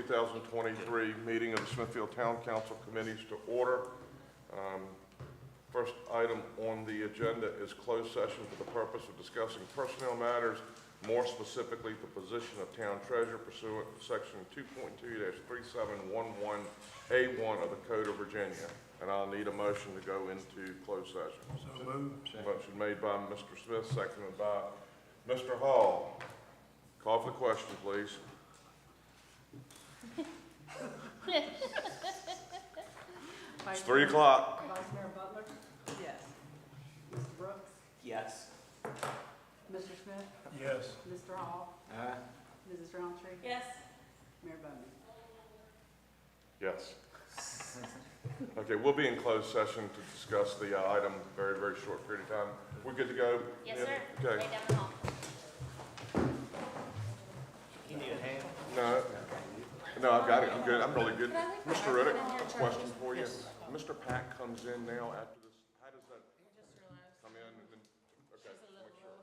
2023 meeting of the Smithfield Town Council committees to order. First item on the agenda is closed session for the purpose of discussing personnel matters, more specifically the position of town treasurer pursuant to section 2.2-3711A1 of the Code of Virginia. And I'll need a motion to go into closed session. So moved. Motion made by Mr. Smith, seconded by Mr. Hall. Call for the question, please. It's 3 o'clock. Vice Mayor Butler? Yes. Mr. Brooks? Yes. Mr. Smith? Yes. Mr. Hall? Mrs. Roundtree? Yes. Mayor Bowman? Yes. Okay, we'll be in closed session to discuss the item very, very short period of time. We're good to go? Yes, Yeah? sir. Okay. Right down the hall. You need a hand? No, I've got it. I'm good. I'm really good. Can I leave my Mr. iPad Riddick, in here, Charlie? question for you. Yes. Mr. Pack comes in now after this. How does that Just realized. come in and then, okay, She's a make little sure.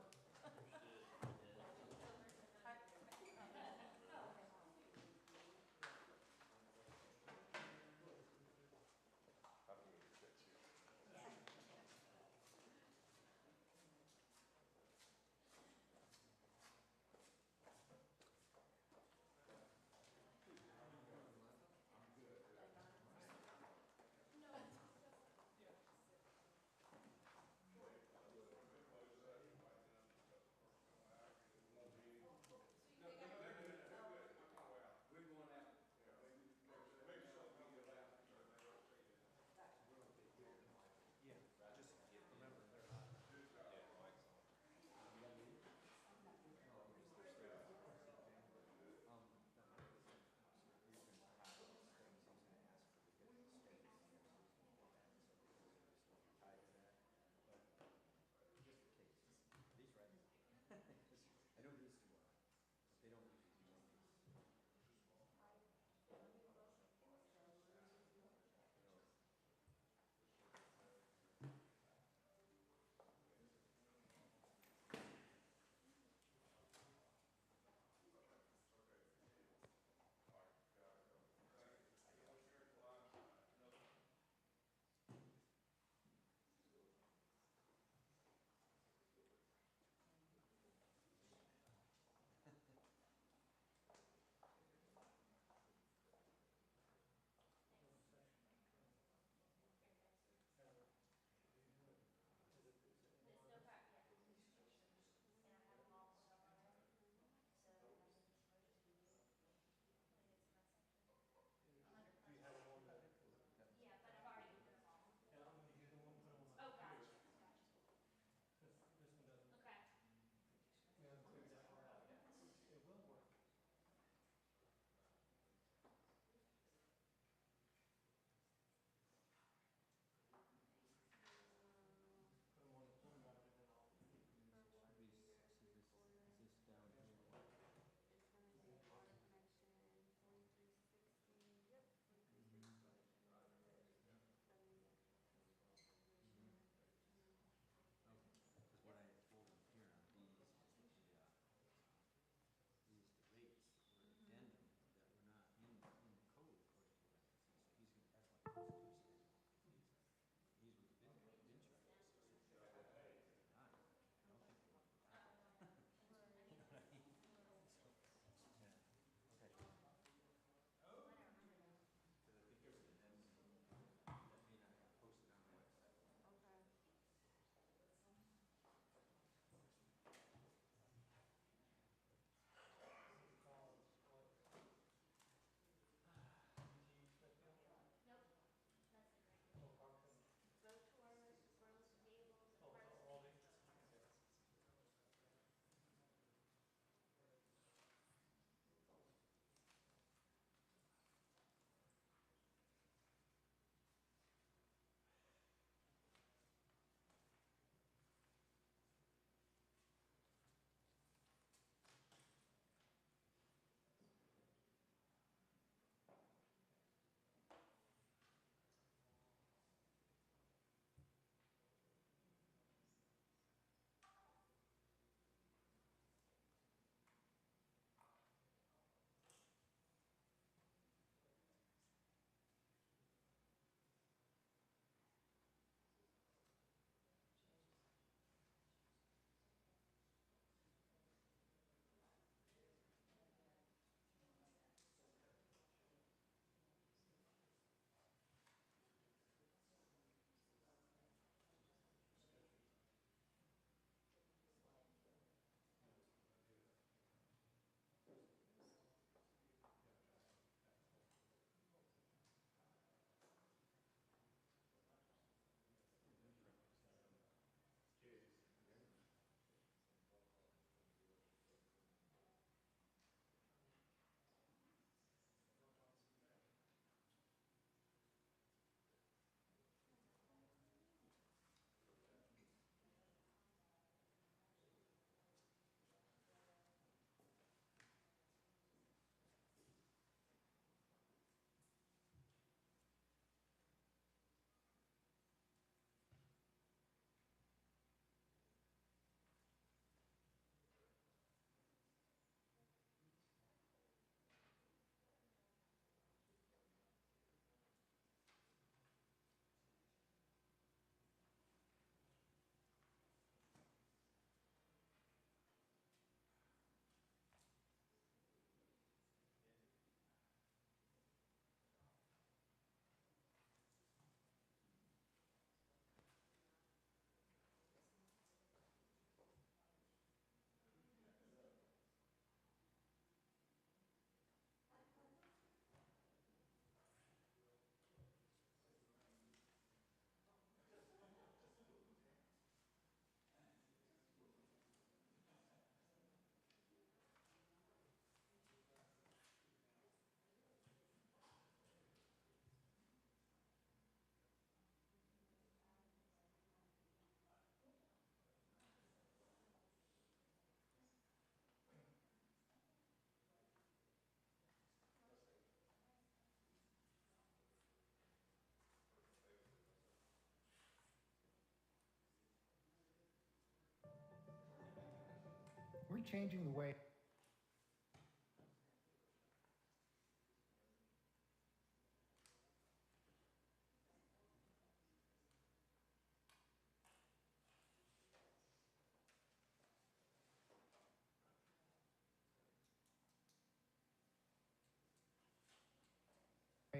changing the way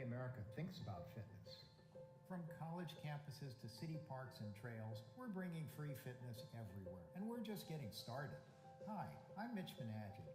America thinks about fitness. From college campuses to city parks and trails, we're bringing free fitness everywhere, and we're just getting started. Hi, I'm Mitch Managin,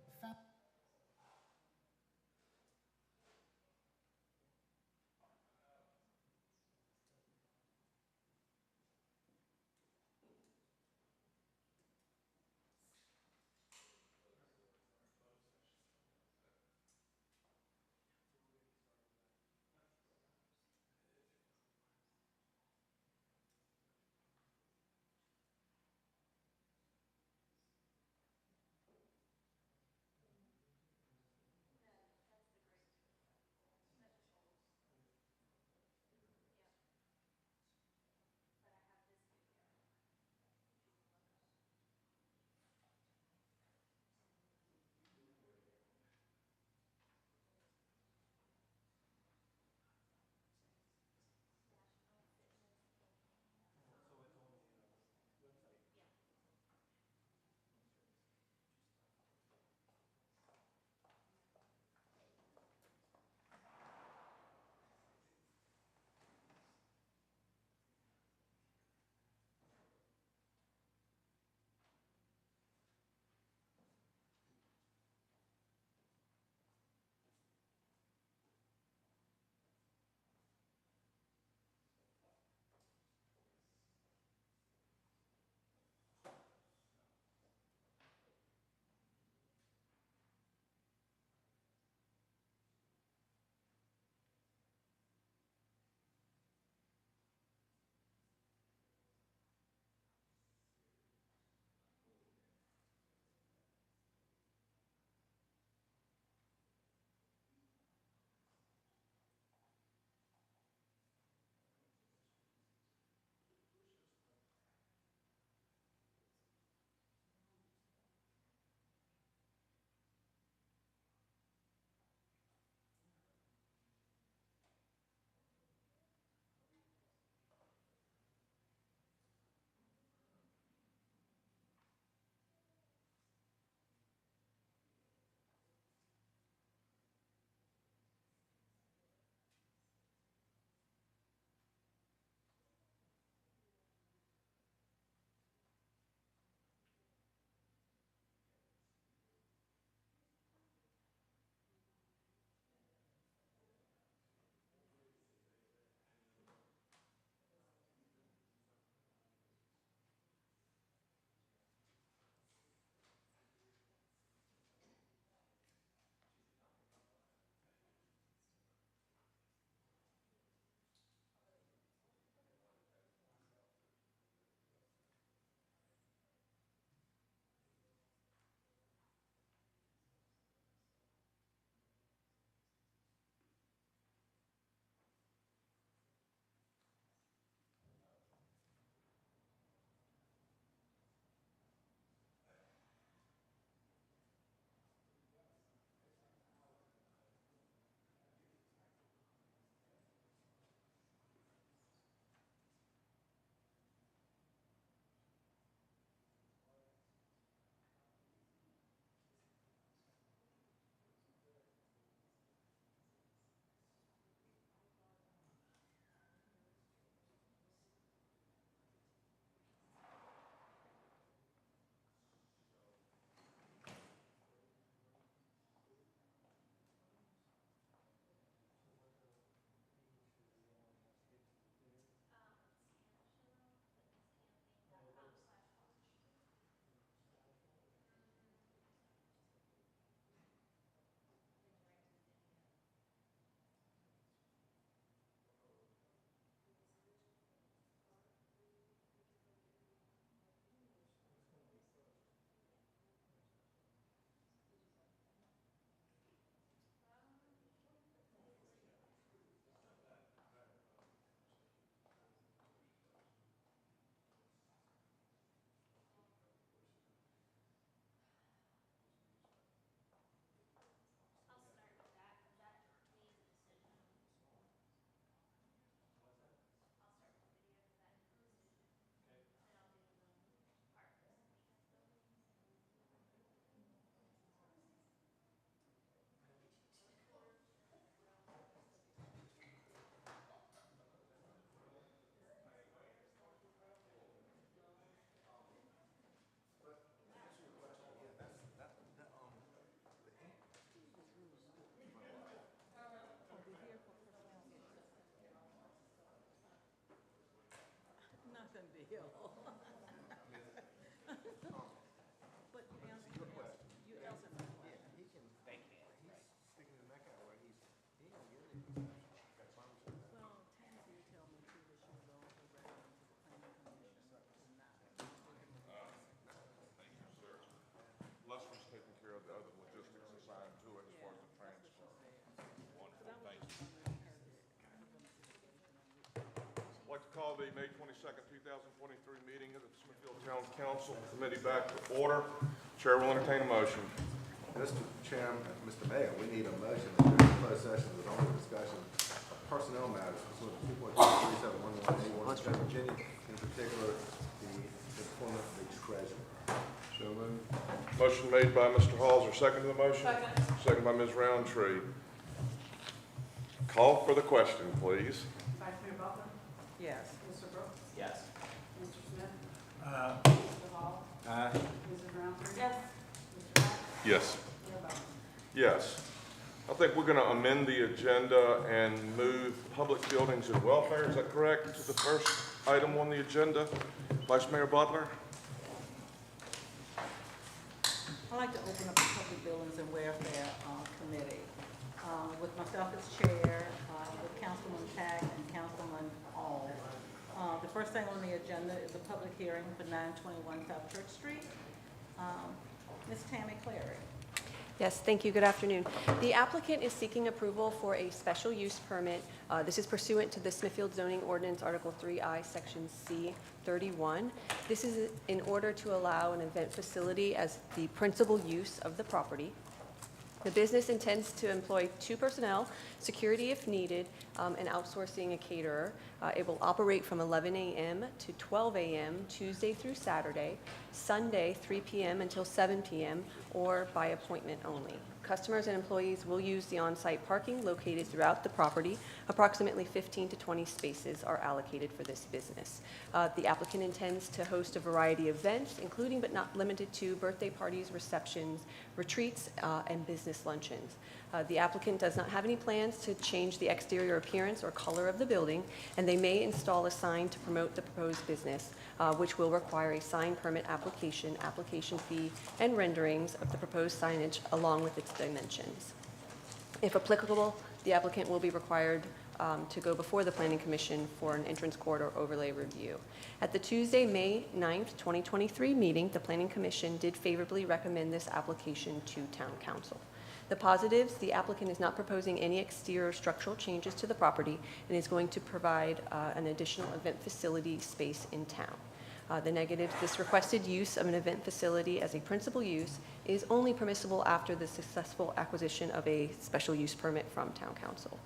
deal. But answer, you answer my question. He can, Thank you. he's sticking his neck out where he ain't gonna get any concession. That's why I'm saying that. Well, Tammy did tell me too that she was also recommending to the planning commission to not. Thank you, sir. Lester's taking care of the other logistics assigned to it as far as the transfer. Wonderful, thank you. I'd like to call the May 22nd, 2023 meeting of the Smithfield Town Council Committee back to order. Chair will entertain a motion. Mr. Chairman, Mr. Mayor, we need a motion to during closed session with only discussion of personnel matters pursuant to 2.3711A1 of Virginia, in particular, the appointment of the treasurer. So moved. Motion made by Mr. Halls, or second to the motion? Second by Ms. Roundtree. Call for the question, please. Vice Mayor Butler? Yes. Mr. Brooks? Yes. Mr. Smith? Mr. Hall? Mrs. Roundtree? Yes. Mr. Wright? Yes. Mayor Butler? Yes. I think we're going to amend the agenda and move public buildings and welfare, is that correct, to the first item on the agenda? Vice Mayor Butler? I'd like to open up the Public Buildings and Welfare Committee with myself as chair, with Councilman Tag and Councilman Hall. The first thing on the agenda is a public hearing for 921 South Church Street. Ms. Tammy Clary. Yes, thank you. Good afternoon. The applicant is seeking approval for a special use permit. This is pursuant to the Smithfield Zoning Ordinance, Article 3I, Section C31. This is in order to allow an event facility as the principal use of the property. The business intends to employ 2 personnel, security if needed, and outsourcing a caterer. It will operate from 11 a.m. to 12 a.m. Tuesday through Saturday, Sunday 3 p.m. until 7 p.m., or by appointment only. Customers and employees will use the on-site parking located throughout the property. Approximately 15 to 20 spaces are allocated for this business. The applicant intends to host a variety of events, including but not limited to birthday parties, receptions, retreats, and business luncheons. The applicant does not have any plans to change the exterior appearance or color of the building, and they may install a sign to promote the proposed business, which will require a sign permit application, application fee, and renderings of the proposed signage along with its dimensions. If applicable, the applicant will be required to go before the Planning Commission for an entrance corridor overlay review. At the Tuesday, May 9th, 2023 meeting, the Planning Commission did favorably recommend this application to Town Council. The positives: the applicant is not proposing any exterior structural changes to the property and is going to provide an additional event facility space in town. The negatives: this requested use of an event facility as a principal use is only permissible after the successful acquisition of a special use permit from Town Council.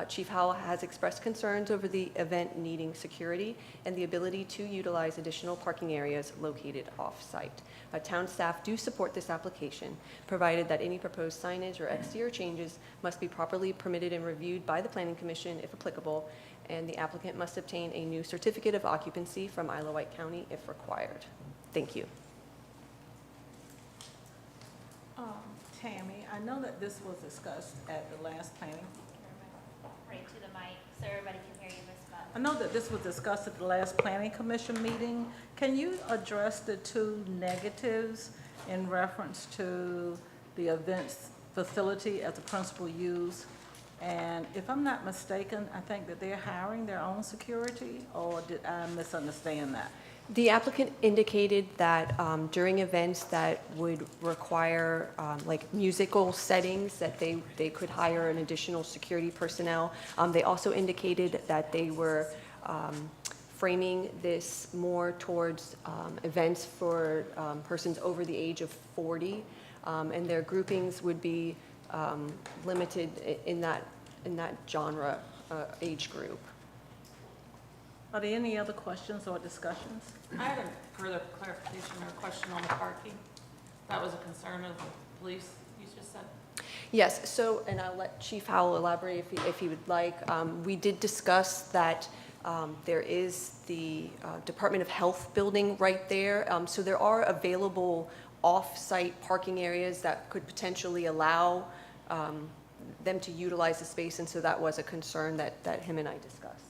Chief Howell has expressed concerns over the event needing security and the ability to utilize additional parking areas located off-site. Town staff do support this application, provided that any proposed signage or exterior changes must be properly permitted and reviewed by the Planning Commission if applicable, and the applicant must obtain a new certificate of occupancy from Isle of Wight County if required. Thank you. Tammy, I know that this was discussed at the last planning. Right to the mic so everybody can hear you, Ms. Butler. I know that this was discussed at the last planning commission meeting. Can you address the 2 negatives in reference to the events facility as a principal use? And if I'm not mistaken, I think that they're hiring their own security, or did I misunderstand that? The applicant indicated that during events that would require like musical settings, that they could hire an additional security personnel. They also indicated that they were framing this more towards events for persons over the age of 40, and their groupings would be limited in that genre age group. Are there any other questions or discussions? I had a further clarification or question on the parking. That was a concern of the police, you just said? Yes, so, and I'll let Chief Howell elaborate if he would like. We did discuss that there is the Department of Health building right there. So there are available off-site parking areas that could potentially allow them to utilize the space, and so that was a concern that him and I discussed.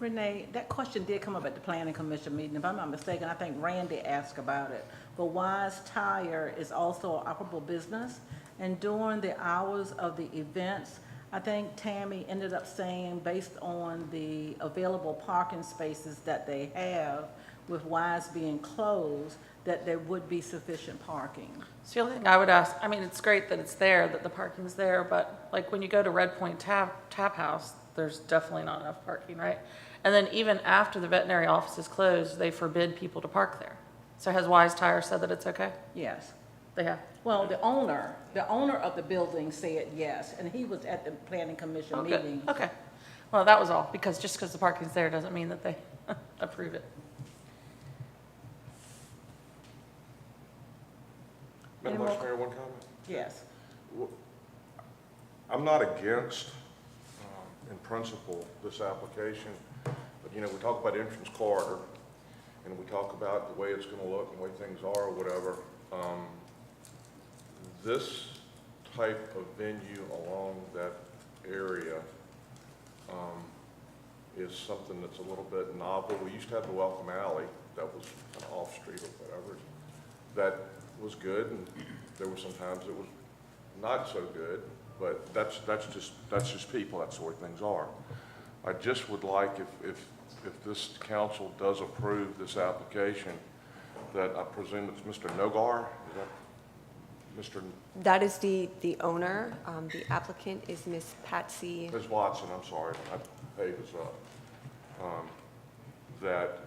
Renee, that question did come up at the planning commission meeting. If I'm not mistaken, I think Randy asked about it. But Wise Tire is also an operable business, and during the hours of the events, I think Tammy ended up saying, based on the available parking spaces that they have, with Wise being closed, that there would be sufficient parking. So the only thing I would ask, I mean, it's great that it's there, that the parking's there, but like when you go to Red Point Tap House, there's definitely not enough parking, right? And then even after the veterinary office is closed, they forbid people to park there. So has Wise Tire said that it's okay? Yes. They have? Well, the owner of the building said yes, and he was at the planning commission Oh, good. meeting. Okay. Well, that was all, because just because the parking's there doesn't mean that they approve it. Any Madam more Vice Mayor, one comment? Yes. I'm not against, in principle, this application, but, you know, we talk about entrance corridor, and we talk about the way it's gonna look and the way things are or whatever. This type of venue along that area is something that's a little bit novel. We used to have the Welcome Alley that was kind of off-street or whatever. That was good, and there were some times it was not so good, but that's just people, that's the way things are. I just would like, if this council does approve this application, that I presume it's Mr. Nogar, is that Mr. That is the owner. The applicant is Miss Patsy. Ms. Watson, I'm sorry, I paid this up. That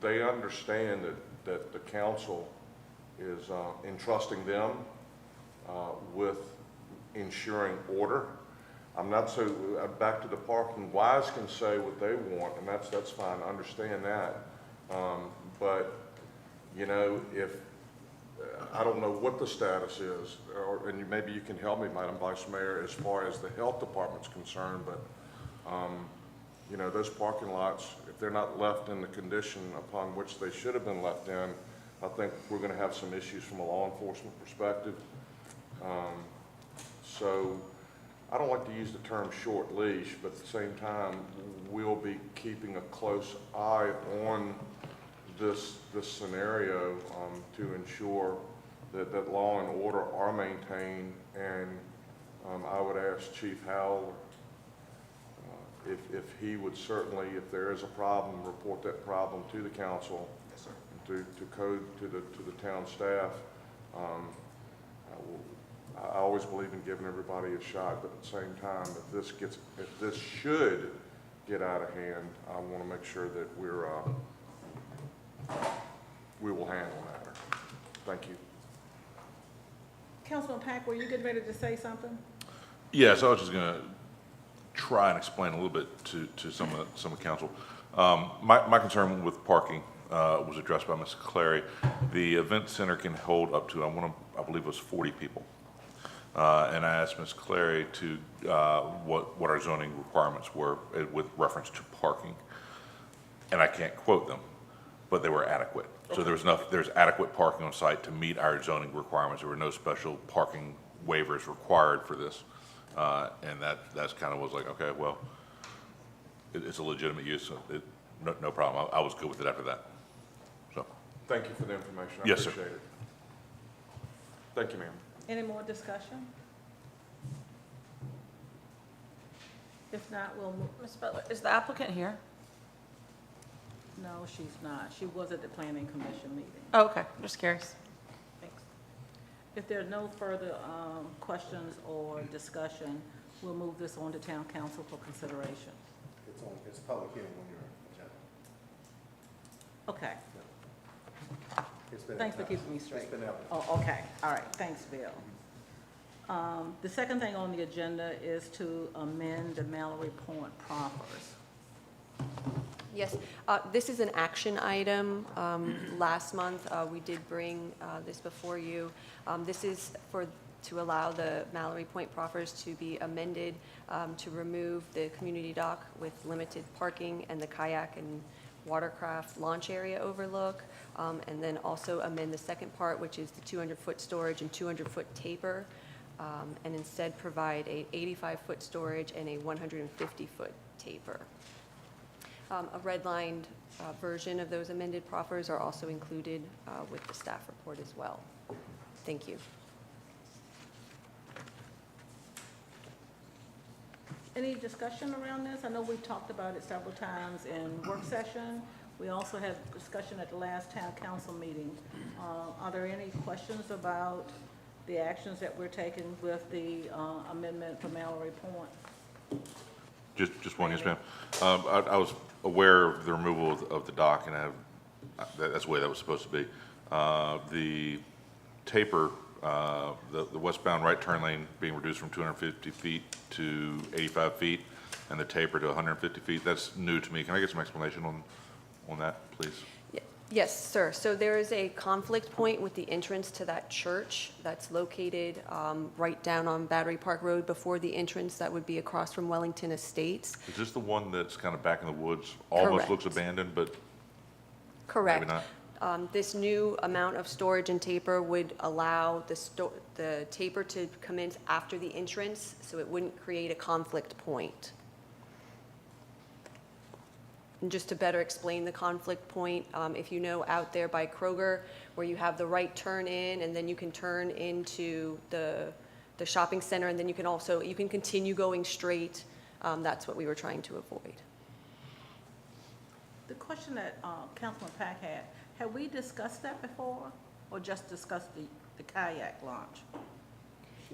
they understand that the council is entrusting them with ensuring order. I'm not so, back to the parking, Wise can say what they want, and that's fine, I understand that. But, you know, if, I don't know what the status is, and maybe you can help me, Madam Vice Mayor, as far as the health department's concerned, but, you know, those parking lots, if they're not left in the condition upon which they should have been left in, I think we're gonna have some issues from a law enforcement perspective. So I don't like to use the term short leash, but at the same time, we'll be keeping a close eye on this scenario to ensure that law and order are maintained. And I would ask Chief Howell if he would certainly, if there is a problem, report that problem to the council. Yes, sir. To code to the town staff. I always believe in giving everybody a shot, but at the same time, if this should get out of hand, I want to make sure that we will handle the matter. Thank you. Councilman Pack, were you getting ready to say something? Yes, I was just going to try and explain a little bit to some of council. My concern with parking was addressed by Ms. Clary. The event center can hold up to, I believe it was 40 people. And I asked Ms. Clary to what our zoning requirements were with reference to parking. And I can't quote them, but they were adequate. So there's adequate parking on site to meet our zoning requirements. There were no special parking waivers required for this. And that's kind of was like, okay, well, it's a legitimate use, so no problem. I was good with it after that. So, Thank you for the information. I Yes, sir. appreciate it. Thank you, ma'am. Any more discussion? If not, we'll move. Ms. Butler, is the applicant here? No, she's not. She was at the planning commission meeting. Oh, okay, just curious. Thanks. If there are no further questions or discussion, we'll move this on to town council for consideration. It's a public hearing on your agenda. Okay, It's been thanks for advertised. keeping me straight. It's been advertised. Oh, okay, all right, thanks, Bill. The second thing on the agenda is to amend the Mallory Point proffers. Yes, this is an action item. Last month, we did bring this before you. This is to allow the Mallory Point proffers to be amended to remove the community dock with limited parking and the kayak and watercraft launch area overlook, and then also amend the second part, which is the 200-foot storage and 200-foot taper. and instead provide a 85-foot storage and a 150-foot taper. A redlined version of those amended proffers are also included with the staff report as well. Thank you. Any discussion around this? I know we talked about it several times in work session. We also had discussion at the last town council meeting. Are there any questions about the actions that we're taking with the amendment for Mallory Point? Just one, yes, ma'am. I was aware of the removal of the dock, and that's the way that was supposed to be. The taper, the westbound right turn lane being reduced from 250 feet to 85 feet, and the taper to 150 feet, that's new to me. Can I get some explanation on that, please? Yes, sir. So there is a conflict point with the entrance to that church that's located right down on Battery Park Road before the entrance. That would be across from Wellington Estates. Is this the one that's kind of back in the woods, almost Correct. looks abandoned, but Correct. maybe not? This new amount of storage and taper would allow the taper to commence after the entrance, so it wouldn't create a conflict point. And just to better explain the conflict point, if you know out there by Kroger, where you have the right turn in, and then you can turn into the shopping center, and then you can continue going straight, that's what we were trying to avoid. The question that Councilman Pack had, have we discussed that before, or just discussed the kayak launch?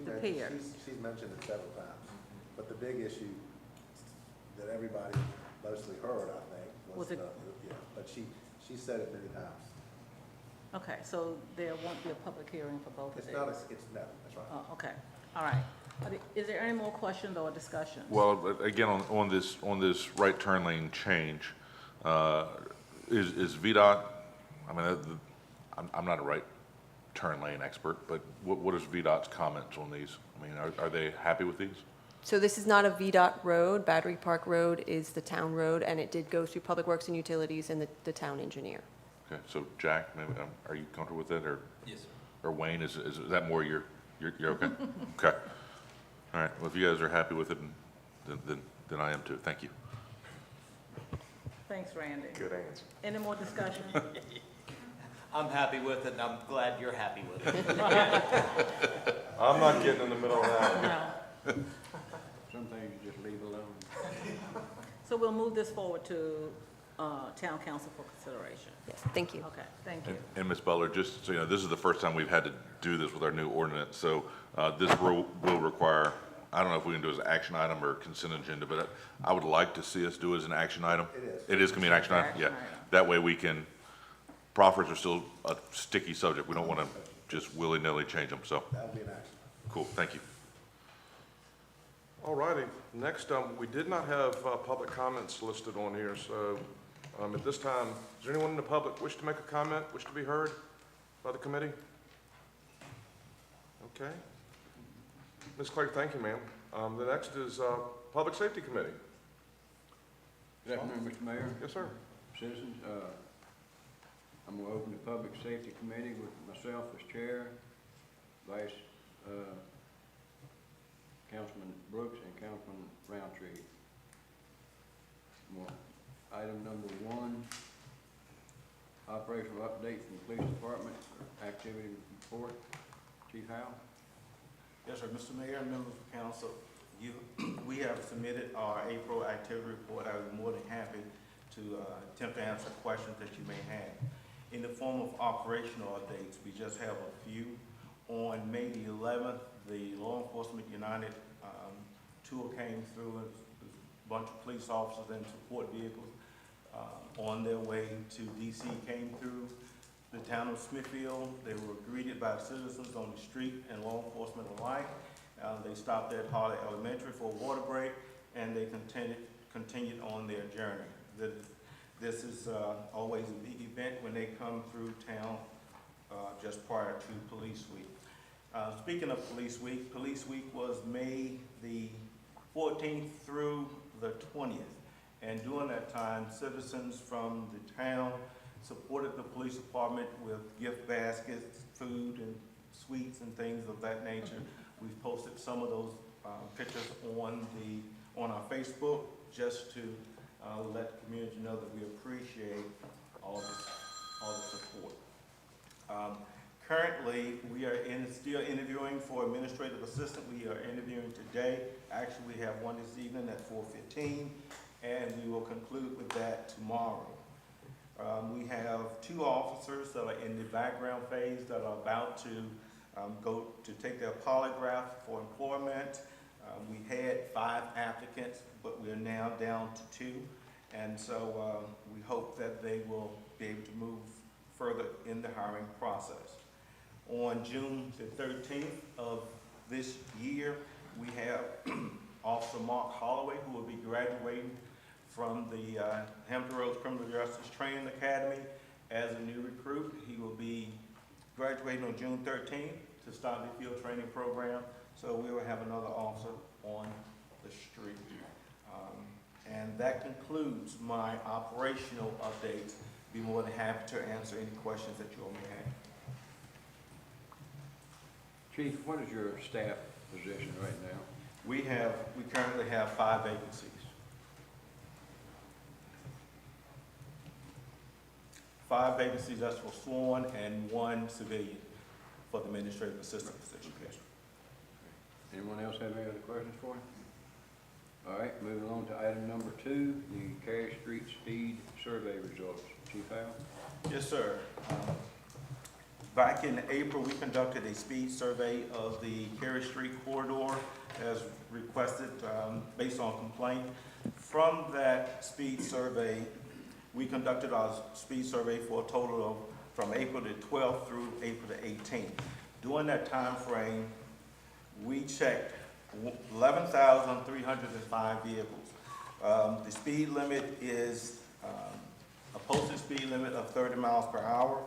The pier. She's mentioned it several times, but the big issue that everybody mostly heard, I think, Was it- but she said it many times. Okay, so there won't be a public hearing for both of It's these? not, no, that's right. Oh, okay, all right. Is there any more questions or discussion? Well, again, on this right turn lane change, is VDOT, I mean, I'm not a right turn lane expert, but what is VDOT's comments on these? I mean, are they happy with these? So this is not a VDOT road. Battery Park Road is the town road, and it did go through Public Works and Utilities and the town engineer. Okay, so Jack, maybe, are you comfortable with it, or? Yes, sir. Or Wayne, is that more you're okay? Okay. All right, well, if you guys are happy with it, then I am too. Thank you. Thanks, Randy. Good answer. Any more discussion? I'm happy with it, and I'm glad you're happy with it. I'm not getting in the middle of that. No. Some things you just leave alone. So we'll move this forward to town council for consideration. Yes, thank you. Okay, thank you. And Ms. Butler, just so you know, this is the first time we've had to do this with our new ordinance, so this will require, I don't know if we can do it as an action item or consent agenda, but I would like to see us do it as an action item. It is. It is going to be an action item? Action Yeah. item. That way we can, proffers are still a sticky subject. We don't want to just willy-nilly change them, so, That would be an action. cool, thank you. All righty, next, we did not have public comments listed on here, so at this time, is there anyone in the public wish to make a comment, wish to be heard by the committee? Okay. Ms. Clay, thank you, ma'am. The next is Public Safety Committee. Good afternoon, Mr. Mayor, Yes, sir. citizens. I'm going to open the Public Safety Committee with myself as chair, Vice Councilman Brooks and Councilman Roundtree. Item number 1, operational update from the Police Department, activity report. Chief Howell. Yes, sir. Mr. Mayor and members of council, we have submitted our April activity report. I would be more than happy to attempt to answer questions that you may have. In the form of operational updates, we just have a few. On May the 11th, the Law Enforcement United tour came through, a bunch of police officers and support vehicles on their way to DC came through the town of Smithfield. They were greeted by citizens on the street and law enforcement alike. They stopped at Harley Elementary for a water break, and they continued on their journey. This is always a big event when they come through town just prior to Police Week. Speaking of Police Week was May the 14th through the 20th. And during that time, citizens from the town supported the police department with gift baskets, food and sweets and things of that nature. We've posted some of those pictures on our Facebook just to let the community know that we appreciate all the support. Currently, we are still interviewing for administrative assistant. We are interviewing today. Actually, we have one this evening at 4:15, and we will conclude with that tomorrow. We have 2 officers that are in the background phase that are about to go to take their polygraph for employment. We had 5 applicants, but we are now down to 2, and so we hope that they will be able to move further in the hiring process. On June the 13th of this year, we have Officer Mark Holloway, who will be graduating from the Hampton Roads Criminal Justice Training Academy as a new recruit. He will be graduating on June 13th to start the field training program. So we will have another officer on the street. And that concludes my operational updates. Be more than happy to answer any questions that you all may have. Chief, what is your staff position right now? We currently have 5 vacancies. 5 vacancies, that's for sworn, and 1 civilian for the administrative assistant position. Okay. Anyone else have any other questions for him? All right, moving on to item number 2, the Carey Street Speed Survey results. Chief Howell? Yes, sir. Back in April, we conducted a speed survey of the Carey Street corridor as requested based on complaint. From that speed survey, we conducted our speed survey for a total of from April the 12th through April the 18th. During that time frame, we checked 11,305 vehicles. The speed limit is a posted speed limit of 30 miles per hour.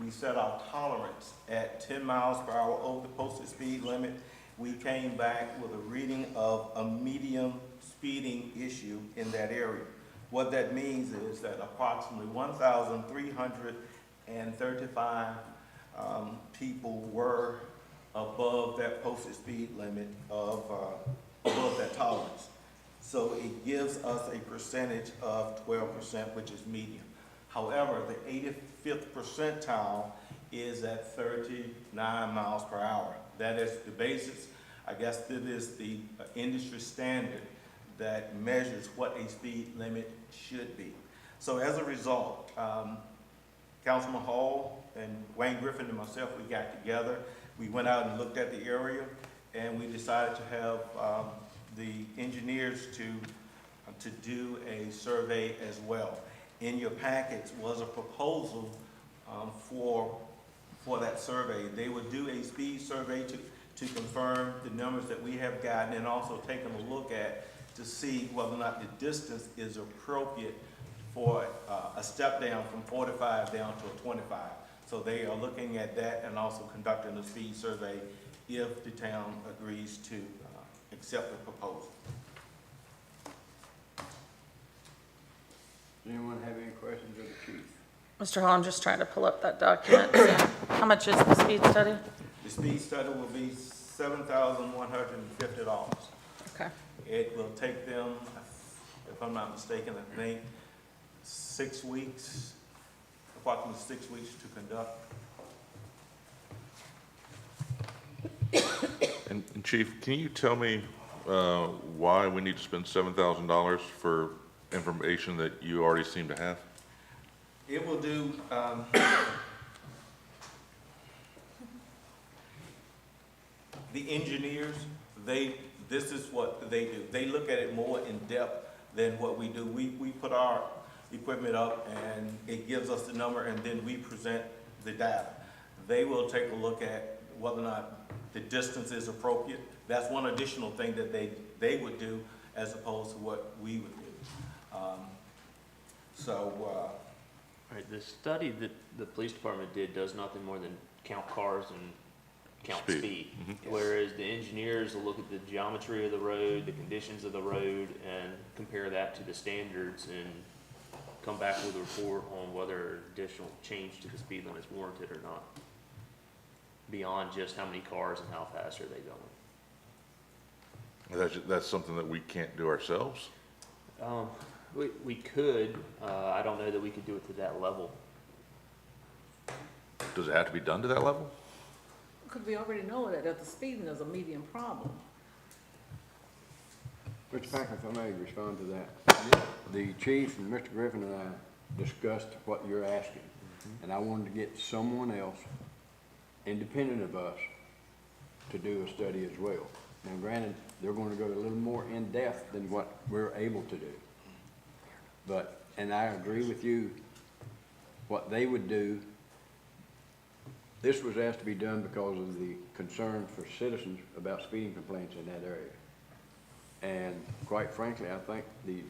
We set our tolerance at 10 miles per hour over the posted speed limit. We came back with a reading of a medium speeding issue in that area. What that means is that approximately 1,335 people were above that posted speed limit of above that tolerance. So it gives us a percentage of 12%, which is medium. However, the 85th percentile is at 39 miles per hour. That is the basis. I guess that is the industry standard that measures what a speed limit should be. So as a result, Councilman Hall and Wayne Griffin and myself, we got together. We went out and looked at the area, and we decided to have the engineers to do a survey as well. In your packets was a proposal for that survey. They would do a speed survey to confirm the numbers that we have gotten, and also taking a look at to see whether or not the distance is appropriate for a step down from 45 down to a 25. So they are looking at that and also conducting a speed survey if the town agrees to accept the proposal. Does anyone have any questions of the chief? Mr. Hall, I'm just trying to pull up that document. So how much is the speed study? The speed study will be $7,150. Okay. It will take them, if I'm not mistaken, I think 6 weeks, approximately 6 weeks to conduct. And Chief, can you tell me why we need to spend $7,000 for information that you already seem to have? It will do, the engineers, this is what they do. They look at it more in depth than what we do. We put our equipment up and it gives us the number, and then we present the data. They will take a look at whether or not the distance is appropriate. That's one additional thing that they would do as opposed to what we would do. Right, the study that the police department did does nothing more than count cars and count speed. Whereas the engineers will look at the geometry of the road, the conditions of the road, and compare that to the standards and come back with a report on whether additional change to the speed limit is warranted or not, beyond just how many cars and how fast are they going. That's something that we can't do ourselves? We could, I don't know that we could do it to that level. Does it have to be done to that level? Because we already know that the speeding is a medium problem. Mr. Packer, if I may respond to that. The chief and Mr. Griffin and I discussed what you're asking, and I wanted to get someone else, independent of us, to do a study as well. Now granted, they're going to go a little more in-depth than what we're able to do. But, and I agree with you, what they would do, this was asked to be done because of the concern for citizens about speeding complaints in that area. And quite frankly, I think the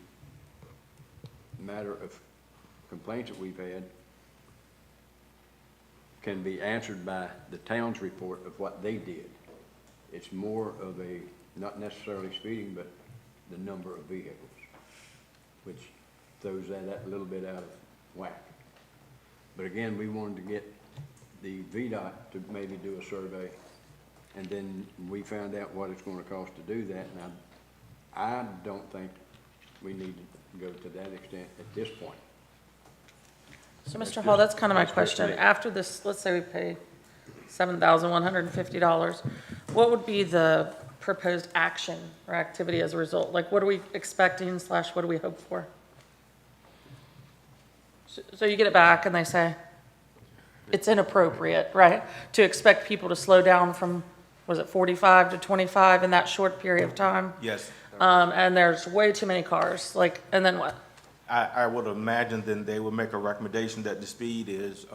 matter of complaints that we've had can be answered by the town's report of what they did. It's more of a, not necessarily speeding, but the number of vehicles, which throws that a little bit out of whack. But again, we wanted to get the VDOT to maybe do a survey, and then we found out what it's going to cost to do that, and I don't think we need to go to that extent at this point. So, Mr. Hall, that's kind of my question. After this, let's say we pay $7,150, what would be the proposed action or activity as a result? Like, what are we expecting / what do we hope for? So you get it back and they say, it's inappropriate, right? To expect people to slow down from, was it 45 to 25 in that short period of time? Yes. And there's way too many cars, like, and then what? I would imagine then they would make a recommendation that the speed is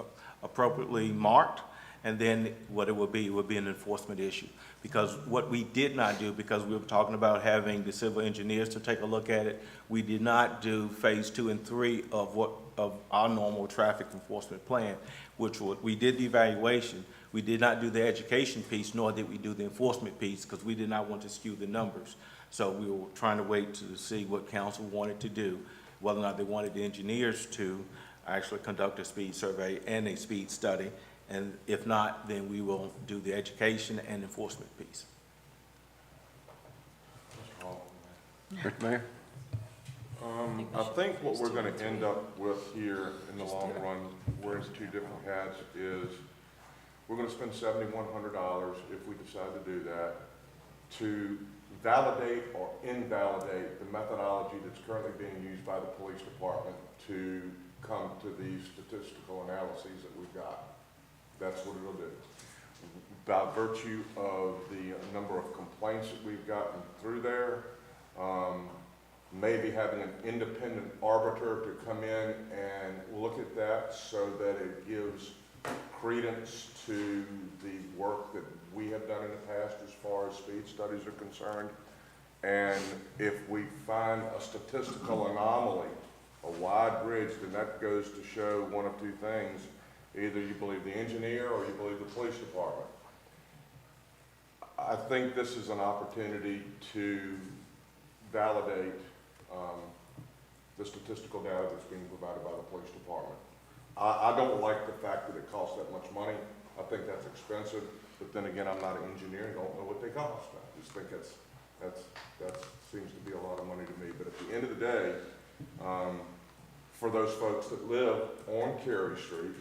appropriately marked, and then what it would be an enforcement issue. Because what we did not do, because we were talking about having the civil engineers to take a look at it, we did not do phase 2 and 3 of our normal traffic enforcement plan, which we did the evaluation. We did not do the education piece, nor did we do the enforcement piece, because we did not want to skew the numbers. So we were trying to wait to see what council wanted to do, whether or not they wanted the engineers to actually conduct a speed survey and a speed study. And if not, then we will do the education and enforcement piece. Mr. Mayor? I think what we're going to end up with here in the long run, wearing two different hats, is we're going to spend $7,100 if we decide to do that to validate or invalidate the methodology that's currently being used by the police department to come to these statistical analyses that we've got. That's what it'll do. By virtue of the number of complaints that we've gotten through there, maybe having an independent arbiter to come in and look at that so that it gives credence to the work that we have done in the past as far as speed studies are concerned. And if we find a statistical anomaly, a wide bridge, then that goes to show one of two things. Either you believe the engineer or you believe the police department. I think this is an opportunity to validate the statistical data that's being provided by the police department. I don't like the fact that it costs that much money. I think that's expensive, but then again, I'm not an engineer and don't know what they cost. I just think that seems to be a lot of money to me. But at the end of the day, for those folks that live on Carey Street,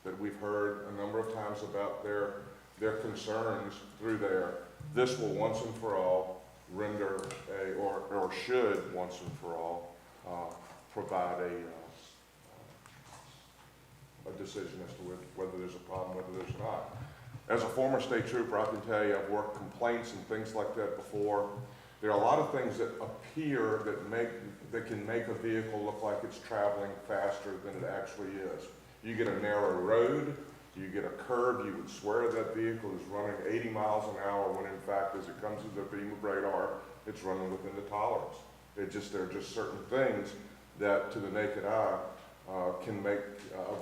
that we've heard a number of times about their concerns through there, this will once and for all render or should once and for all provide a decision as to whether there's a problem, whether there's not. As a former state trooper, I can tell you I've worked complaints and things like that before. There are a lot of things that appear that can make a vehicle look like it's traveling faster than it actually is. You get a narrow road, you get a curve, you would swear that vehicle is running 80 miles an hour when in fact as it comes to the beam of radar, it's running within the tolerance. There are just certain things that to the naked eye can make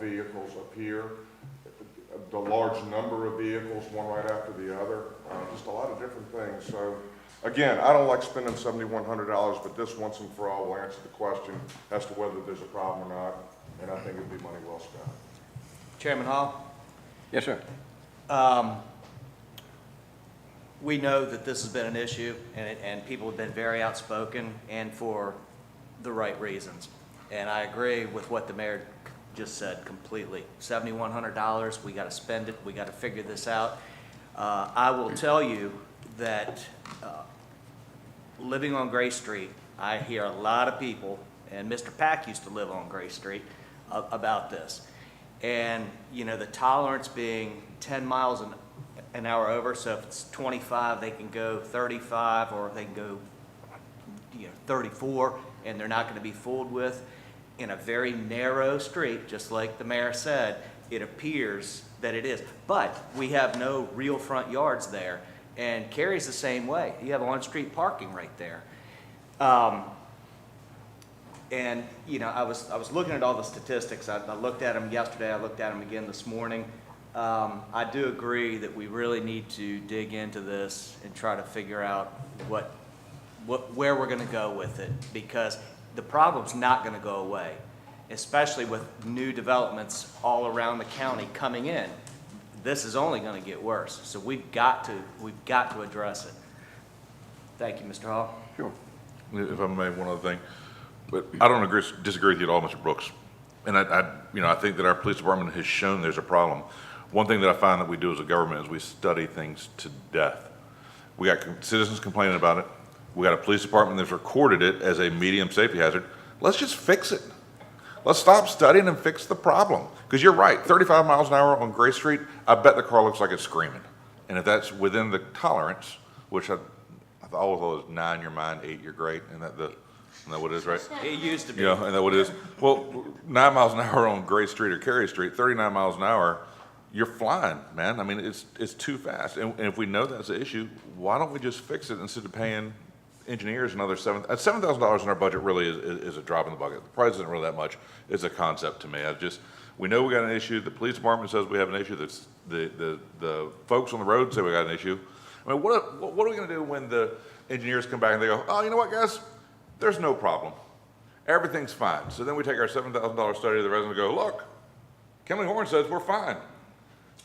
vehicles appear. The large number of vehicles, one right after the other, just a lot of different things. So again, I don't like spending $7,100, but this once and for all will answer the question as to whether there's a problem or not, and I think it'd be money well spent. Chairman Hall? Yes, sir. we know that this has been an issue, and people have been very outspoken, and for the right reasons. And I agree with what the mayor just said completely. $7,100, we gotta spend it, we gotta figure this out. I will tell you that living on Gray Street, I hear a lot of people, and Mr. Pack used to live on Gray Street, about this. And, you know, the tolerance being 10 miles an hour over, so if it's 25, they can go 35, or they can go, 34, and they're not gonna be fooled with. In a very narrow street, just like the mayor said, it appears that it is. But we have no real front yards there, and Cary's the same way. You have on-street parking right there. And, I was looking at all the statistics. I looked at them yesterday, I looked at them again this morning. I do agree that we really need to dig into this and try to figure out where we're gonna go with it, because the problem's not gonna go away, especially with new developments all around the county coming in. This is only gonna get worse, so we've got to address it. Thank you, Mr. Hall. Sure. If I may, one other thing, but I don't disagree with you at all, Mr. Brooks. And I think that our police department has shown there's a problem. One thing that I find that we do as a government is we study things to death. We got citizens complaining about it. We got a police department that's recorded it as a medium safety hazard. Let's just fix it. Let's stop studying and fix the problem. Because you're right, 35 miles an hour on Gray Street, I bet the car looks like it's screaming. And if that's within the tolerance, which I always thought was 9, you're mine, 8, you're great, isn't that what it is, right? It used to be. Yeah, and that what it is. Well, 9 miles an hour on Gray Street or Cary Street, 39 miles an hour, you're flying, man. I mean, it's too fast. And if we know that's the issue, why don't we just fix it instead of paying engineers another $7,000 in our budget really is a drop in the bucket. The price isn't really that much. It's a concept to me. We know we got an issue. The police department says we have an issue. The folks on the road say we got an issue. I mean, what are we going to do when the engineers come back and they go, oh, you know what, guys? There's no problem. Everything's fine. So then we take our $7,000 study to the resident and go, look, Kimley Horn says we're fine.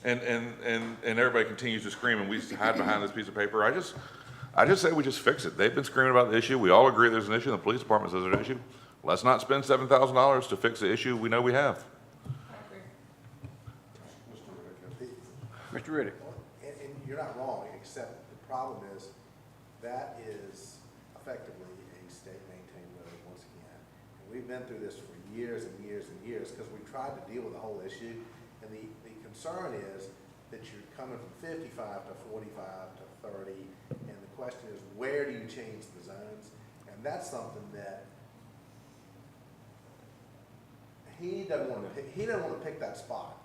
And everybody continues to scream, and we hide behind this piece of paper. I just say we just fix it. They've been screaming about the issue. We all agree there's an issue. The police department says there's an issue. Let's not spend $7,000 to fix the issue we know we have. Mr. Riddick. And you're not wrong, except the problem is that is effectively a state-maintained road once again. And we've been through this for years and years and years because we tried to deal with the whole issue. And the concern is that you're coming from 55 to 45 to 30, and the question is, where do you change the zones? And that's something that he doesn't want to pick that spot,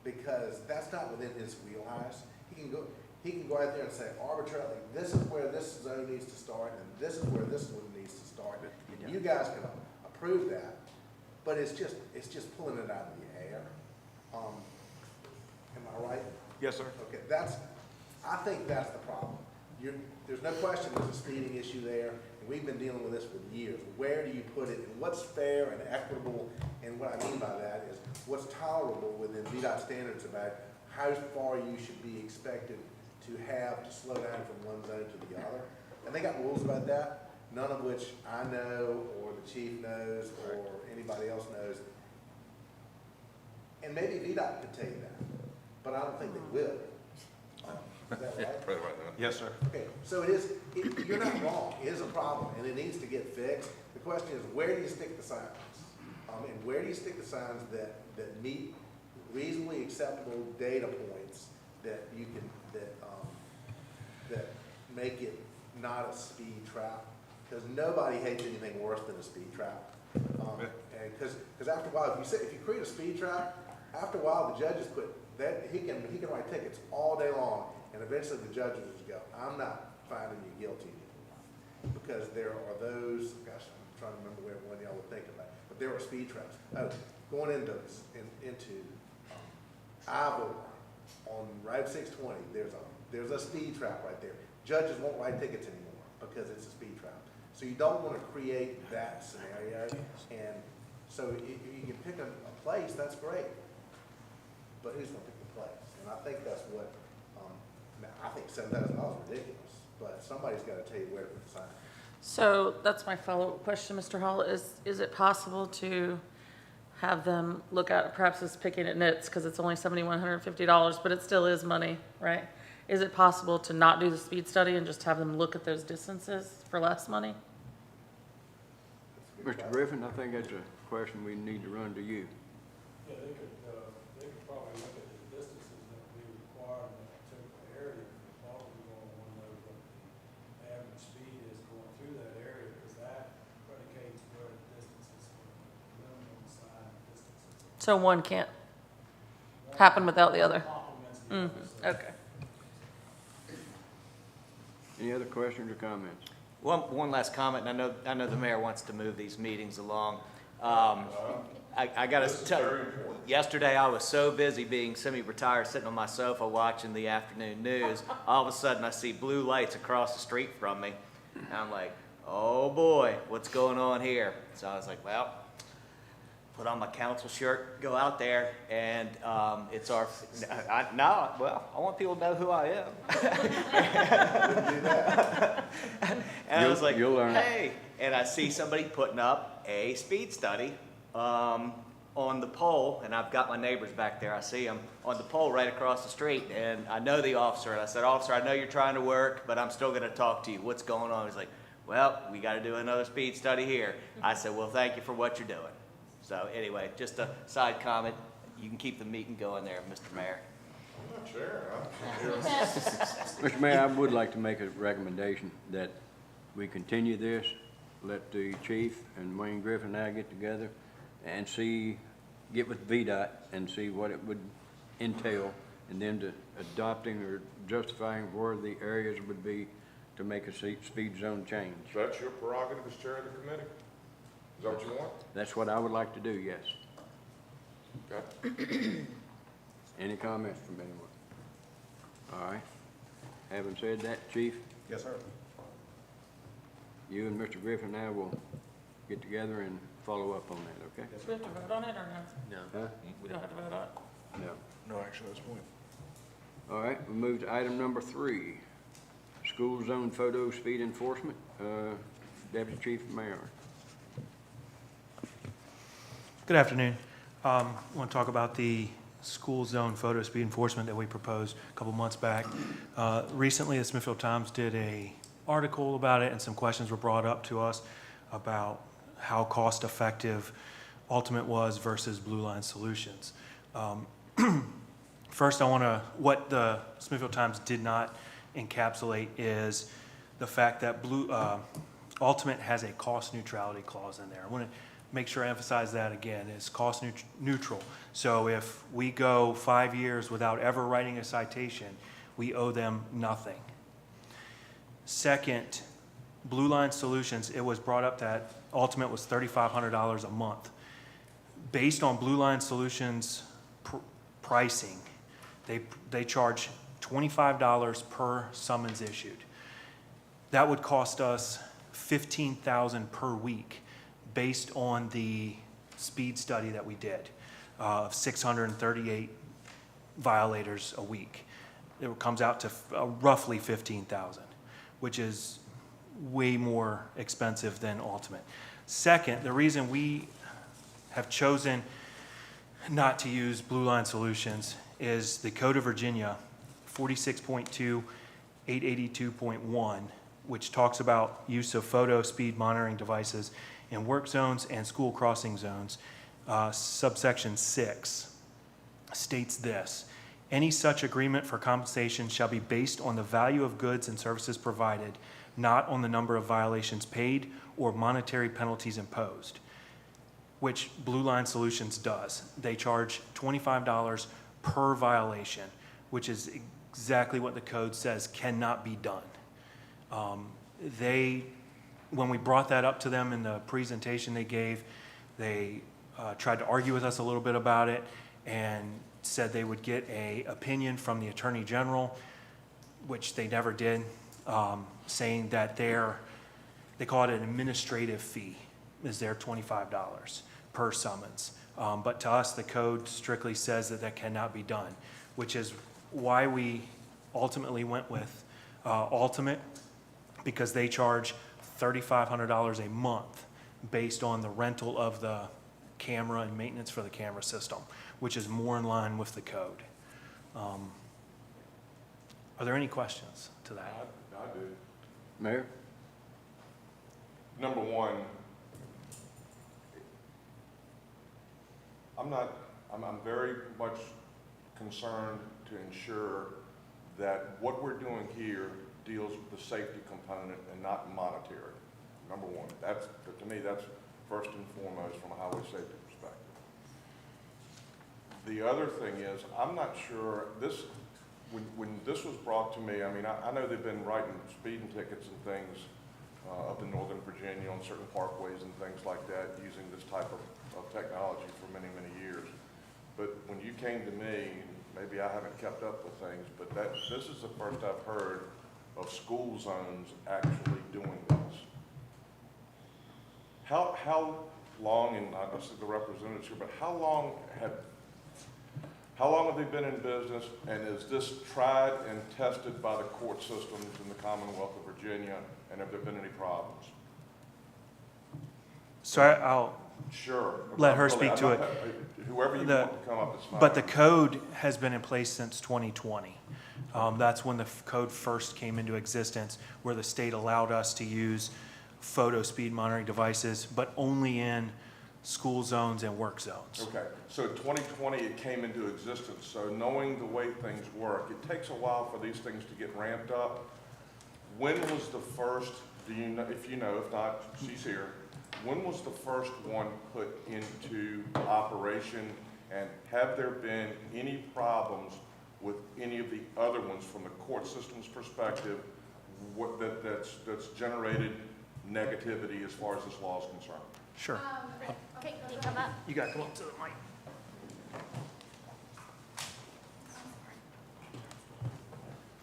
because that's not within his wheelhouse. He can go out there and say arbitrarily, this is where this zone needs to start, and this is where this one needs to start. And you guys can approve that, but it's just pulling it out of the air. Am I right? Yes, sir. Okay, I think that's the problem. There's no question there's a speeding issue there, and we've been dealing with this for years. Where do you put it, and what's fair and equitable? And what I mean by that is what's tolerable within VDOT standards about how far you should be expected to have to slow down from one zone to the other. And they got rules about that, none of which I know, or the chief knows, or anybody else knows. And maybe VDOT could tell you that, but I don't think they will. Is that right? Probably right. Yes, sir. Okay, so you're not wrong. It is a problem, and it needs to get fixed. The question is, where do you stick the signs? And where do you stick the signs that meet reasonably acceptable data points that you can, that make it not a speed trap? Because nobody hates anything worse than a speed trap. And because after a while, if you create a speed trap, after a while the judges he can write tickets all day long, and eventually the judges will go, I'm not finding you guilty anymore. Because there are those, gosh, I'm trying to remember where one y'all would think about, but there are speed traps. Going into Iowa on Route 620, there's a speed trap right there. Judges won't write tickets anymore because it's a speed trap. So you don't want to create that scenario. And so if you can pick a place, that's great. But who's going to pick the place? And I think that's what Now, I think $7,000 is ridiculous, but somebody's gotta tell you where to put the sign. So that's my follow-up question, Mr. Hall. Is it possible to have them look at, perhaps it's picking at nits because it's only $7,150, but it still is money, right? Is it possible to not do the speed study and just have them look at those distances for less money? Mr. Griffin, I think that's a question we need to run to you. Yeah, they could probably look at the distances that would be required in that particular area. Probably going to want to know what the average speed is going through that area, because that predicates where the distances, minimum sign distances. So one can't happen without the other? Complements the other, so Okay. Any other questions or comments? One last comment, and I know the mayor wants to move these meetings along. I gotta tell you, yesterday I was so busy being semi-retired, sitting on my sofa watching the afternoon news, all of a sudden I see blue lights across the street from me, and I'm like, oh boy, what's going on here? So I was like, well, put on my council shirt, go out there, and it's our, I want people to know who I am. And I was like, You'll learn. hey, and I see somebody putting up a speed study on the pole, and I've got my neighbors back there, I see them on the pole right across the street, and I know the officer, and I said, officer, I know you're trying to work, but I'm still gonna talk to you, what's going on? He's like, well, we gotta do another speed study here. I said, well, thank you for what you're doing. So anyway, just a side comment. You can keep the meeting going there, Mr. Mayor. I'm not sure. Mr. Mayor, I would like to make a recommendation that we continue this, let the chief and Wayne Griffin and I get together and get with VDOT and see what it would entail, and then to adopting or justifying where the areas would be to make a speed zone change. That's your prerogative as chair of the committee? Is that what you want? That's what I would like to do, yes. Okay. Any comments from anyone? All right. Having said that, Chief, Yes, sir. you and Mr. Griffin and I will get together and follow up on that, okay? Do we have to vote on it or no? No. Huh? We don't have to vote on it? No. No action at this point. All right, we move to item number 3, school zone photo speed enforcement. Deputy Chief Mayor. Good afternoon. I want to talk about the school zone photo speed enforcement that we proposed a couple months back. Recently, the Smithfield Times did an article about it, and some questions were brought up to us about how cost-effective Ultimate was versus Blue Line Solutions. First, what the Smithfield Times did not encapsulate is the fact that Ultimate has a cost neutrality clause in there. I want to make sure I emphasize that again. It's cost neutral. So if we go 5 years without ever writing a citation, we owe them nothing. Second, Blue Line Solutions, it was brought up that Ultimate was $3,500 a month. Based on Blue Line Solutions pricing, they charge $25 per summons issued. That would cost us $15,000 per week based on the speed study that we did of 638 violators a week. It comes out to roughly $15,000, which is way more expensive than Ultimate. Second, the reason we have chosen not to use Blue Line Solutions is the Code of Virginia 46.2, 882.1, which talks about use of photo speed monitoring devices in work zones and school crossing zones. Subsection 6 states this: any such agreement for compensation shall be based on the value of goods and services provided, not on the number of violations paid or monetary penalties imposed, which Blue Line Solutions does. They charge $25 per violation, which is exactly what the code says cannot be done. When we brought that up to them in the presentation they gave, they tried to argue with us a little bit about it and said they would get an opinion from the Attorney General, which they never did, saying that they call it an administrative fee, is their $25 per summons. But to us, the code strictly says that that cannot be done, which is why we ultimately went with Ultimate because they charge $3,500 a month based on the rental of the camera and maintenance for the camera system, which is more in line with the code. Are there any questions to that? I do. Mayor? Number one, I'm very much concerned to ensure that what we're doing here deals with the safety component and not monetary. Number one, to me, that's first and foremost from a highway safety perspective. The other thing is, I'm not sure, when this was brought to me, I mean, I know they've been writing speeding tickets and things up in Northern Virginia on certain parkways and things like that using this type of technology for many, many years. But when you came to me, maybe I haven't kept up with things, but this is the first I've heard of school zones actually doing this. How long, and I see the representatives here, but how long have they been in business, and is this tried and tested by the court systems in the Commonwealth of Virginia, and have there been any problems? So I'll Sure. let her Really, speak to it. Whoever you want to come up is fine. But the code has been in place since 2020. That's when the code first came into existence, where the state allowed us to use photo speed monitoring devices, but only in school zones and work zones. Okay, so 2020 it came into existence, so knowing the way things work, it takes a while for these things to get ramped up. When was the first, do you know, if you know, if not, she's here, when was the first one put into operation, and have there been any problems with any of the other ones from the court system's perspective that's generated negativity as far as this law is concerned? Sure. Okay, can you come up? You got to come up to the mic.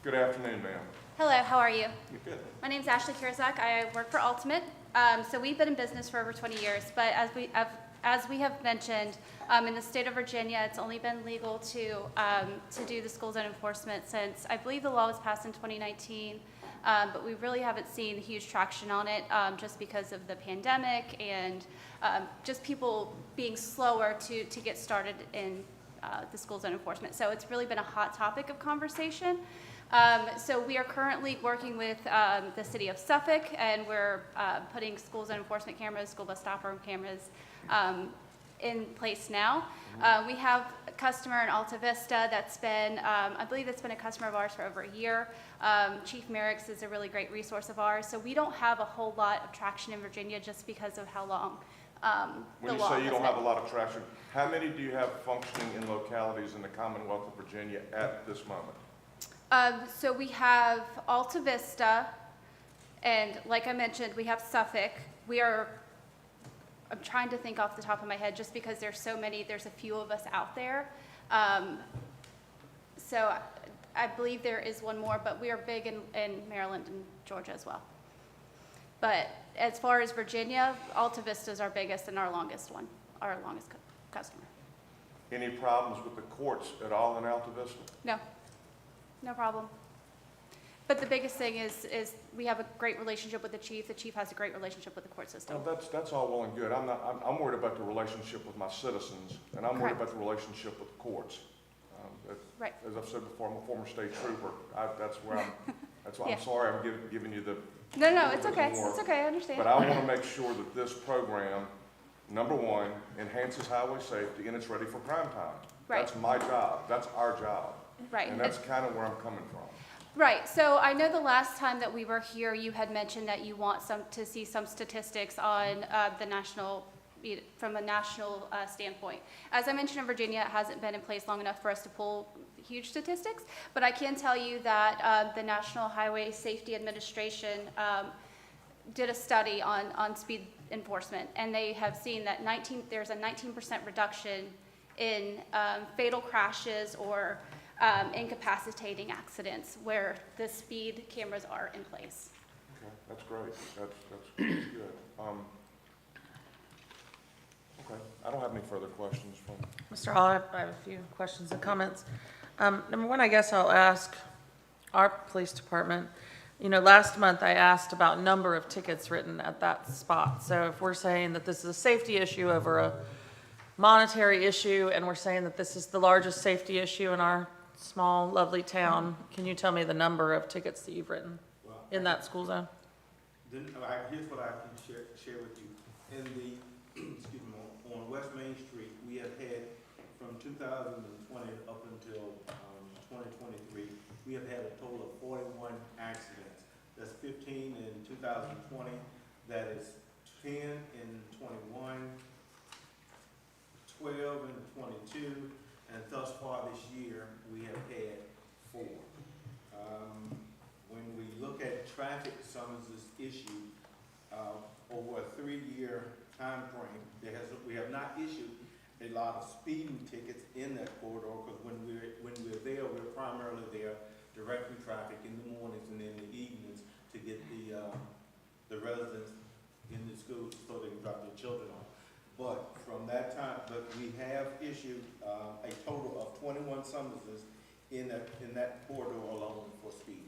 Good afternoon, ma'am. Hello, how are you? You're good. My name's Ashley Kurzak. I work for Ultimate. So we've been in business for over 20 years, but as we have mentioned, in the state of Virginia, it's only been legal to do the school zone enforcement since, I believe the law was passed in 2019, but we really haven't seen huge traction on it just because of the pandemic and just people being slower to get started in the school zone enforcement. So it's really been a hot topic of conversation. So we are currently working with the city of Suffolk, and we're putting school zone enforcement cameras, school bus stop arm cameras in place now. We have a customer in Alta Vista that's been, I believe that's been a customer of ours for over a year. Chief Merrick's is a really great resource of ours. So we don't have a whole lot of traction in Virginia just because of how long When you say you don't have a lot of traction, how many do you have functioning in localities in the Commonwealth of Virginia at this moment? So we have Alta Vista, and like I mentioned, we have Suffolk. I'm trying to think off the top of my head just because there's so many, there's a few of us out there. So I believe there is one more, but we are big in Maryland and Georgia as well. But as far as Virginia, Alta Vista is our biggest and our longest one, our longest customer. Any problems with the courts at all in Alta Vista? No problem. But the biggest thing is we have a great relationship with the chief. The chief has a great relationship with the court system. Well, that's all well and good. I'm worried about the relationship with my citizens, and I'm worried about the relationship with the courts. Right. As I've said before, I'm a former state trooper. That's why Yeah. I'm sorry I'm giving you the. No, it's okay. It's okay, I understand. But I want to make sure that this program, number one, enhances highway safety and it's ready for prime time. Right. That's my job. That's our job. Right. And that's kind of where I'm coming from. Right, so I know the last time that we were here, you had mentioned that you want to see some statistics on the national, from a national standpoint. As I mentioned in Virginia, it hasn't been in place long enough for us to pull huge statistics, but I can tell you that the National Highway Safety Administration did a study on speed enforcement, and they have seen that there's a 19% reduction in fatal crashes or incapacitating accidents where the speed cameras are in place. Okay, that's great. That's good. Okay, I don't have any further questions from. Mr. Hall, I have a few questions and comments. Number one, I guess I'll ask, our police department, last month I asked about number of tickets written at that spot. So if we're saying that this is a safety issue over a monetary issue, and we're saying that this is the largest safety issue in our small, lovely town, can you tell me the number of tickets that you've written in that school zone? Then, here's what I can share with you. In the, excuse me, on West Main Street, we have had from 2020 up until 2023, we have had a total of 41 accidents. That's 15 in 2020, that is 10 in 21, 12 in 22, and thus far this year, we have had 4. When we look at traffic summonses issued over a 3-year time frame, we have not issued a lot of speeding tickets in that corridor, because when we're there, we're primarily there directing traffic in the mornings and in the evenings to get the residents in the schools so they can drop their children off. But from that time, we have issued a total of 21 summonses in that corridor alone for speeding.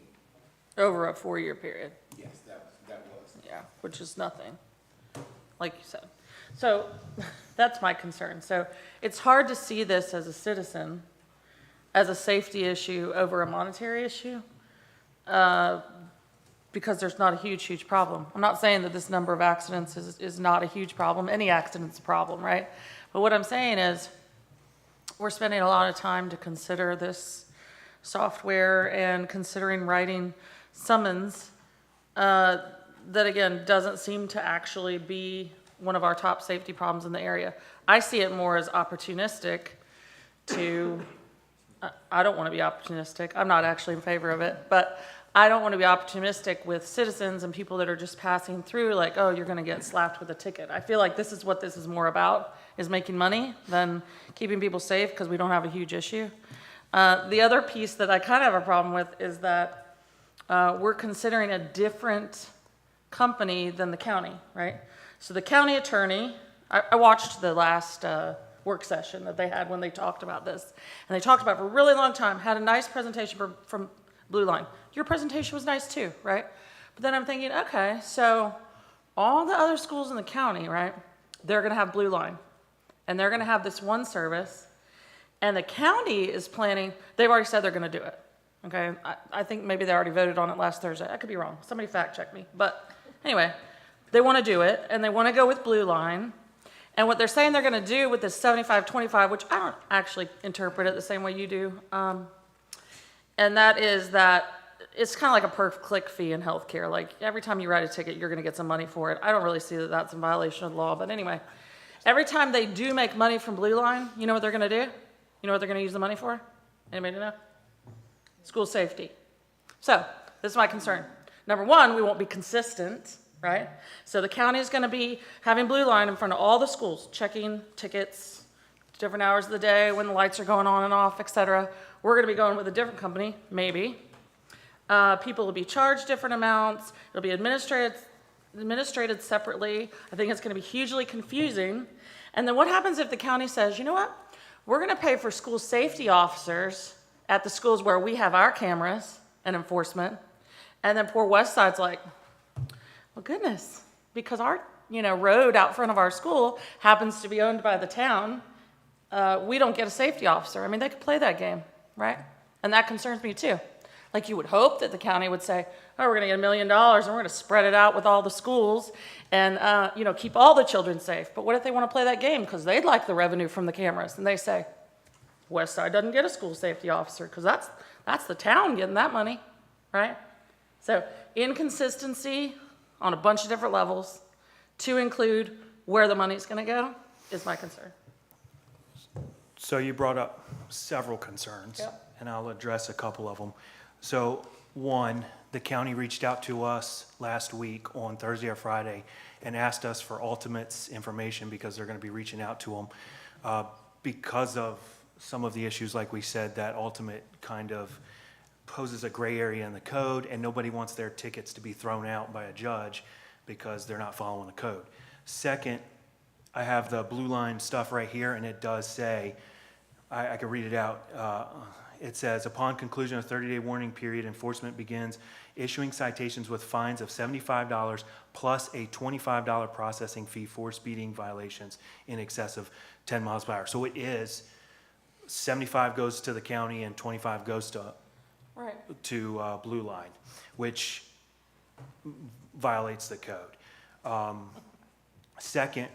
Over a 4-year period? Yes, that was. Yeah, which is nothing, like you said. So that's my concern. So it's hard to see this as a citizen, as a safety issue over a monetary issue, because there's not a huge problem. I'm not saying that this number of accidents is not a huge problem. Any accident's a problem, right? But what I'm saying is we're spending a lot of time to consider this software and considering writing summons that, again, doesn't seem to actually be one of our top safety problems in the area. I see it more as opportunistic to, I don't want to be opportunistic. I'm not actually in favor of it, but I don't want to be opportunistic with citizens and people that are just passing through like, oh, you're going to get slapped with a ticket. I feel like this is what this is more about, is making money than keeping people safe because we don't have a huge issue. The other piece that I kind of have a problem with is that we're considering a different company than the county, right? So the county attorney, I watched the last work session that they had when they talked about this. And they talked about it for a really long time, had a nice presentation from Blue Line. Your presentation was nice too, right? But then I'm thinking, okay, so all the other schools in the county, right, they're gonna have Blue Line. And they're gonna have this one service. And the county is planning, they've already said they're gonna do it. Okay, I think maybe they already voted on it last Thursday. I could be wrong. Somebody fact check me. But anyway, they want to do it, and they want to go with Blue Line. And what they're saying they're going to do with this 75-25, which I don't actually interpret it the same way you do, and that is that it's kind of like a per click fee in healthcare. Like every time you write a ticket, you're going to get some money for it. I don't really see that that's in violation of the law. But anyway, every time they do make money from Blue Line, you know what they're going to do? You know what they're going to use the money for? Anybody know? School safety. So this is my concern. Number one, we won't be consistent, right? So the county is going to be having Blue Line in front of all the schools, checking tickets, different hours of the day, when the lights are going on and off, etc. We're going to be going with a different company, maybe. People will be charged different amounts. It'll be administrated separately. I think it's going to be hugely confusing. And then what happens if the county says, you know what? We're going to pay for school safety officers at the schools where we have our cameras and enforcement. And then poor West Side's like, well, goodness, because our road out front of our school happens to be owned by the town, we don't get a safety officer. I mean, they could play that game, right? And that concerns me too. Like you would hope that the county would say, oh, we're going to get $1 million and we're going to spread it out with all the schools and, keep all the children safe. But what if they want to play that game because they'd like the revenue from the cameras? And they say, West Side doesn't get a school safety officer because that's the town getting that money, right? So inconsistency on a bunch of different levels to include where the money's going to go is my concern. So you brought up several concerns, Yep. and I'll address a couple of them. So one, the county reached out to us last week on Thursday or Friday and asked us for Ultimate's information because they're going to be reaching out to them because of some of the issues, like we said, that Ultimate kind of poses a gray area in the code, and nobody wants their tickets to be thrown out by a judge because they're not following the code. Second, I have the Blue Line stuff right here, and it does say, I can read it out. it says, upon conclusion of 30-day warning period, enforcement begins issuing citations with fines of $75 plus a $25 processing fee for speeding violations in excess of 10 miles per hour. So it is 75 goes to the county and 25 goes to Right. Blue Line, which violates the code. Second,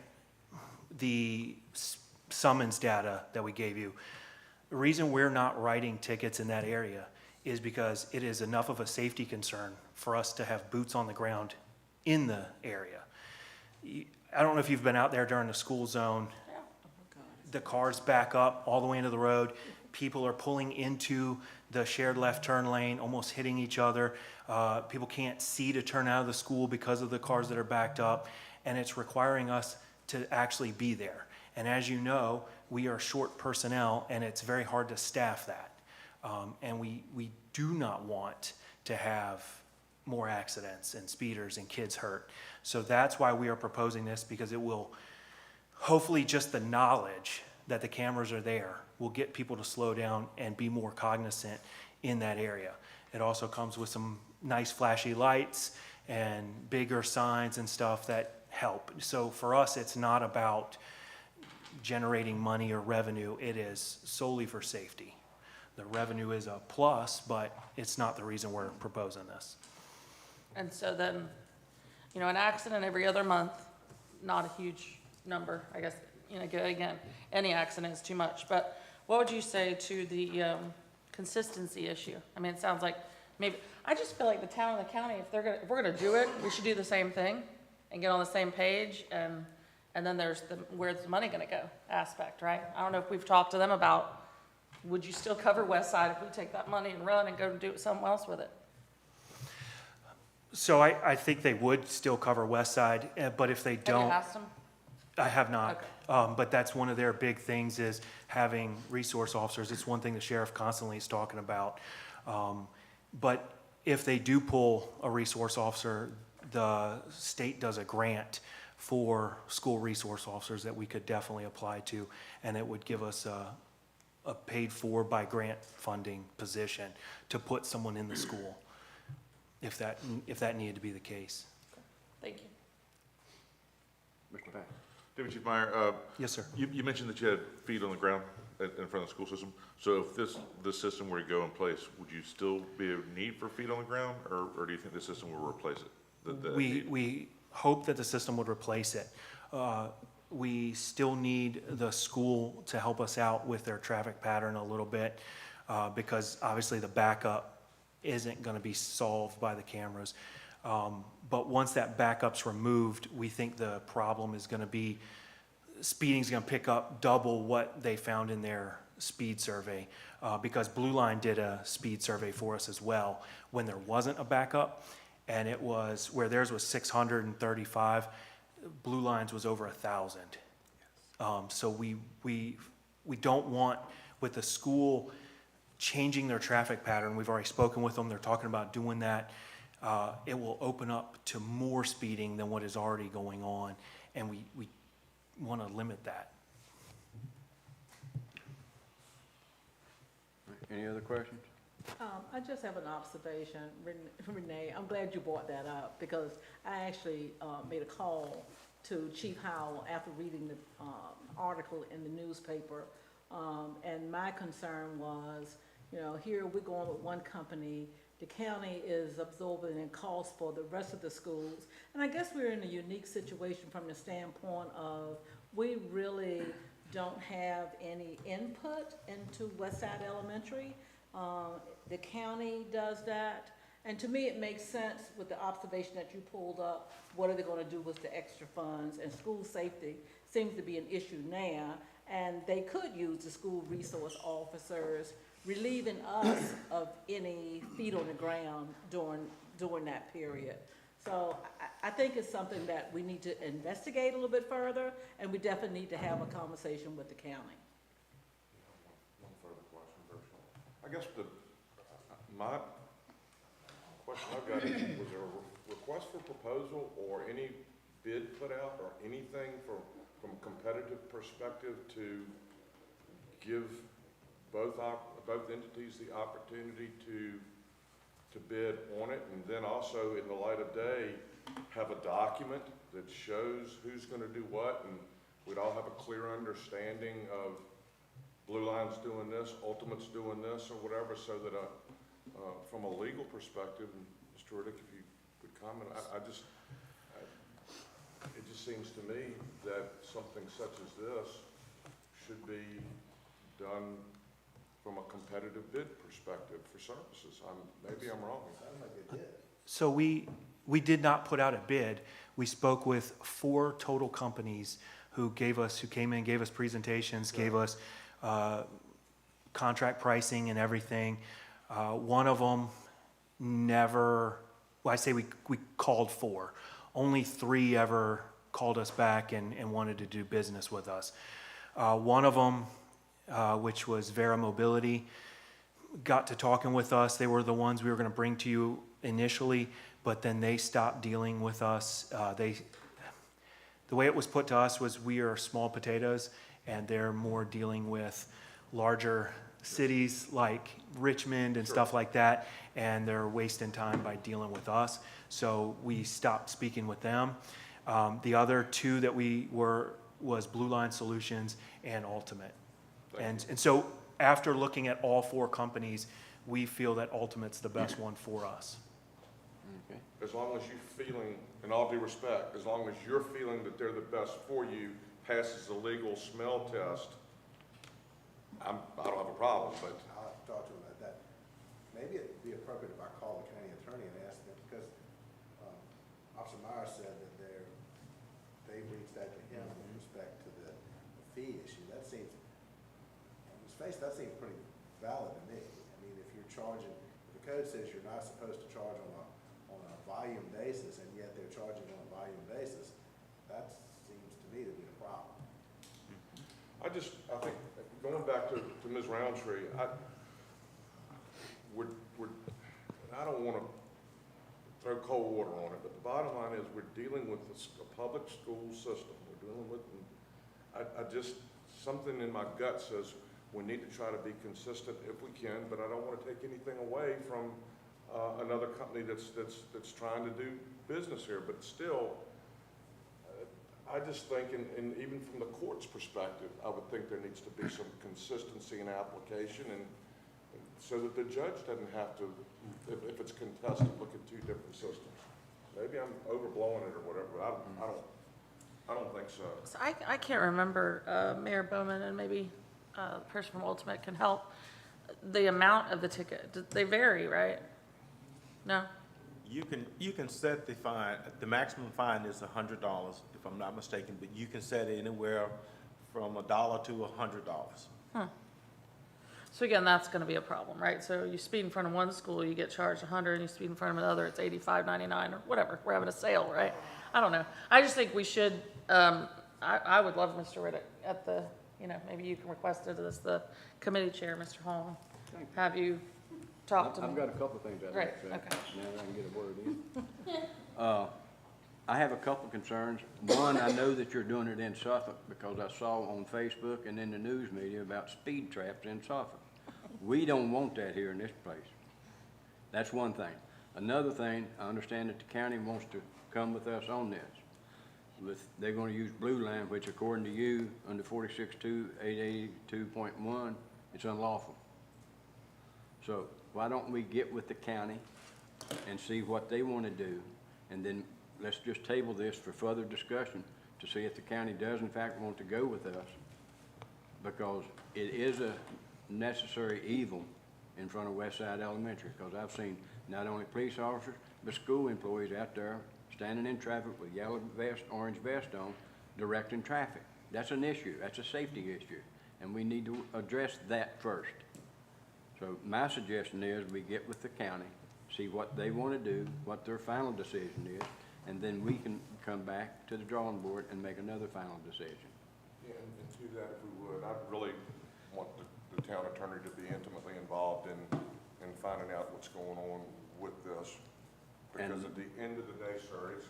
the summons data that we gave you. The reason we're not writing tickets in that area is because it is enough of a safety concern for us to have boots on the ground in the area. I don't know if you've been out there during the school zone. The cars back up all the way into the road. People are pulling into the shared left turn lane, almost hitting each other. People can't see to turn out of the school because of the cars that are backed up, and it's requiring us to actually be there. And as you know, we are short personnel, and it's very hard to staff that. And we do not want to have more accidents and speeders and kids hurt. So that's why we are proposing this, because it will, hopefully just the knowledge that the cameras are there will get people to slow down and be more cognizant in that area. It also comes with some nice flashy lights and bigger signs and stuff that help. So for us, it's not about generating money or revenue. It is solely for safety. The revenue is a plus, but it's not the reason we're proposing this. And so then, you know, an accident every other month, not a huge number, I guess, you know, again, any accident is too much. But what would you say to the consistency issue? I mean, it sounds like maybe, I just feel like the town and the county, if we're gonna do it, we should do the same thing and get on the same page, and then there's the where's the money gonna go aspect, right? I don't know if we've talked to them about, would you still cover West Side if we take that money and run and go and do something else with it? So I think they would still cover West Side, but if they Have don't. you asked them? I have not. Okay. But that's one of their big things is having resource officers. It's one thing the sheriff constantly is talking about. But if they do pull a resource officer, the state does a grant for school resource officers that we could definitely apply to, and it would give us a paid for by grant funding position to put someone in the school if that needed to be the case. Thank you. Mr. Pack. Deputy Chief Meyer, Yes, sir. you mentioned that you had feet on the ground in front of the school system. So if this system were to go in place, would you still be a need for feet on the ground, or do you think the system will replace it? We hope that the system would replace it. We still need the school to help us out with their traffic pattern a little bit, because obviously the backup isn't going to be solved by the cameras. But once that backup's removed, we think the problem is going to be, speeding's going to pick up double what they found in their speed survey, because Blue Line did a speed survey for us as well when there wasn't a backup, and it was, where theirs was 635, Blue Line's was over 1,000. So we don't want, with the school changing their traffic pattern, we've already spoken with them, they're talking about doing that. It will open up to more speeding than what is already going on, and we want to limit that. Any other questions? I just have an observation, Renee, I'm glad you brought that up, because I actually made a call to Chief Howell after reading the article in the newspaper, and my concern was, you know, here we're going with one company, the county is absorbing in costs for the rest of the schools, and I guess we're in a unique situation from the standpoint of we really don't have any input into Westside Elementary. The county does that, and to me it makes sense with the observation that you pulled up, what are they going to do with the extra funds, and school safety seems to be an issue now, and they could use the school resource officers relieving us of any feet on the ground during that period. So I think it's something that we need to investigate a little bit further, and we definitely need to have a conversation with the county. One further question, I guess my question I've got is, was there a request for proposal or any bid put out or anything from a competitive perspective to give both both entities the opportunity to bid on it, and then also in the light of day, have a document that shows who's gonna do what, and we'd all have a clear understanding of Blue Line's doing this, Ultimate's doing this, or whatever, so that, from a legal perspective, and Mr. Riddick, if you could comment, it just seems to me that something such as this should be done from a competitive bid perspective for services. Maybe I'm wrong. Sounds like they did. So we did not put out a bid. We spoke with 4 total companies who came in, gave us presentations, gave us contract pricing and everything. One of them never, well, I say we called 4. Only 3 ever called us back and wanted to do business with us. One of them, which was Vera Mobility, got to talking with us. They were the ones we were going to bring to you initially, but then they stopped dealing with us. The way it was put to us was we are small potatoes, and they're more dealing with larger cities like Richmond and stuff like that, and they're wasting time by dealing with us. So we stopped speaking with them. The other 2 that was Blue Line Solutions and Ultimate. And so after looking at all 4 companies, we feel that Ultimate's the best one for us. Okay. As long as you're feeling, in all due respect, as long as you're feeling that they're the best for you, passes the legal smell test, I don't have a problem, but. I'll have to talk to him about that. Maybe it'd be appropriate if I call the county attorney and ask them, because Officer Myers said that they reached out to him with respect to the fee issue. That seems, on his face, that seems pretty valid to me. I mean, if you're charging, if the code says you're not supposed to charge on a volume basis, and yet they're charging on a volume basis, that seems to me to be a problem. I think, going back to Ms. Roundtree, I don't want to throw cold water on it, but the bottom line is we're dealing with a public school system. We're dealing with, something in my gut says we need to try to be consistent if we can, but I don't want to take anything away from another company that's trying to do business here. But still, I just think, and even from the court's perspective, I would think there needs to be some consistency in application, and so that the judge doesn't have to, if it's contested, look at 2 different systems. Maybe I'm overblowing it or whatever, but I don't think so. So I can't remember, Mayor Bowman, and maybe the person from Ultimate can help, the amount of the ticket. They vary, right? No? You can set the fine, the maximum fine is $100, if I'm not mistaken, but you can set it anywhere from $1 to $100. So again, that's gonna be a problem, right? So you speed in front of one school, you get charged 100, and you speed in front of another, it's 85.99 or whatever. We're having a sale, right? I don't know. I just think we should, I would love Mr. Riddick at the, maybe you can request it as the committee chair, Mr. Hall. Have you talked to him? I've got a couple of things I'd like to say. Great, okay. Now that I can get a word in. I have a couple concerns. One, I know that you're doing it in Suffolk because I saw on Facebook and in the news media about speed traps in Suffolk. We don't want that here in this place. That's one thing. Another thing, I understand that the county wants to come with us on this. They're going to use Blue Line, which according to you, under 462882.1, it's unlawful. So why don't we get with the county and see what they want to do, and then let's just table this for further discussion to see if the county does in fact want to go with us, because it is a necessary evil in front of Westside Elementary, because I've seen not only police officers, but school employees out there standing in traffic with yellow vest, orange vest on, directing traffic. That's an issue. That's a safety issue, and we need to address that first. So my suggestion is we get with the county, see what they want to do, what their final decision is, and then we can come back to the drawing board and make another final decision. Yeah, and to that, if we would, I'd really want the town attorney to be intimately involved in finding out what's going on with this. Because at the end of the day, sir, it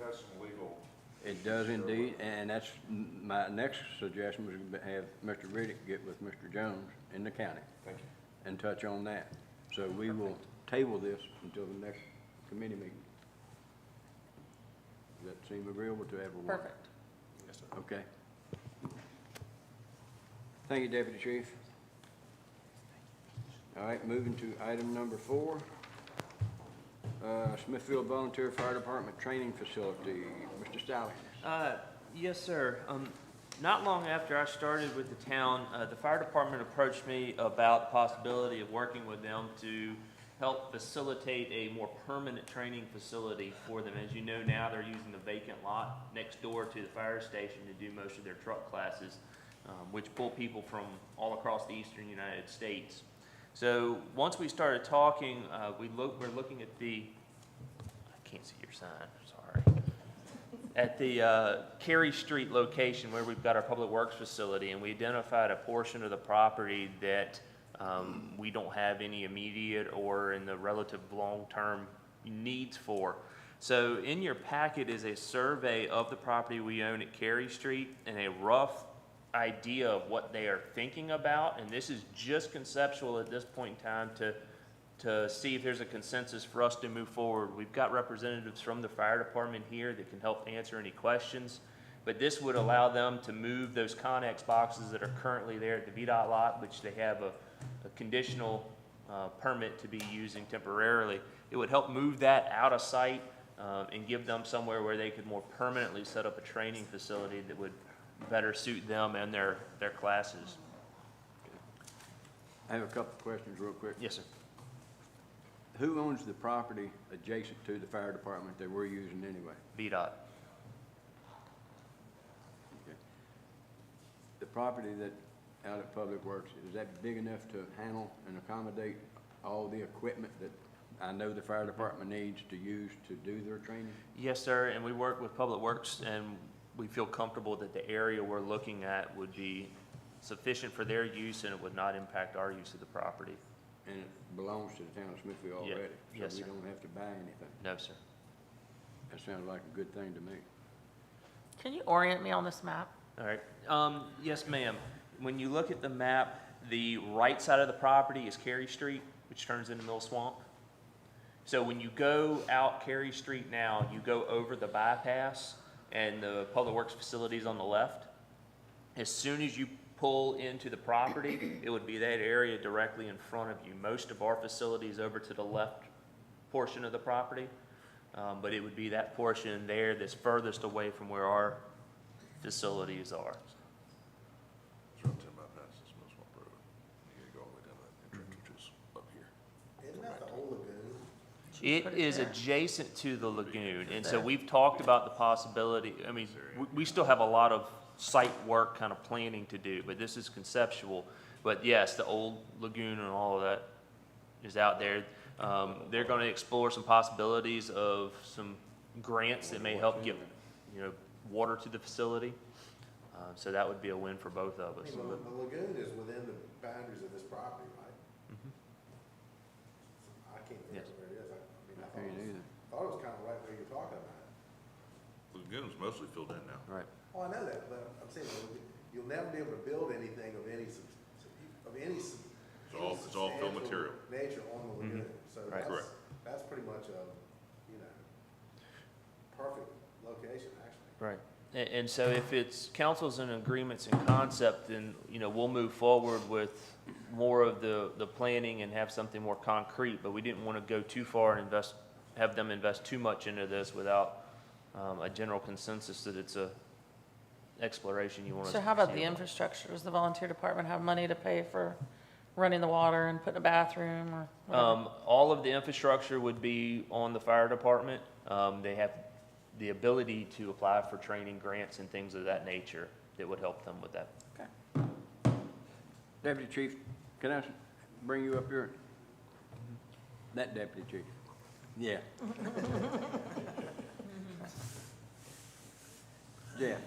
has some legal It does indeed, and that's, my next suggestion was to have Mr. Riddick get with Mr. Jones in the county. Thank you. And touch on that. So we will table this until the next committee meeting. Does that seem agreeable to everyone? Perfect. Yes, sir. Okay. Thank you, Deputy Chief. All right, moving to item number 4. Smithfield Volunteer Fire Department Training Facility. Mr. Stallions. Yes, sir. Not long after I started with the town, the fire department approached me about the possibility of working with them to help facilitate a more permanent training facility for them. As you know now, they're using the vacant lot next door to the fire station to do most of their truck classes, which pull people from all across the eastern United States. So once we started talking, we're looking at the, I can't see your sign, sorry. At the Cary Street location where we've got our public works facility, and we identified a portion of the property that we don't have any immediate or in the relative long-term needs for. So in your packet is a survey of the property we own at Cary Street and a rough idea of what they are thinking about, and this is just conceptual at this point in time to see if there's a consensus for us to move forward. We've got representatives from the fire department here that can help answer any questions, but this would allow them to move those Connex boxes that are currently there at the VDOT lot, which they have a conditional permit to be using temporarily. It would help move that out of sight and give them somewhere where they could more permanently set up a training facility that would better suit them and their classes. I have a couple of questions real quick. Yes, sir. Who owns the property adjacent to the fire department that we're using anyway? VDOT. Okay. The property that out at Public Works, is that big enough to handle and accommodate all the equipment that I know the fire department needs to use to do their training? Yes, sir, and we work with Public Works, and we feel comfortable that the area we're looking at would be sufficient for their use and it would not impact our use of the property. And it belongs to the town of Smithfield Yeah. already? Yes, So we sir. don't have to buy anything? No, sir. That sounds like a good thing to me. Can you orient me on this map? All right. Yes, ma'am. When you look at the map, the right side of the property is Cary Street, which turns into Mill Swamp. So when you go out Cary Street now, you go over the bypass and the Public Works facilities on the left. As soon as you pull into the property, it would be that area directly in front of you. Most of our facilities over to the left portion of the property, but it would be that portion there that's furthest away from where our facilities are. It's right 10 bypass, it's Mill Swamp Road. You gotta go all the way down to that entrance, which is up here. Isn't that the old lagoon? It is adjacent to the lagoon, and so we've talked about the possibility, I mean, we still have a lot of site work kind of planning to do, but this is conceptual. But yes, the old lagoon and all of that is out there. They're gonna explore some possibilities of some grants that may help get, water to the facility. So that would be a win for both of I us. mean, the lagoon is within the boundaries of this property, right? Mhm. I can't Yes. remember where it is. I Can't either. thought it was kind of right where you're talking about. Lagoon's mostly filled in now. Right. Oh, I know that, but I'm saying, you'll never be able to build anything of any It's all fill substantial material. nature on the lagoon. So Right. Correct. that's pretty much a, perfect location, actually. Right. And so if it's council's in agreements and concept, then, we'll move forward with more of the planning and have something more concrete, but we didn't want to go too far and have them invest too much into this without a general consensus that it's a exploration you want to. So how about the infrastructure? Does the volunteer department have money to pay for running the water and putting a bathroom or whatever? All of the infrastructure would be on the fire department. They have the ability to apply for training grants and things of that nature that would help them with that. Okay. Deputy Chief, can I bring you up here? That Deputy Chief. Yeah. Jeff,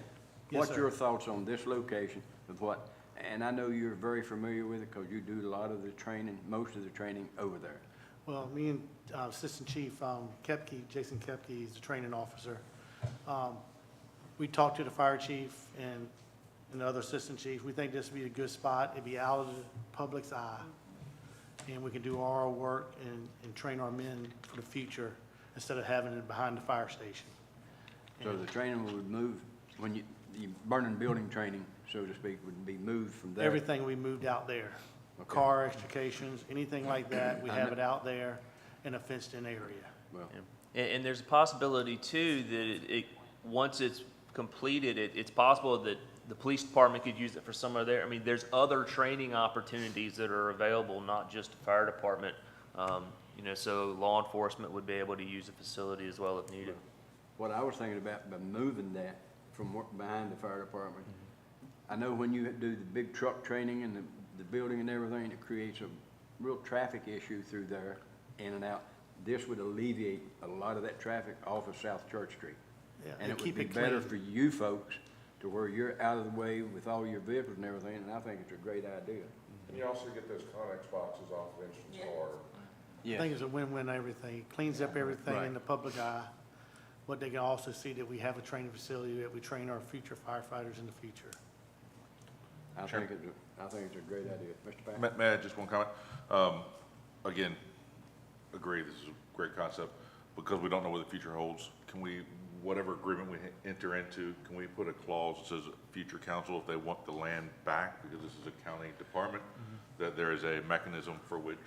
what's sir. your thoughts on this location of what, and I know you're very familiar with it because you do a lot of the training, most of the training over there. Well, me and Assistant Chief Kepke, Jason Kepke, he's the training officer. we talked to the fire chief and the other assistant chief. We think this would be a good spot. It'd be out of the public's eye. And we can do our work and train our men for the future instead of having it behind the fire station. So the training would move, when you burning building training, so to speak, would be moved from there? Everything we moved out there. Okay. Car extrications, anything like that, we I have know. it out there in a fenced-in area. Well, And there's a possibility too that it, once it's completed, it's possible that the police department could use it for some of their, I mean, there's other training opportunities that are available, not just the fire department. You know, so law enforcement would be able to use the facility as well if needed. what I was thinking about, by moving that from behind the fire department, I know when you do the big truck training and the building and everything, it creates a real traffic issue through there, in and out. This would alleviate a lot of that traffic off of South Church Street. Yeah, And it would keep be it better clean. for you folks to where you're out of the way with all your vehicles and everything, and I think it's a great idea. And you also get those Connex boxes off of Entrance Bar. I think it's a win-win everything. It cleans up everything Right. in the public eye. But they can also see that we have a training facility, that we train our future firefighters in the future. I Sure. think it's a great idea. Mr. Packer? May I add just one comment? Again, agree, this is a great concept. Because we don't know what the future holds, can we, whatever agreement we enter into, can we put a clause that says future council, if they want the land back, because this is a county department, that there is a mechanism for which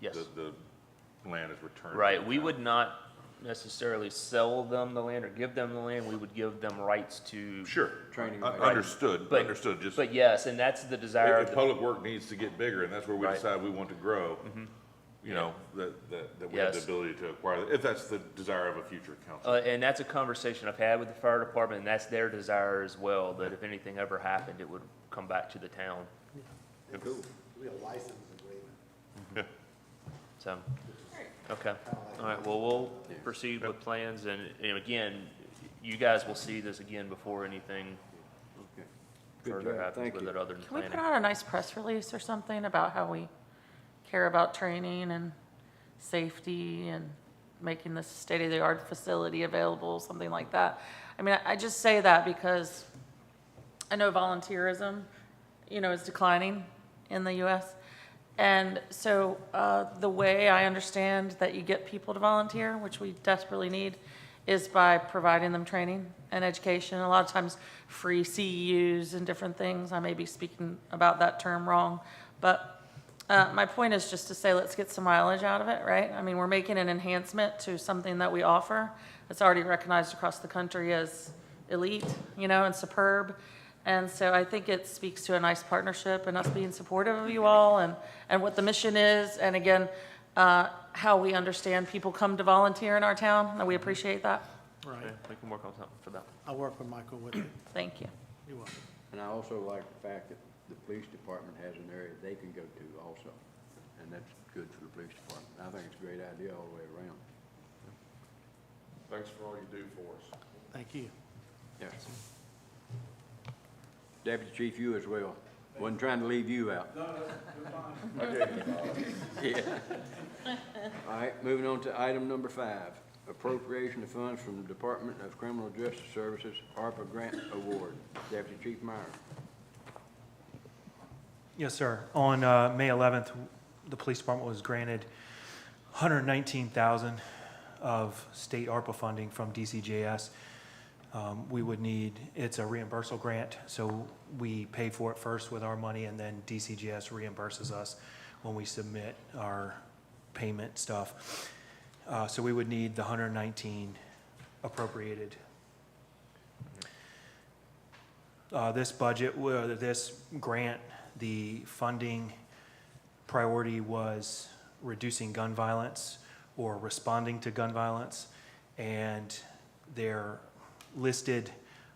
Yes. the land is returned? to Right, the we town? would not necessarily sell them the land or give them the land, we would give them rights to. Sure. Training Un- rights. Understood, But- understood, just. But yes, and that's the desire of If the. public work needs to get bigger, and that's where we Right. decide we want to grow, you know, that we have the Yes. ability to acquire, if that's the desire of a future council. And that's a conversation I've had with the fire department, and that's their desire as well, that if anything ever happened, it would come back to the town, Cool. It'll be a license agreement. so. Okay, all right, well, we'll proceed with plans, and again, you guys will see this again before anything Okay. Good further job. happens Thank with you. it other than Can we put planning. out a nice press release or something about how we care about training and safety and making this state-of-the-art facility available, something like that? I mean, I just say that because I know volunteerism, you know, is declining in the US. And so the way I understand that you get people to volunteer, which we desperately need, is by providing them training and education. A lot of times free CEUs and different things. I may be speaking about that term wrong. But my point is just to say, let's get some mileage out of it, right? I mean, we're making an enhancement to something that we offer that's already recognized across the country as elite, you know, and superb. And so I think it speaks to a nice partnership and us being supportive of you all and what the mission is. And again, how we understand people come to volunteer in our town, and we appreciate that. Right. Okay, we can work on something for that. I'll work with Michael with it. Thank you. You're welcome. And I also like the fact that the police department has an area they can go to also, and that's good for the police department. I think it's a great idea all the way around. Thanks for all you do for us. Thank you. Yes. Deputy Chief, you as well. Wasn't trying to leave you out. No, you're fine. Yeah. All right, moving on to item number 5, appropriation of funds from the Department of Criminal Justice Services, ARPA Grant Award. Deputy Chief Meyer. Yes, sir. On May 11th, the police department was granted $119,000 of state ARPA funding from DCJS. We would need, it's a reimbursable grant, so we pay for it first with our money, and then DCJS reimburses us when we submit our payment stuff. So we would need the 119 appropriated. This budget, this grant, the funding priority was reducing gun violence or responding to gun violence, and their listed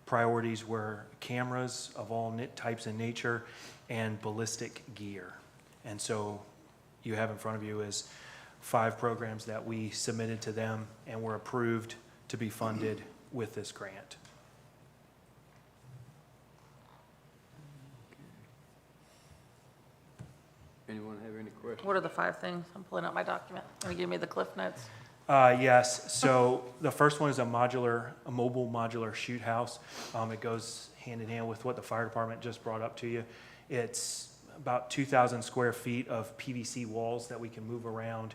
priorities were cameras of all types and nature and ballistic gear. And so you have in front of you is 5 programs that we submitted to them and were approved to be funded with this grant. Anyone have any questions? What are the 5 things? I'm pulling up my document. Can you give me the cliff notes? Yes, so the first one is a mobile modular shoot house. It goes hand in hand with what the fire department just brought up to you. It's about 2,000 square feet of PVC walls that we can move around,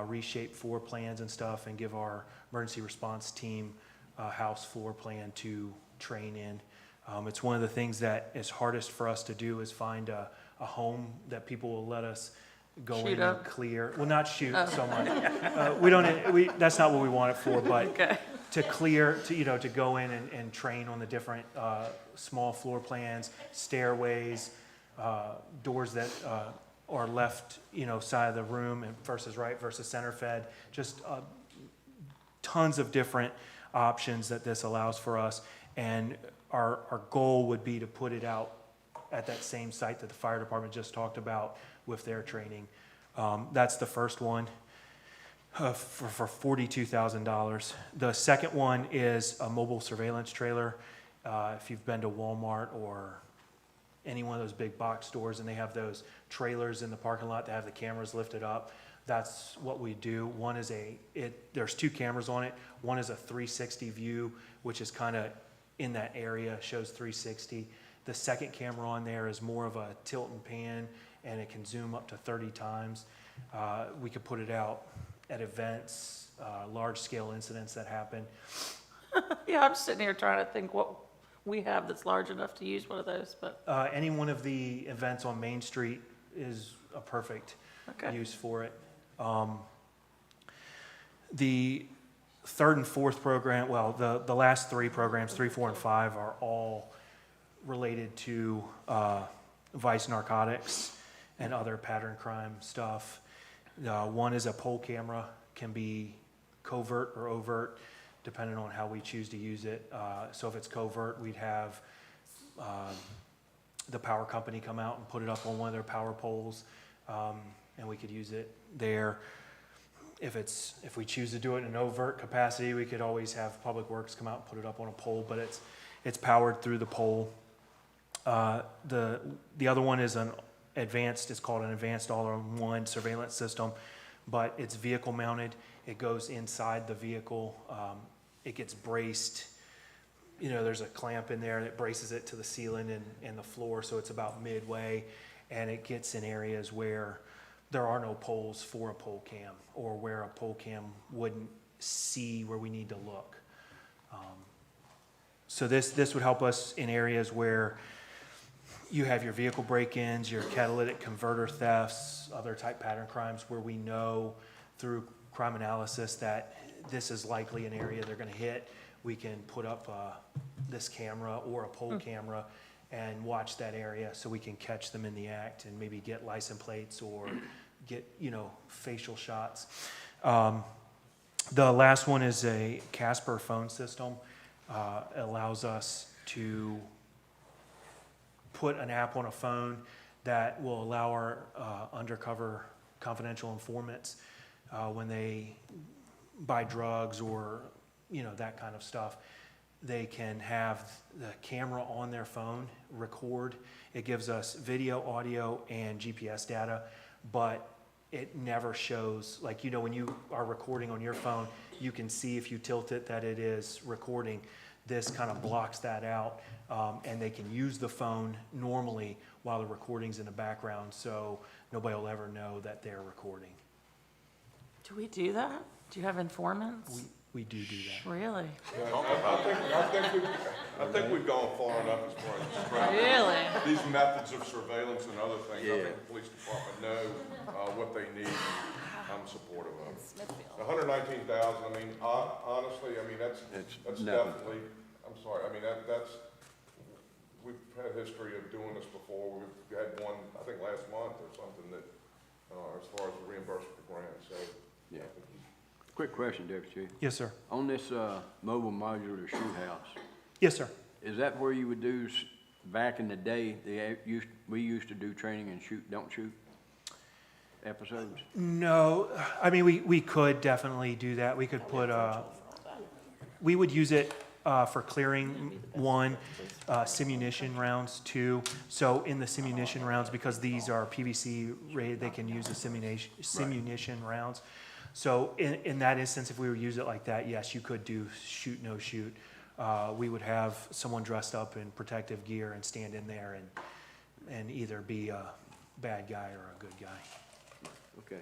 reshape floor plans and stuff, and give our emergency response team a house floor plan to train in. It's one of the things that is hardest for us to do is find a home that people will let us go Shoot in and up. clear. Well, not shoot so much. That's not what we want it for, but Okay. to clear, to go in and train on the different small floor plans, stairways, doors that are left, side of the room and versus right versus center fed, just tons of different options that this allows for us. And our goal would be to put it out at that same site that the fire department just talked about with their training. That's the first one for $42,000. The second one is a mobile surveillance trailer. If you've been to Walmart or any one of those big box stores and they have those trailers in the parking lot that have the cameras lifted up, that's what we do. One is there's two cameras on it. One is a 360 view, which is kind of in that area, shows 360. The second camera on there is more of a tilt and pan, and it can zoom up to 30 times. We could put it out at events, large-scale incidents that happen. Yeah, I'm sitting here trying to think what we have that's large enough to use one of those, but, Any one of the events on Main Street is a perfect okay. use for it. The third and fourth program, well, the last three programs, 3, 4, and 5, are all related to vice narcotics and other pattern crime stuff. One is a pole camera, can be covert or overt, depending on how we choose to use it. So if it's covert, we'd have the power company come out and put it up on one of their power poles, and we could use it there. If we choose to do it in an overt capacity, we could always have Public Works come out and put it up on a pole, but it's powered through the pole. The other one is it's called an advanced all-in-one surveillance system, but it's vehicle mounted. It goes inside the vehicle. It gets braced. There's a clamp in there that braces it to the ceiling and the floor, so it's about midway, and it gets in areas where there are no poles for a pole cam, or where a pole cam wouldn't see where we need to look. So this would help us in areas where you have your vehicle break-ins, your catalytic converter thefts, other type pattern crimes where we know through crime analysis that this is likely an area they're going to hit. We can put up this camera or a pole camera and watch that area so we can catch them in the act and maybe get license plates or get, facial shots. The last one is a Casper phone system. It allows us to put an app on a phone that will allow our undercover confidential informants when they buy drugs or that kind of stuff, they can have the camera on their phone record. It gives us video, audio, and GPS data, but it never shows, when you are recording on your phone, you can see if you tilt it that it is recording. This kind of blocks that out, and they can use the phone normally while the recording's in the background, so nobody will ever know that they're recording. Do we do that? Do you have informants? We do that. Really? I think we've gone far enough as far as describing Really? these methods of surveillance and other things. I Yeah. think the police department know what they need. I'm supportive of it. Smithfield. The 119,000, honestly, that's It's nothing. definitely, I'm sorry, we've had a history of doing this before. We've had one, I think last month or something that, as far as the reimbursement for grants, so. Yeah. Quick question, Deputy Chief. Yes, sir. On this mobile modular shoot house, Yes, sir. is that where you would do, back in the day, we used to do training and shoot, don't shoot episodes? No, we could definitely do that. We could put, we would use it for clearing, one, simunition rounds, two. So in the simunition rounds, because these are PVC rated, they can use the simunition rounds. So in that instance, if we were to use it like that, yes, you could do shoot, no shoot. We would have someone dressed up in protective gear and stand in there and either be a bad guy or a good guy. Okay.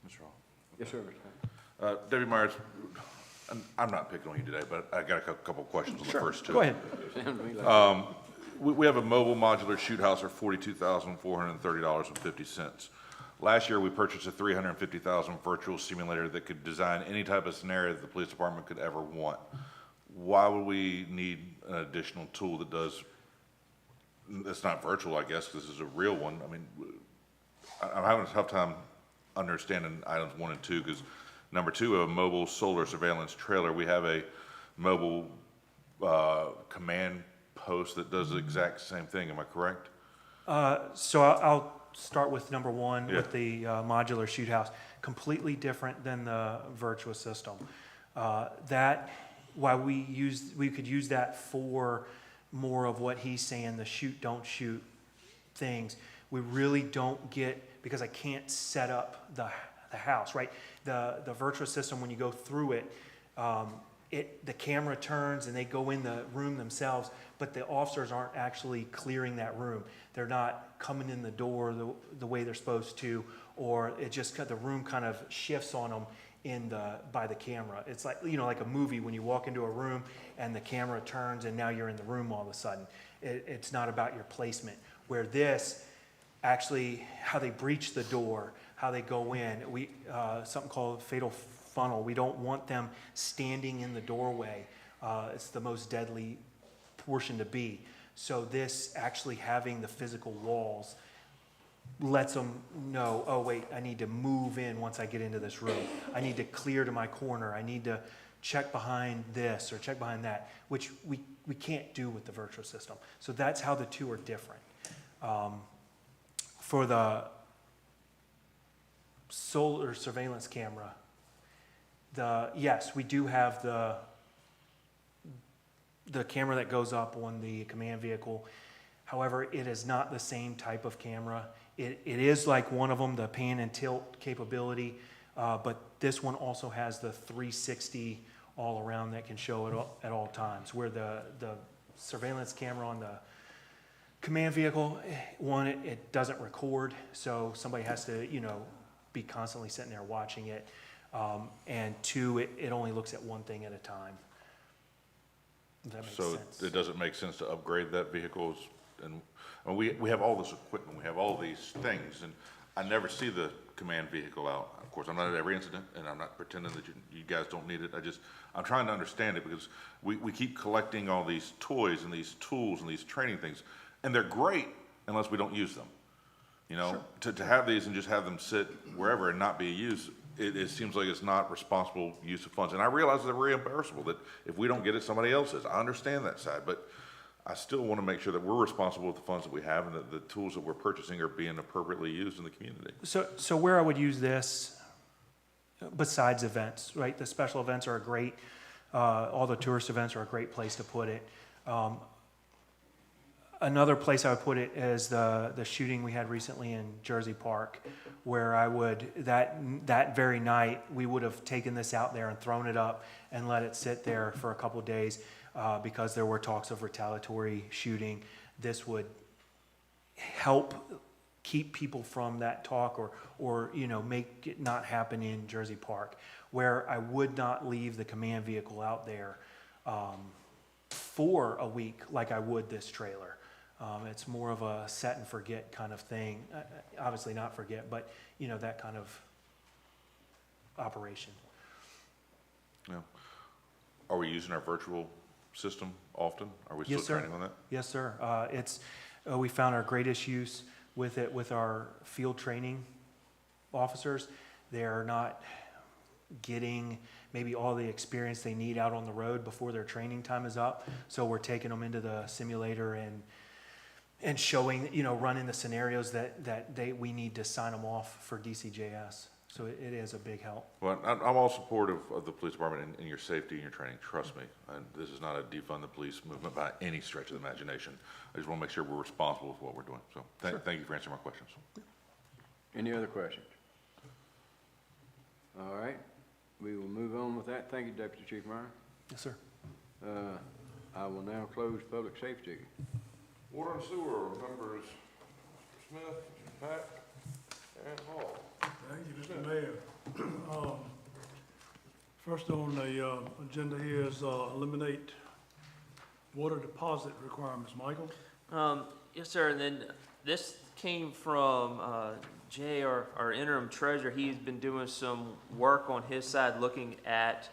Mr. Hall. Yes, sir, Mr. Hunt. Deputy Myers, I'm not picking on you today, but I got a couple of questions on the first two. Go ahead. Sounds to me like We have a mobile modular shoot house for $42,430.50. Last year, we purchased a $350,000 virtual simulator that could design any type of scenario that the police department could ever want. Why would we need an additional tool that does, it's not virtual, I guess, because this is a real one. I mean, I'm having a tough time understanding items 1 and 2, because number 2, a mobile solar surveillance trailer, we have a mobile command post that does the exact same thing, am I correct? So I'll start with number 1, Yeah. with the modular shoot house. Completely different than the virtual system. While we could use that for more of what he's saying, the shoot, don't shoot things, we really don't get, because I can't set up the house, right? The virtual system, when you go through it, the camera turns and they go in the room themselves, but the officers aren't actually clearing that room. They're not coming in the door the way they're supposed to, or it just, the room kind of shifts on them by the camera. It's like, like a movie when you walk into a room and the camera turns and now you're in the room all of a sudden. It's not about your placement. Where this, actually, how they breach the door, how they go in, something called fatal funnel. We don't want them standing in the doorway. It's the most deadly portion to be. So this actually having the physical walls lets them know, oh wait, I need to move in once I get into this room. I need to clear to my corner. I need to check behind this or check behind that, which we can't do with the virtual system. So that's how the two are different. For the solar surveillance camera, yes, we do have the camera that goes up on the command vehicle. However, it is not the same type of camera. It is like one of them, the pan and tilt capability, but this one also has the 360 all around that can show it at all times, where the surveillance camera on the command vehicle, one, it doesn't record, so somebody has to, be constantly sitting there watching it. And 2, it only looks at one thing at a time. Does that make sense? So it doesn't make sense to upgrade that vehicle? And we have all this equipment, we have all these things, and I never see the command vehicle out. Of course, I'm not at every incident, and I'm not pretending that you guys don't need it. I'm trying to understand it, because we keep collecting all these toys and these tools and these training things, and they're great unless we don't use them. Sure. To have these and just have them sit wherever and not be used, it seems like it's not responsible use of funds. And I realize they're reimbursable, that if we don't get it, somebody else is. I understand that side, but I still want to make sure that we're responsible with the funds that we have and that the tools that we're purchasing are being appropriately used in the community. So where I would use this, besides events, right? The special events are all the tourist events are a great place to put it. Another place I would put it is the shooting we had recently in Jersey Park, where I would, that very night, we would have taken this out there and thrown it up and let it sit there for a couple of days, because there were talks of retaliatory shooting. This would help keep people from that talk, or make it not happen in Jersey Park, where I would not leave the command vehicle out there for a week like I would this trailer. It's more of a set and forget kind of thing. Obviously not forget, but that kind of operation. Yeah. Are we using our virtual system often? Are we Yes, still sir. training on that? Yes, sir. We found our greatest use with it with our field training officers. They're not getting maybe all the experience they need out on the road before their training time is up. So we're taking them into the simulator and showing, running the scenarios that we need to sign them off for DCJS. So it is a big help. Well, I'm all supportive of the police department and your safety and your training, trust me. And this is not a defund the police movement by any stretch of the imagination. I just want to make sure we're responsible with what we're doing. So thank you for answering my questions. Any other questions? All right, we will move on with that. Thank you, Deputy Chief Meyer. Yes, sir. I will now close public safety. Water and sewer, members Smith, Pack, and Hall. Thank you, Mr. Mayor. First on the agenda here is eliminate water deposit requirements. Michael? Yes, sir, and then this came from Jay, our interim treasurer. He's been doing some work on his side, looking at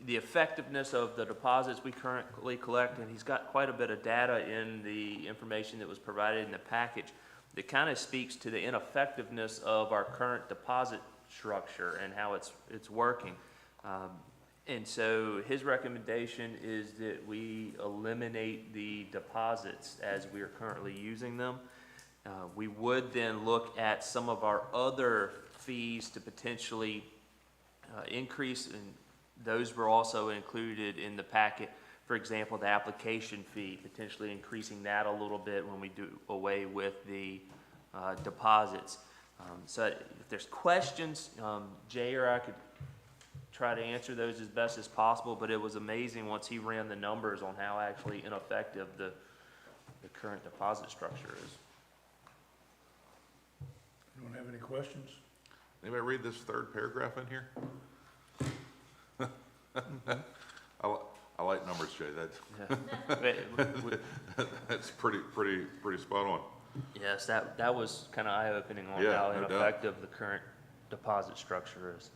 the effectiveness of the deposits we currently collect, and he's got quite a bit of data in the information that was provided in the package that kind of speaks to the ineffectiveness of our current deposit structure and how it's working. And so his recommendation is that we eliminate the deposits as we are currently using them. We would then look at some of our other fees to potentially increase, and those were also included in the packet. For example, the application fee, potentially increasing that a little bit when we do away with the deposits. So if there's questions, Jay or I could try to answer those as best as possible, but it was amazing once he ran the numbers on how actually ineffective the current deposit structure is. Anyone have any questions? Anybody read this third paragraph in here? I like numbers, Jay. That's pretty spot on. Yes, that was kind of eye-opening on Yeah, how no doubt. ineffective the current deposit structure is.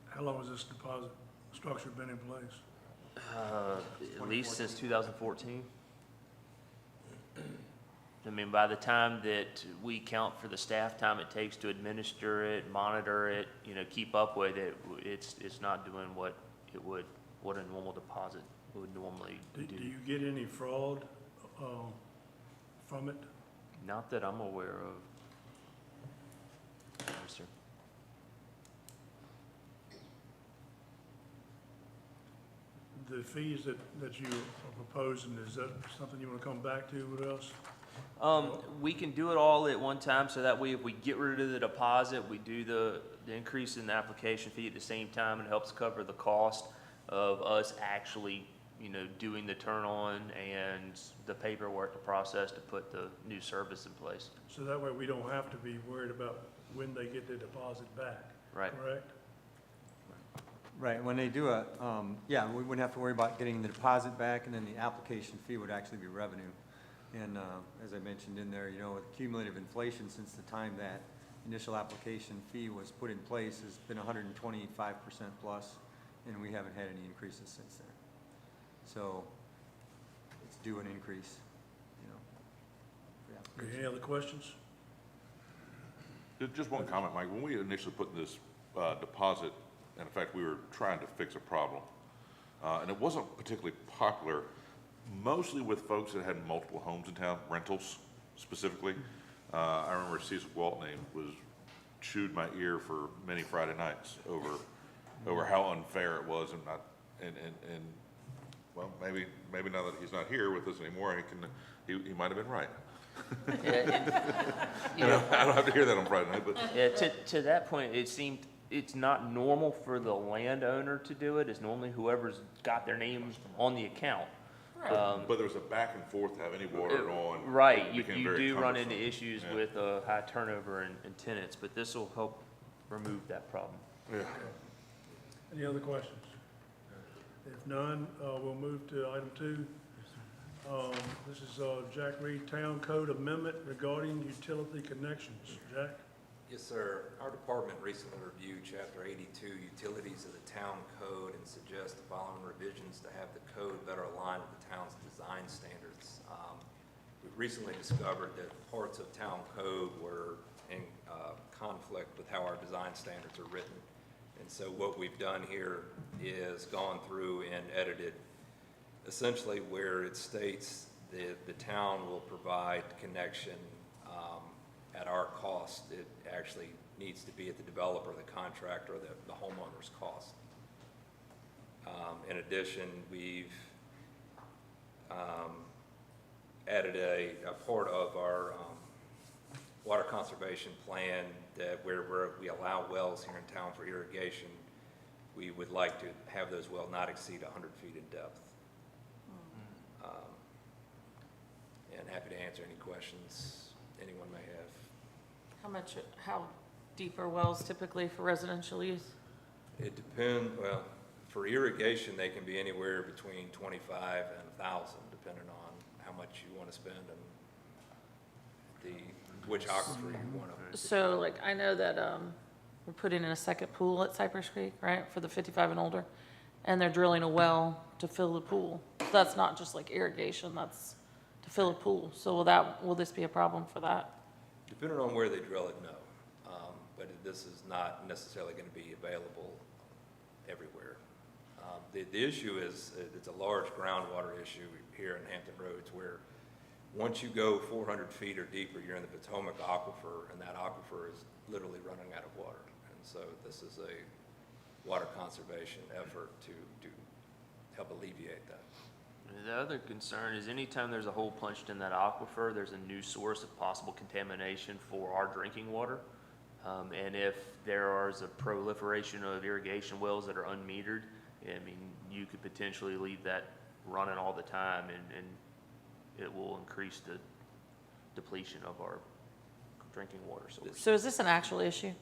How long has this deposit structure been in place? At least since 2014. I mean, by the time that we count for the staff time it takes to administer it, monitor it, keep up with it, it's not doing what a normal deposit would normally do. Do you get any fraud from it? Not that I'm aware of. No, sir. The fees that you are proposing, is that something you want to come back to with us? We can do it all at one time, so that way if we get rid of the deposit, we do the increase in the application fee at the same time, and it helps cover the cost of us actually, doing the turn on and the paperwork to process to put the new service in place. So that way we don't have to be worried about when they get their deposit back. Right. Correct? Right, when they do we wouldn't have to worry about getting the deposit back, and then the application fee would actually be revenue. And as I mentioned in there, with cumulative inflation since the time that initial application fee was put in place has been 125% plus, and we haven't had any increases since then. So it's due an increase, Okay, any other questions? Just one comment, Mike. When we initially put this deposit, and in fact, we were trying to fix a problem, and it wasn't particularly popular, mostly with folks that had multiple homes in town, rentals specifically. I remember Cecil Gwaltney chewed my ear for many Friday nights over how unfair it was, and well, maybe now that he's not here with us anymore, he might have been right. I don't have to hear that on Friday night, but Yeah, to that point, it's not normal for the landowner to do it. It's normally whoever's got their names on the account. but there was a back and forth to have any water on. Right, It you became very do run into cumbersome. issues Yeah. with high turnover and tenants, but this will help remove that problem. Yeah. Any other questions? If none, we'll move to item 2. This is Jack Reed Town Code Amendment regarding utility connections. Jack? Yes, sir. Our department recently reviewed Chapter 82, Utilities of the Town Code, and suggests the following revisions to have the code better aligned with the town's design standards. We recently discovered that parts of town code were in conflict with how our design standards are written. And so what we've done here is gone through and edited essentially where it states that the town will provide connection at our cost. It actually needs to be at the developer, the contractor, or the homeowner's cost. In addition, we've added a part of our water conservation plan that where we allow wells here in town for irrigation, we would like to have those wells not exceed 100 feet in depth. And happy to answer any questions anyone may have. How deep are wells typically for residential use? It depends, well, for irrigation, they can be anywhere between 25 and 1,000, depending on how much you want to spend and which aquifer you want to. So like, I know that, we're putting in a second pool at Cypress Creek, right, for the 55 and older, and they're drilling a well to fill the pool. So that's not just like irrigation, that's to fill a pool. So will this be a problem for that? Depending on where they drill it, no. But this is not necessarily going to be available everywhere. The issue is, it's a large groundwater issue here in Hampton Roads where once you go 400 feet or deeper, you're in the Potomac aquifer, and that aquifer is literally running out of water. And so this is a water conservation effort to help alleviate that. The other concern is anytime there's a hole punched in that aquifer, there's a new source of possible contamination for our drinking water. And if there is a proliferation of irrigation wells that are unmetered, I mean, you could potentially leave that running all the time, and it will increase the depletion of our drinking water source. So is this an actual issue?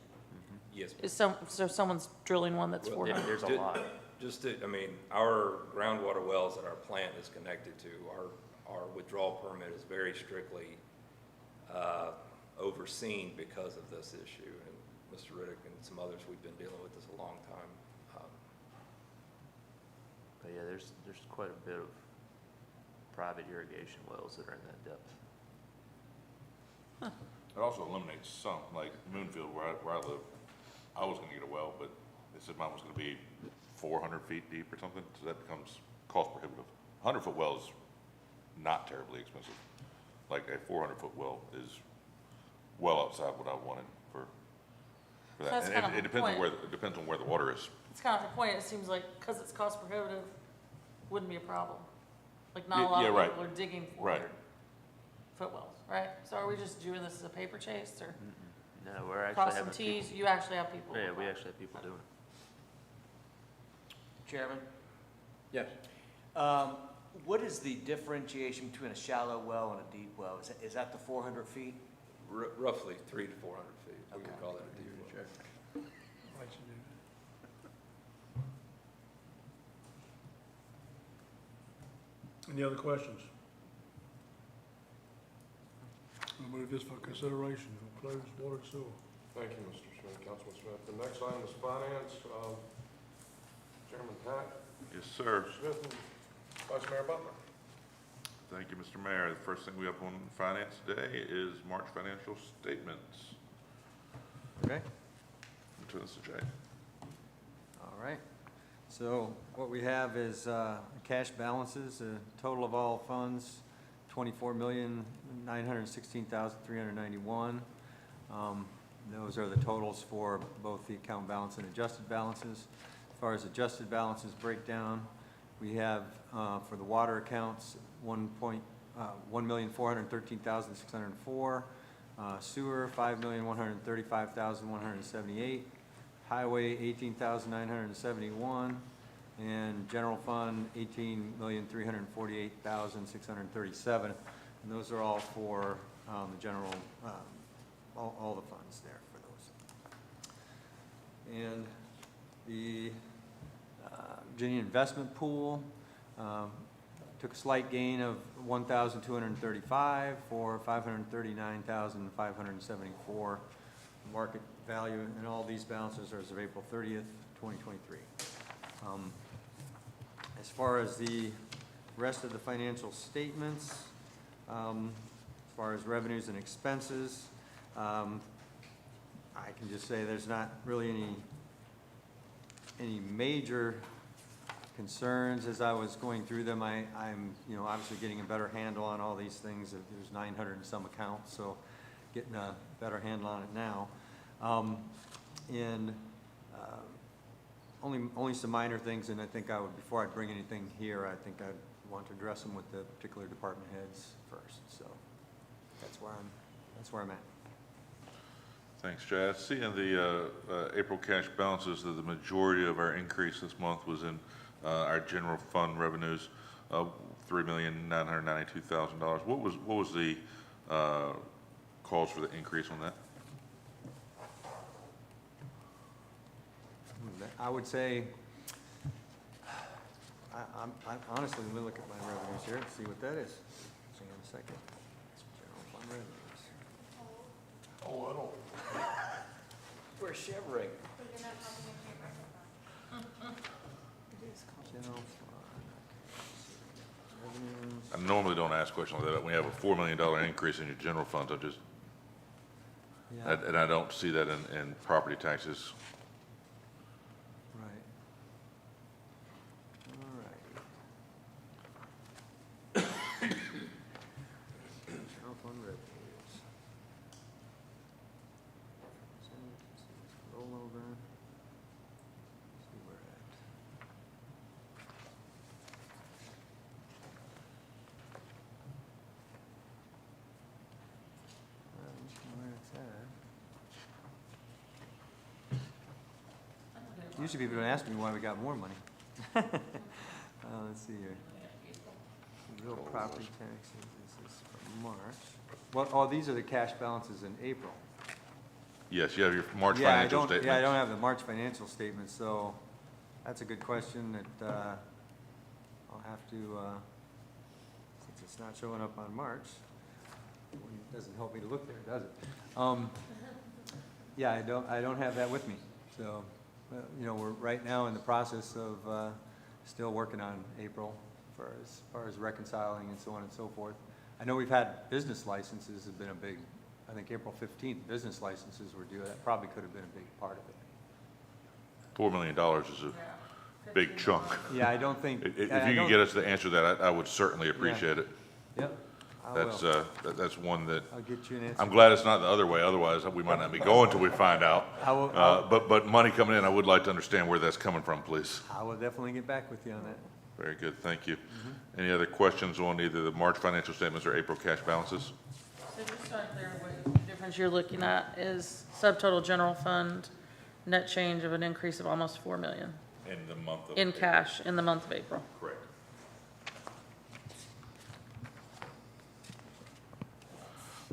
Yes. So someone's drilling one that's Well, 400? There's a lot. Our groundwater wells that our plant is connected to, our withdrawal permit is very strictly overseen because of this issue. And Mr. Riddick and some others, we've been dealing with this a long time. But yeah, there's quite a bit of private irrigation wells that are in that depth. It also eliminates some, like Moonfield, where I live. I was gonna get a well, but they said mine was gonna be 400 feet deep or something, so that becomes cost prohibitive. 100-foot well is not terribly expensive. Like a 400-foot well is well outside what I wanted for So that. that's And kind of it the depends on point. where, it depends on where the water is. It's kind of the point, it seems like, because it's cost prohibitive, wouldn't be a problem. Like, not a Yeah, lot yeah, of right. people are digging Right. 400-foot wells, right? So are we just doing this as a paper chase, or No, we're actually cross some having Ts? people. You actually have people? Yeah, we actually have people doing it. Chairman, Yes. what is the differentiation between a shallow well and a deep well? Is that the 400 feet? Roughly 300 to 400 feet. We would call that a deep well. Any other questions? We'll move this for consideration for closed water and sewer. Thank you, Mr. Smith, Councilman Smith. The next item is finance. Chairman Pat, Yes, sir. Smith, and Vice Mayor Butler. Thank you, Mr. Mayor. The first thing we have on finance today is March financial statements. Okay. To Mr. J. All right. So what we have is cash balances, total of all funds, $24,916,391. Those are the totals for both the account balance and adjusted balances. As far as adjusted balances breakdown, we have for the water accounts, $1,413,604. Sewer, $5,135,178. Highway, $18,971. And general fund, $18,348,637. And those are all for the general, all the funds there for those. And the Virginia investment pool took a slight gain of 1,235 for 539,574 market value, and all these balances are as of April 30th, 2023. As far as the rest of the financial statements, as far as revenues and expenses, I can just say there's not really any major concerns. As I was going through them, I'm obviously getting a better handle on all these things. There's 900 and some accounts, so getting a better handle on it now. Only some minor things, and I think before I bring anything here, I think I'd want to address them with the particular department heads first. So that's where I'm at. Thanks, Jay. I see in the April cash balances that the majority of our increase this month was in our general fund revenues, $3,992,000. What was the cause for the increase on that? I would say, I'm honestly, let me look at my revenues here and see what that is. Hang on a second. General fund revenues. Oh, I don't. We're shivering. General fund. Revenues. I normally don't ask questions like that. When you have a $4 million increase in your general funds, Yeah. and I don't see that in property taxes. Right. All right. General fund revenues. Rollover. See where we're at. Where it's at. Usually people don't ask me why we got more money. Let's see here. Real property taxes, this is from March. Well, oh, these are the cash balances in April. Yes, you have your March Yeah, financial statements. Yeah, I don't have the March financial statements, so that's a good question that I'll have to, since it's not showing up on March, it doesn't help me to look there, does it? Yeah, I don't have that with me, so, you know, we're right now in the process of still working on April as far as reconciling and so on and so forth. I know we've had business licenses have been a big, I think April 15th, business licenses were due. That probably could have been a big part of it. $4 million is a big chunk. Yeah, I don't think. If you could get us the answer to that, I would certainly appreciate it. Yep, I That's, will. that's one that, I'll get you an answer. I'm glad it's not the other way, otherwise we might not be going till we find out. But money coming in, I would like to understand where that's coming from, please. I will definitely get back with you on that. Very good, thank you. Any other questions on either the March financial statements or April cash balances? So just so I'm clear, what the difference you're looking at is subtotal general fund, net change of an increase of almost 4 million In the month of in April. cash in the month of April. Correct.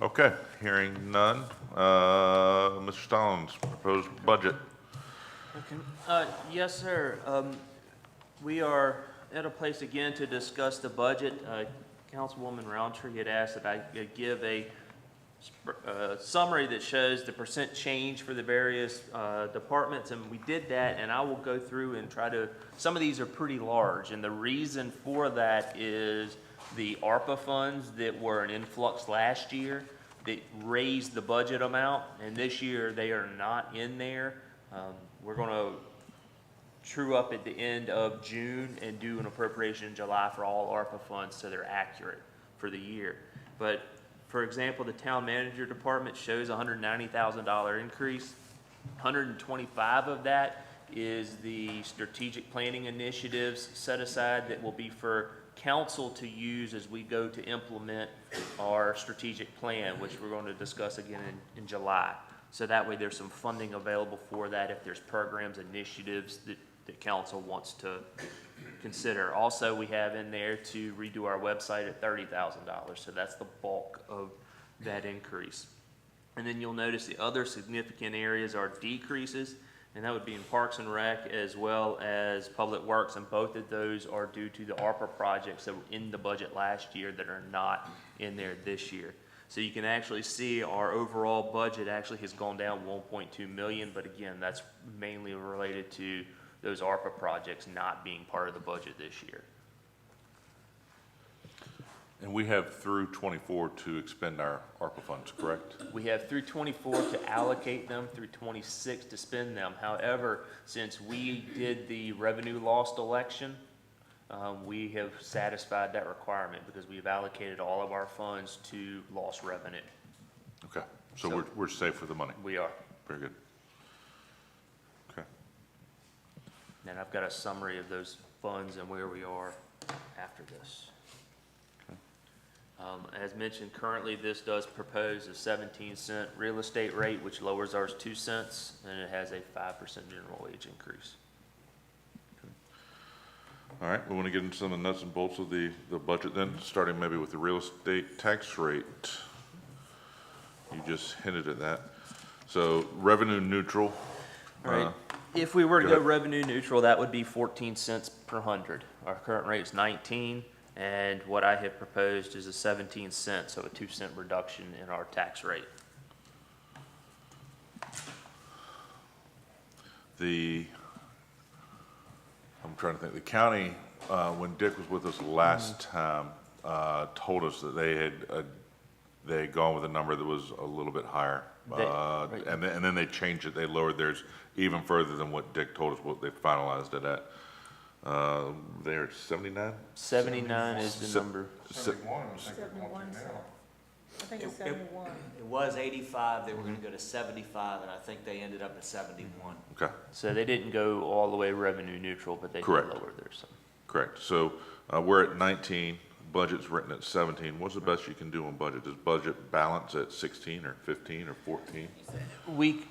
Okay, hearing none. Mr. Stallings, proposed budget. Yes, sir. We are at a place again to discuss the budget. Councilwoman Roundtree had asked that I give a summary that shows the percent change for the various departments, and we did that, and I will go through and try to, some of these are pretty large, and the reason for that is the ARPA funds that were an influx last year that raised the budget amount, and this year they are not in there. We're going to true up at the end of June and do an appropriation in July for all ARPA funds so they're accurate for the year. But for example, the town manager department shows a $190,000 increase. 125 of that is the strategic planning initiatives set aside that will be for council to use as we go to implement our strategic plan, which we're going to discuss again in July. So that way there's some funding available for that if there's programs, initiatives that council wants to consider. Also, we have in there to redo our website at $30,000, so that's the bulk of that increase. And then you'll notice the other significant areas are decreases, and that would be in Parks and Rec as well as Public Works, and both of those are due to the ARPA projects that were in the budget last year that are not in there this year. So you can actually see our overall budget actually has gone down 1.2 million, but again, that's mainly related to those ARPA projects not being part of the budget this year. And we have through 24 to expend our ARPA funds, correct? We have through 24 to allocate them, through 26 to spend them. However, since we did the revenue lost election, we have satisfied that requirement because we've allocated all of our funds to lost revenue. Okay, so we're safe with the money. We are. Very good. Okay. And I've got a summary of those funds and where we are after this. As mentioned, currently this does propose a 17-cent real estate rate, which lowers ours 2 cents, and it has a 5% general wage increase. All right, we want to get into some of the nuts and bolts of the budget then, starting maybe with the real estate tax rate. You just hinted at that. So revenue neutral. All right. If we were to go go ahead. revenue neutral, that would be 14 cents per hundred. Our current rate is 19, and what I have proposed is a 17 cents, so a 2-cent reduction in our tax rate. I'm trying to think, the county, when Dick was with us last time, told us that they had gone with a number that was a little bit higher. Right. And then they changed it, they lowered theirs even further than what Dick told us, what they finalized it at. They're at 79? 79 is the number. 71, I think they're going to now. I think it's 71. It was 85, they were gonna go to 75, and I think they ended up at 71. Okay, So they didn't go all the way revenue neutral, but they did Correct. lower theirs some. correct. So we're at 19, budget's written at 17. What's the best you can do on budget? Does budget balance at 16 or 15 or 14? We'd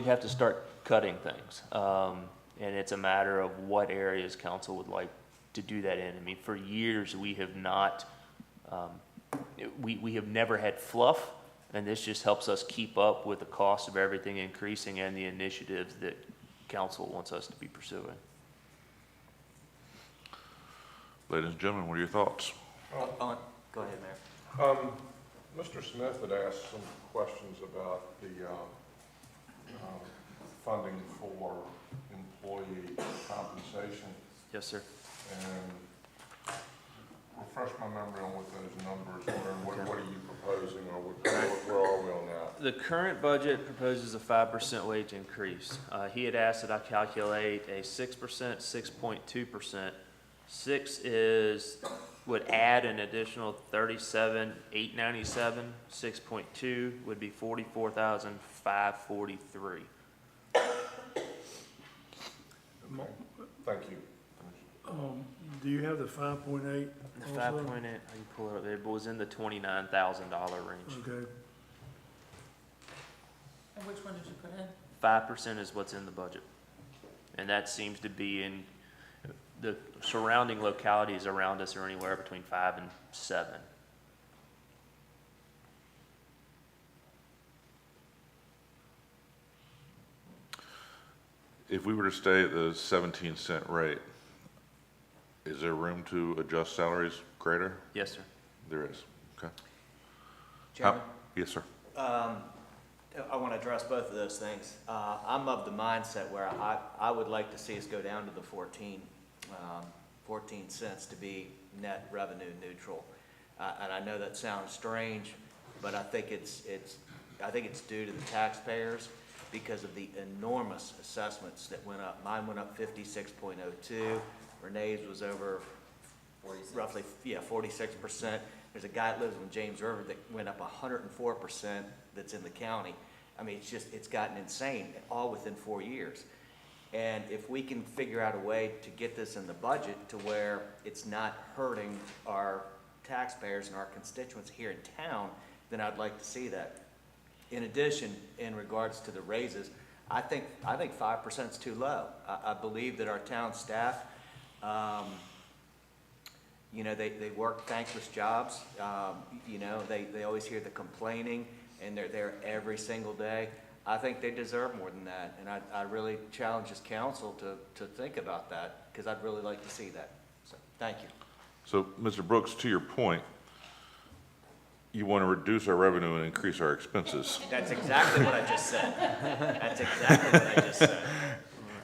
have to start cutting things. And it's a matter of what areas council would like to do that in. I mean, for years, we have not, we have never had fluff, and this just helps us keep up with the cost of everything increasing and the initiatives that council wants us to be pursuing. Ladies and gentlemen, what are your thoughts? Go ahead, Mayor. Mr. Smith had asked some questions about the funding for employee compensation, Yes, sir. and refresh my memory on what those numbers were, and what are you proposing, or where are we on that? The current budget proposes a 5% wage increase. He had asked that I calculate a 6%, 6.2%. 6 would add an additional 37,897. 6.2 would be 44,543. Thank you. Do you have the 5.8? The 5.8, I can pull it up, it was in the $29,000 range. Okay. And which one did you put in? 5% is what's in the budget. And that seems to be in, the surrounding localities around us are anywhere between 5 and 7. If we were to stay at the 17-cent rate, is there room to adjust salaries greater? Yes, sir. There is, okay. Chairman? Yes, sir. I want to address both of those things. I'm of the mindset where I would like to see us go down to the 14 cents to be net revenue neutral. And I know that sounds strange, but I think it's due to the taxpayers because of the enormous assessments that went up. Mine went up 56.02. Renee's was over 46. roughly, 46%. There's a guy that lives in James River that went up 104% that's in the county. I mean, it's gotten insane, all within 4 years. And if we can figure out a way to get this in the budget to where it's not hurting our taxpayers and our constituents here in town, then I'd like to see that. In addition, in regards to the raises, I think 5% is too low. I believe that our town staff, they work thankless jobs. They always hear the complaining, and they're there every single day. I think they deserve more than that, and I really challenge this council to think about that, because I'd really like to see that. So, thank you. So, Mr. Brooks, to your point, you want to reduce our revenue and increase our expenses. That's exactly what I just said. That's exactly what I just said.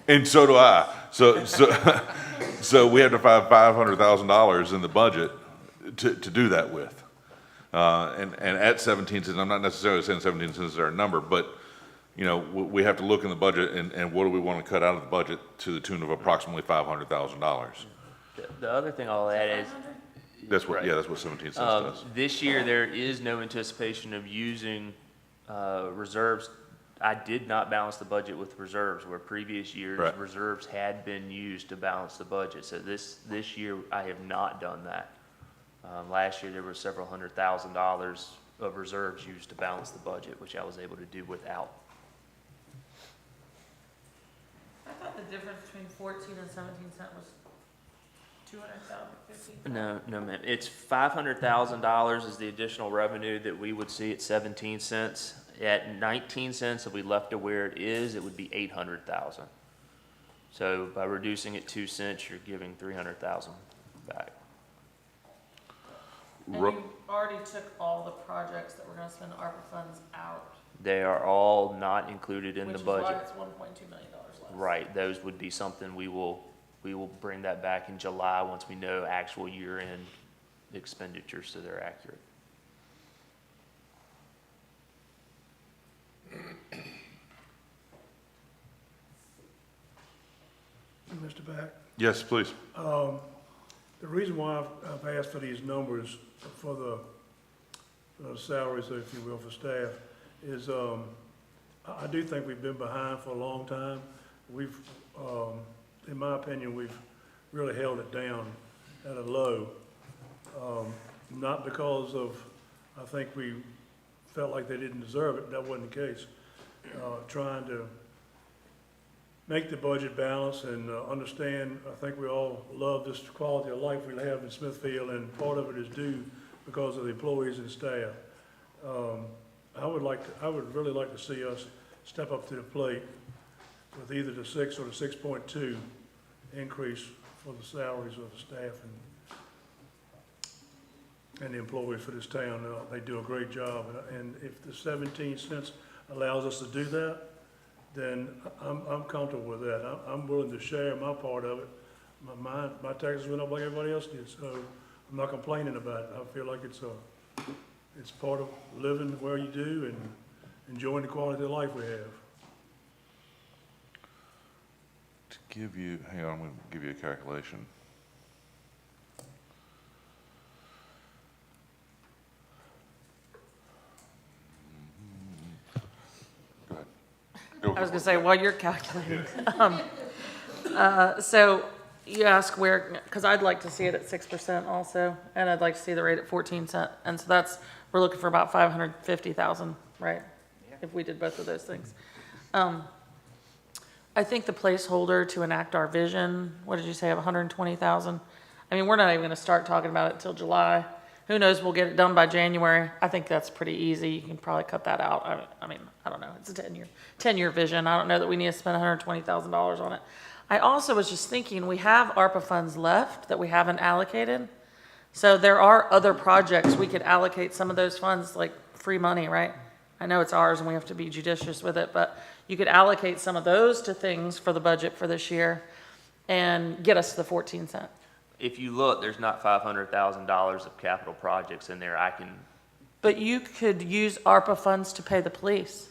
And so do I. So we have to find $500,000 in the budget to do that with. And at 17 cents, I'm not necessarily saying 17 cents is our number, but we have to look in the budget and what do we want to cut out of the budget to the tune of approximately $500,000. The other thing I'll add is, That's what, Right. yeah, that's what 17 cents does. this year, there is no anticipation of using reserves. I did not balance the budget with reserves, where previous years, Right. reserves had been used to balance the budget. So this year, I have not done that. Last year, there were several $100,000 of reserves used to balance the budget, which I was able to do without. I thought the difference between 14 and 17 cent was 200,000, 50. No, ma'am. It's $500,000 is the additional revenue that we would see at 17 cents. At 19 cents, if we left it where it is, it would be 800,000. So by reducing it 2 cents, you're giving 300,000 back. And you already took all the projects that we're gonna spend the ARPA funds out. They are all not included in the budget. Which is why it's $1.2 million less. Right, those would be something we will bring that back in July once we know actual year-end expenditures, so they're accurate. Mr. Back, Yes, please. the reason why I've asked for these numbers for the salaries, if you will, for staff, is I do think we've been behind for a long time. We've, in my opinion, we've really held it down at a low. Not because of, I think we felt like they didn't deserve it, that wasn't the case. Trying to make the budget balance and understand, I think we all love this quality of life we have in Smithfield, and part of it is due because of the employees and staff. I would really like to see us step up to the plate with either the 6 or the 6.2 increase for the salaries of the staff and the employees for this town. They do a great job, and if the 17 cents allows us to do that, then I'm comfortable with that. I'm willing to share my part of it. My taxes went up like everybody else did, so I'm not complaining about it. I feel like it's part of living where you do and enjoying the quality of life we have. To give you, hang on, I'm going to give you a calculation. Go ahead. I was gonna say, while you're calculating, so you ask where, because I'd like to see it at 6% also, and I'd like to see the rate at 14 cent, and so we're looking for about 550,000, right? If we did both of those things. I think the placeholder to enact our vision, what did you say, of 120,000? I mean, we're not even gonna start talking about it until July. Who knows, we'll get it done by January. I think that's pretty easy. You can probably cut that out. I mean, I don't know. It's a 10-year vision. I don't know that we need to spend $120,000 on it. I also was just thinking, we have ARPA funds left that we haven't allocated. So there are other projects we could allocate some of those funds, like free money, right? I know it's ours and we have to be judicious with it, but you could allocate some of those to things for the budget for this year and get us to the 14 cent. If you look, there's not $500,000 of capital projects in there. But you could use ARPA funds to pay the police,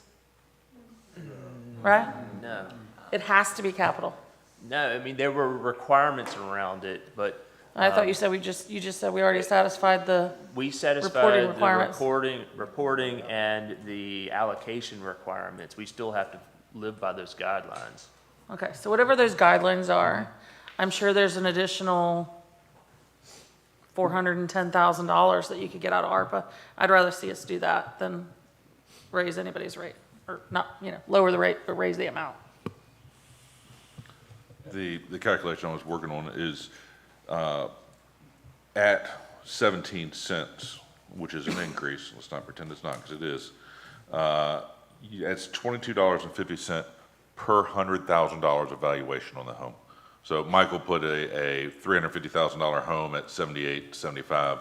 right? No. It has to be capital. No, I mean, there were requirements around it, but. I thought you said you just said we already satisfied the We satisfied reporting the requirements. reporting and the allocation requirements. We still have to live by those guidelines. Okay, so whatever those guidelines are, I'm sure there's an additional $410,000 that you could get out of ARPA. I'd rather see us do that than raise anybody's rate, or not, lower the rate, but raise the amount. The calculation I was working on is at 17 cents, which is an increase. Let's not pretend it's not, because it is. It's $22.50 per $100,000 of valuation on the home. So Michael put a $350,000 home at 78, 75.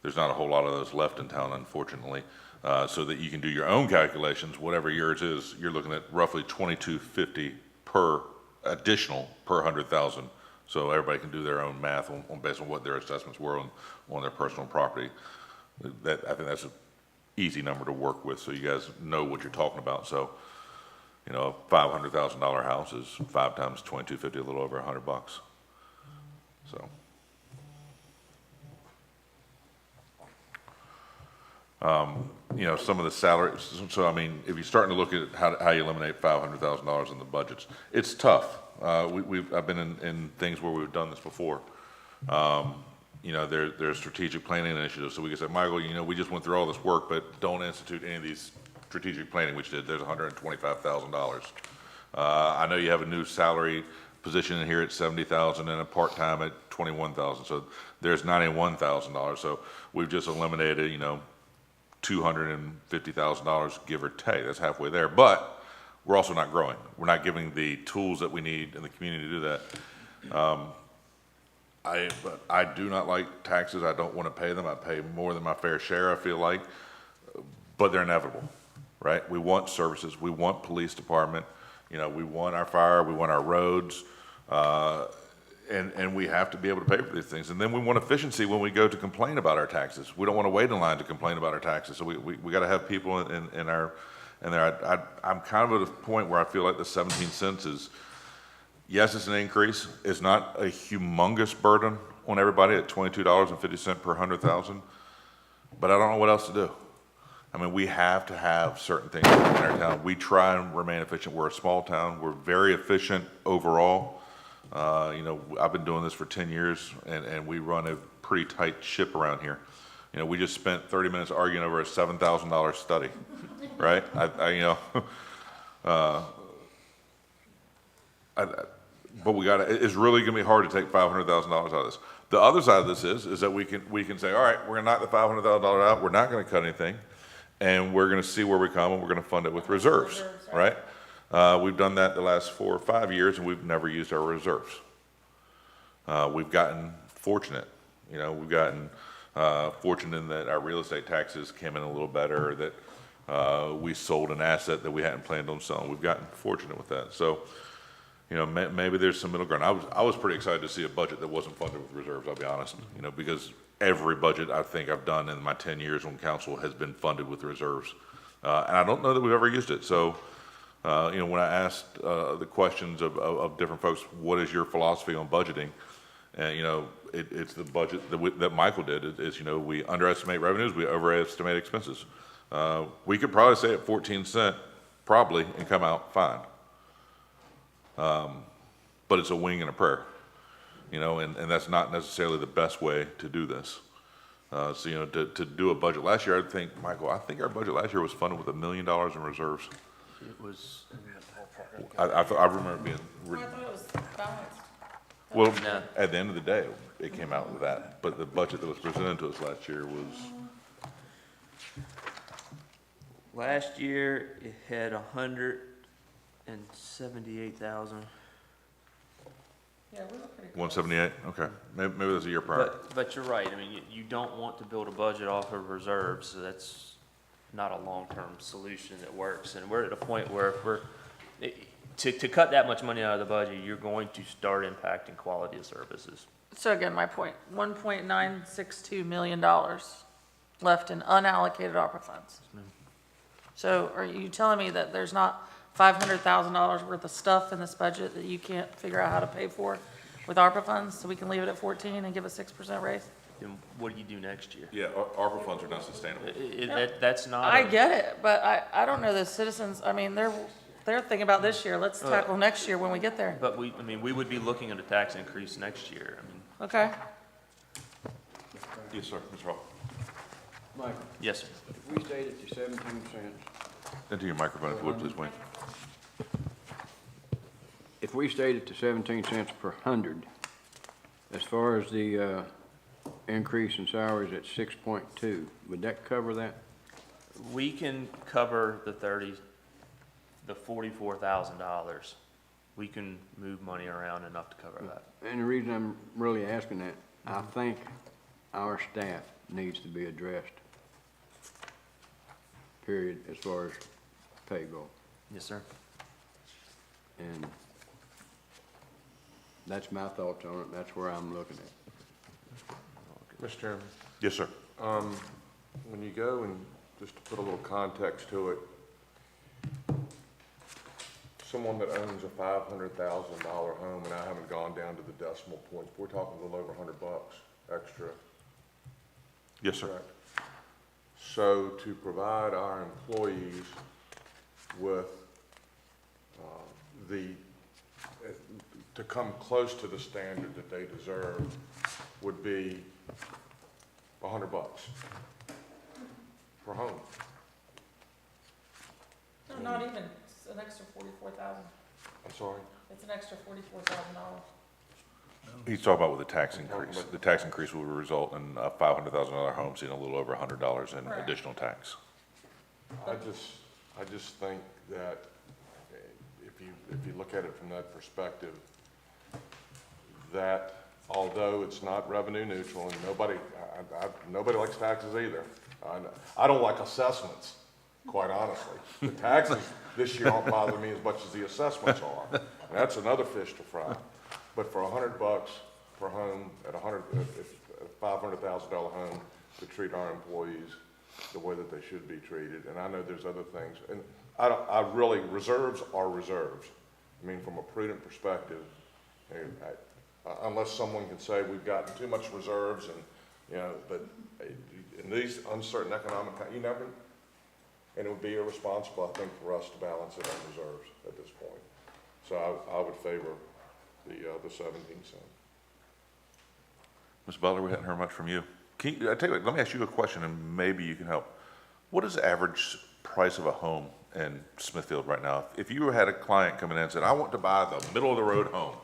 There's not a whole lot of those left in town, unfortunately. So that you can do your own calculations, whatever yours is, you're looking at roughly $22.50 per additional per 100,000. So everybody can do their own math on based on what their assessments were on their personal property. I think that's an easy number to work with, so you guys know what you're talking about. So, a $500,000 house is 5 times $22.50, a little over $100. So. Some of the salaries. So, I mean, if you're starting to look at how you eliminate $500,000 in the budgets, it's tough. I've been in things where we've done this before. you know, there's strategic planning initiatives. So we can say, Michael, you know, we just went through all this work, but don't institute any of these strategic planning, which did. There's $125,000. I know you have a new salary position in here at $70,000 and a part-time at $21,000. So there's $91,000. So we've just eliminated, you know, $250,000, give or take. That's halfway there. But we're also not growing. We're not giving the tools that we need in the community to do that. But I do not like taxes. I don't want to pay them. I pay more than my fair share, I feel like, but they're inevitable, right? We want services. We want police department. You know, we want our fire. We want our roads. And we have to be able to pay for these things. And then we want efficiency when we go to complain about our taxes. We don't want to wait in line to complain about our taxes. So we got to have people in there. I'm kind of at a point where I feel like the 17 cents is, yes, it's an increase. It's not a humongous burden on everybody at $22.50 per 100,000, but I don't know what else to do. I mean, we have to have certain things in our town. We try and remain efficient. We're a small town. We're very efficient overall. You know, I've been doing this for 10 years, and we run a pretty tight ship around here. You know, we just spent 30 minutes arguing over a $7,000 study, right? But we got to. It's really going to be hard to take $500,000 out of this. The other side of this is that we can say, all right, we're going to knock the $500,000 out. We're not going to cut anything, and we're going to see where we come, and we're going to fund it with reserves, right? We've done that the last 4 or 5 years, and we've never used our reserves. We've gotten fortunate. You know, we've gotten fortunate in that our real estate taxes came in a little better, or that we sold an asset that we hadn't planned on selling. We've gotten fortunate with that. So, you know, maybe there's some middle ground. I was pretty excited to see a budget that wasn't funded with reserves, I'll be honest, you know, because every budget I think I've done in my 10 years on council has been funded with reserves. And I don't know that we've ever used it. So, you know, when I asked the questions of different folks, what is your philosophy on budgeting? And, you know, it's the budget that Michael did. Is, you know, we underestimate revenues, we overestimate expenses. We could probably say at 14 cents, probably, and come out fine. But it's a wing and a prayer, you know, and that's not necessarily the best way to do this. So, you know, to do a budget last year, Michael, I think our budget last year was funded with $1 million in reserves. It was, I remember it being. I thought it was balanced. Well, No. at the end of the day, it came out with that, but the budget that was presented to us last year was. last year, it had 178,000. Yeah, we were pretty close. 178, okay, maybe that's a year prior. But you're right, I mean, you don't want to build a budget off of reserves, so that's not a long-term solution that works. And we're at a point where to cut that much money out of the budget, you're going to start impacting quality of services. So again, my point, $1.962 million left in unallocated ARPA funds. So are you telling me that there's not $500,000 worth of stuff in this budget that you can't figure out how to pay for with ARPA funds, so we can leave it at 14 and give a 6% raise? Then what do you do next year? Yeah, ARPA funds are not sustainable. That's not. I get it, but I don't know the citizens, I mean, they're thinking about this year, let's tackle next year when we get there. But we would be looking at a tax increase next year, I mean. Okay, Yes, sir, Mr. Hall. Michael, Yes, sir. if we stayed at the 17 cents, Into your microphone, if you would, please, Wayne. if we stayed at the 17 cents per 100, as far as the increase in salaries at 6.2, would that cover that? We can cover the $44,000. We can move money around enough to cover that. And the reason I'm really asking that, I think our staff needs to be addressed, period, as far as pay go. Yes, sir. And that's my thoughts on it, that's where I'm looking at. Mr. Chairman, Yes, sir. when you go and, just to put a little context to it, someone that owns a $500,000 home, and I haven't gone down to the decimal points, we're talking a little over $100 extra. Yes, sir. Correct? So to provide our employees with to come close to the standard that they deserve would be $100 per home. No, not even, it's an extra 44,000. I'm sorry? It's an extra $44,000. He's talking about with the tax increase. The tax increase will result in a $500,000 home seeing a little over $100 in Correct. additional tax. I just think that if you look at it from that perspective, that although it's not revenue neutral, and nobody likes taxes either. I don't like assessments, quite honestly. The taxes this year don't bother me as much as the assessments are. And that's another fish to fry. But for $100 per home at a $500,000 home, to treat our employees the way that they should be treated, and I know there's other things, and reserves are reserves. I mean, from a prudent perspective, unless someone can say we've gotten too much reserves, and but in these uncertain economic times, and it would be irresponsible, I think, for us to balance it on reserves at this point. So I would favor the 17 cents. Ms. Butler, we hadn't heard much from you. I tell you what, let me ask you a question, and maybe you can help. What is the average price of a home in Smithfield right now? If you had a client coming in and said, I want to buy the middle of the road home.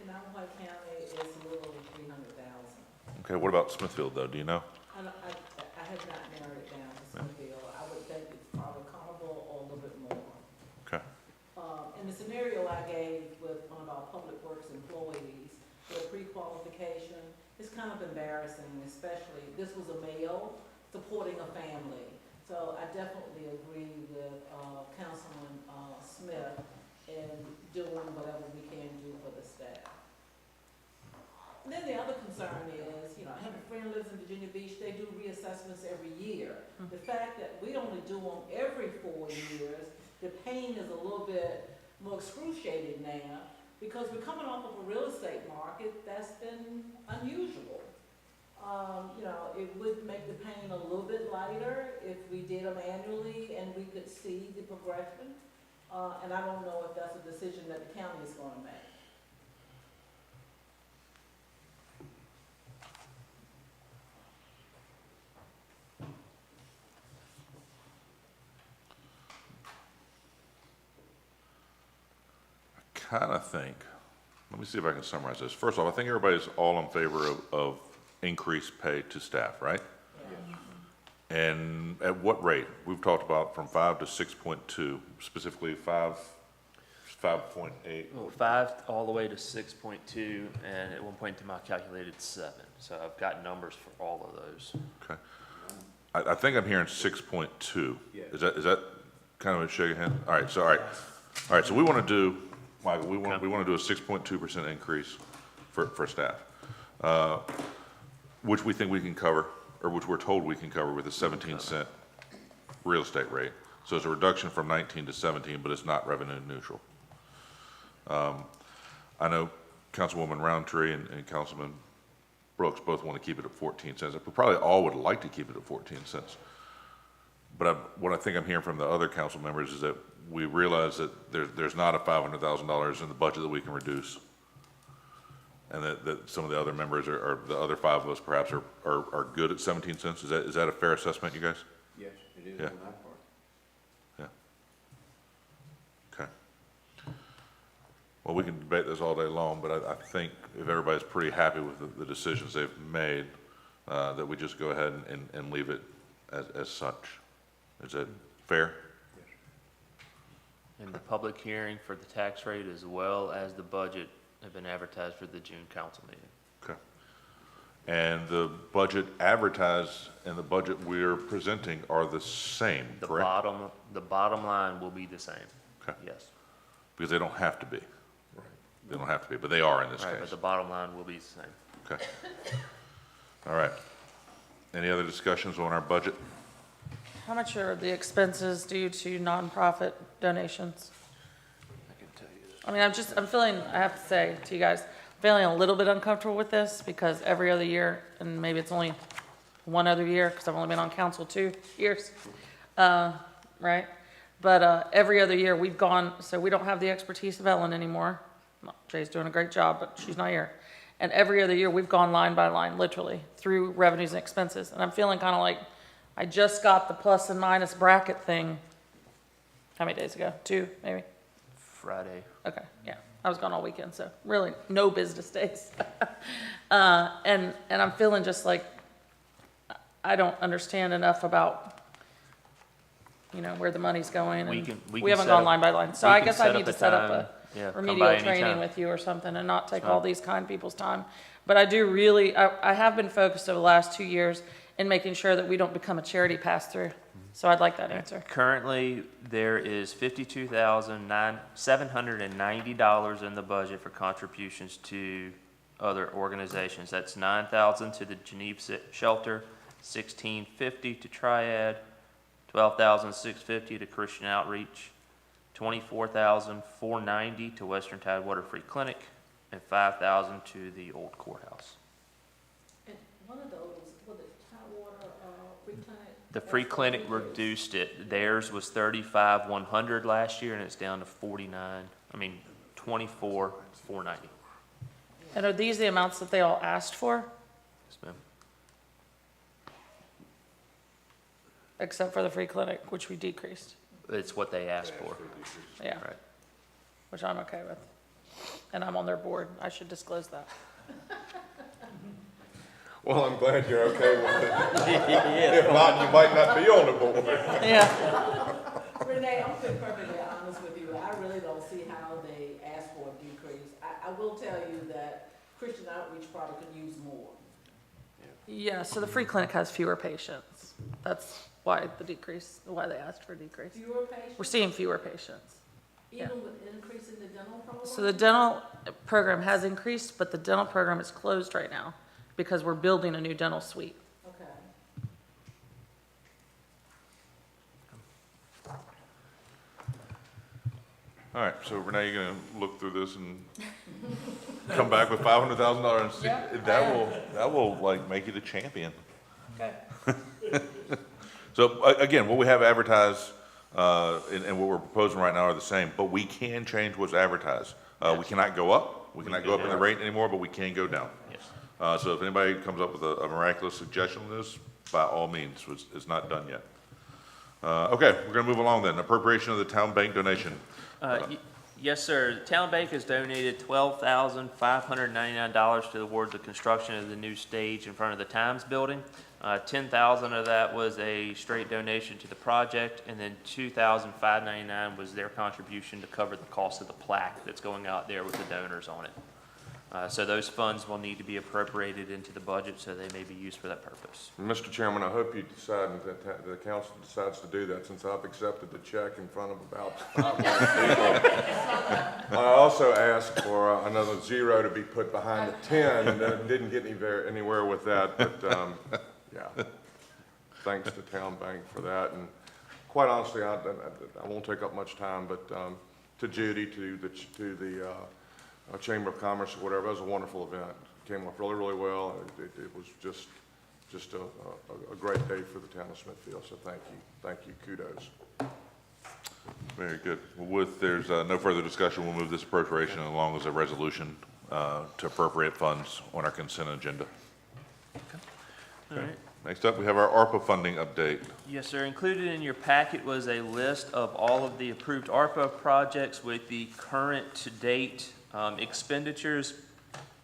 In Alcoa County, it's a little over 300,000. Okay, what about Smithfield though? Do you know? I have not narrowed it down to Smithfield. I would think it's probably comparable or a little bit more. Okay. In the scenario I gave with one of our public works employees, the pre-qualification, it's kind of embarrassing, especially, this was a male supporting a family. So I definitely agree with Councilman Smith in doing whatever we can do for the staff. And then the other concern is, I have a friend who lives in Virginia Beach, they do reassessments every year. The fact that we only do them every 4 years, the pain is a little bit more excruciating now, because we're coming off of a real estate market that's been unusual. It would make the pain a little bit lighter if we did them annually and we could see the progression. And I don't know if that's a decision that the county is going to make. Kind of think, let me see if I can summarize this. First off, I think everybody's all in favor of increased pay to staff, right? Yeah. And at what rate? We've talked about from 5 to 6.2, specifically 5.8. Well, 5 all the way to 6.2, and at one point in time I calculated 7. So I've got numbers for all of those. Okay. I think I'm hearing 6.2. Yeah. Is that kind of a shake of hand? All right, so we want to do, Michael, we want to do a 6.2% increase for staff, which we think we can cover, or which we're told we can cover with a 17-cent real estate rate. So it's a reduction from 19 to 17, but it's not revenue neutral. I know Councilwoman Roundtree and Councilman Brooks both want to keep it at 14 cents. We probably all would like to keep it at 14 cents. But what I think I'm hearing from the other council members is that we realize that there's not a $500,000 in the budget that we can reduce. And that some of the other members or the other 5 of us perhaps are good at 17 cents. Is that a fair assessment, you guys? Yes, it is Yeah. on my part. Yeah. Okay. Well, we can debate this all day long, but I think if everybody's pretty happy with the decisions they've made, that we just go ahead and leave it as such. Is that fair? Yes. And the public hearing for the tax rate as well as the budget have been advertised for the June council meeting. Okay. And the budget advertised and the budget we're presenting are the same, correct? The bottom line will be the same. Okay. Yes. Because they don't have to be. Right. They don't have to be, but they are in this Right, case. but the bottom line will be the same. Okay. All right. Any other discussions on our budget? How much are the expenses due to nonprofit donations? I can tell you that. I mean, I'm feeling, I have to say to you guys, feeling a little bit uncomfortable with this because every other year, and maybe it's only one other year because I've only been on council 2 years, right? But every other year we've gone, so we don't have the expertise of Ellen anymore. Jay's doing a great job, but she's not here. And every other year, we've gone line by line, literally, through revenues and expenses. And I'm feeling kind of like, I just got the plus and minus bracket thing, how many days ago? 2, maybe? Friday. Okay, yeah. I was gone all weekend, so really no business days. And I'm feeling just like I don't understand enough about, where the money's going. We And can we set haven't gone up- line by line. So we I can guess I set need up to a set up time. Yeah, a come remedial by anytime. training with you or something and not take Fine. all these kind people's time. But I do really, I have been focused over the last 2 years in making sure that we don't become a charity pass-through. So I'd like that answer. Currently, there is $52,790 in the budget for contributions to other organizations. That's $9,000 to the Geneva Shelter, $1,650 to Triad, $12,650 to Christian Outreach, $24,490 to Western Tidewater Free Clinic, and $5,000 to the old courthouse. And one of those, was it Tidewater, Free Clinic? The free clinic reduced it. Theirs was $35,100 last year, and it's down to $24,490. And are these the amounts that they all asked for, Yes, ma'am. except for the free clinic, which we decreased? It's what they asked for. Yeah. Right. Which I'm okay with. And I'm on their board. I should disclose that. Well, I'm glad you're okay with it. If not, you might not be on the board. Yeah. Renee, I'm being perfectly honest with you. I really don't see how they asked for a decrease. I will tell you that Christian Outreach probably could use more. Yeah, so the free clinic has fewer patients. That's why the decrease, why they asked for a decrease. Fewer patients? We're seeing fewer patients. Even with increase in the dental program? So the dental program has increased, but the dental program is closed right now because we're building a new dental suite. Okay. All right, so Renee, you're gonna look through this and come back with $500,000. Yeah. That will like make you the champion. Okay. So again, what we have advertised, and what we're proposing right now are the same, but we can change what's advertised. We cannot go up, we cannot go up in the rate anymore, but we can go down. Yes. So if anybody comes up with a miraculous suggestion on this, by all means, it's not done yet. Okay, we're gonna move along then. Appropriation of the town bank donation. Yes, sir. The Town Bank has donated $12,599 towards the construction of the new stage in front of the Times Building. $10,000 of that was a straight donation to the project, and then $2,599 was their contribution to cover the cost of the plaque that's going out there with the donors on it. So those funds will need to be appropriated into the budget, so they may be used for that purpose. Mr. Chairman, I hope you decide that the council decides to do that, since I've accepted the check in front of about 500 people. I also asked for another 0 to be put behind the 10, and didn't get anywhere with that, but, yeah. Thanks to Town Bank for that, and quite honestly, I won't take up much time, but, to Judy, to the Chamber of Commerce or whatever, it was a wonderful event. It came off really, really well. It was just a great day for the town of Smithfield, so thank you, kudos. Very good. With, there's no further discussion, we'll move this appropriation along as a resolution to appropriate funds on our consent agenda. All right. Next up, we have our ARPA funding update. Yes, sir. Included in your packet was a list of all of the approved ARPA projects with the current to-date expenditures.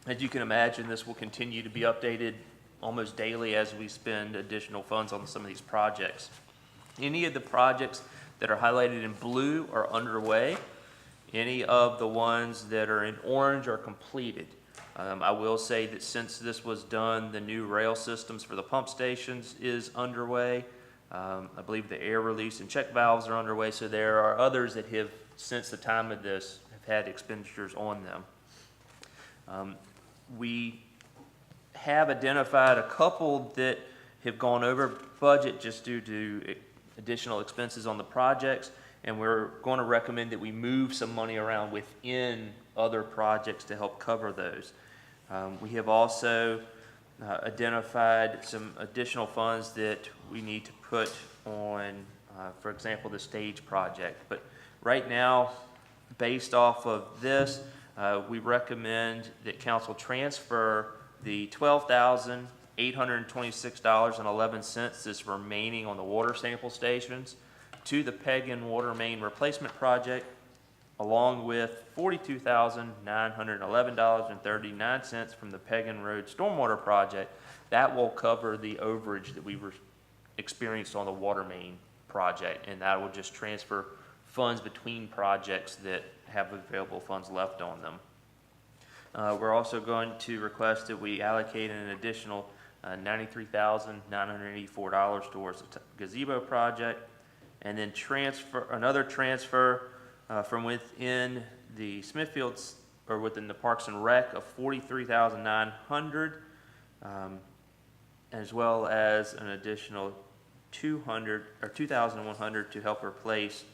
As you can imagine, this will continue to be updated almost daily as we spend additional funds on some of these projects. Any of the projects that are highlighted in blue are underway. Any of the ones that are in orange are completed. I will say that since this was done, the new rail systems for the pump stations is underway. I believe the air release and check valves are underway, so there are others that have, since the time of this, have had expenditures on them. We have identified a couple that have gone over budget just due to additional expenses on the projects, and we're going to recommend that we move some money around within other projects to help cover those. We have also identified some additional funds that we need to put on, for example, the stage project. But right now, based off of this, We recommend that council transfer the $12,826.11 that's remaining on the water sample stations to the Pegan Water Main Replacement Project, along with $42,911.39 from the Pegan Road Stormwater Project. That will cover the overage that we were experienced on the water main project, and that will just transfer funds between projects that have available funds left on them. We're also going to request that we allocate an additional $93,984 towards the gazebo project, and then another transfer from within the Smithfields, or within the Parks and Rec, of $43,900, as well as an additional $2,100 to help replace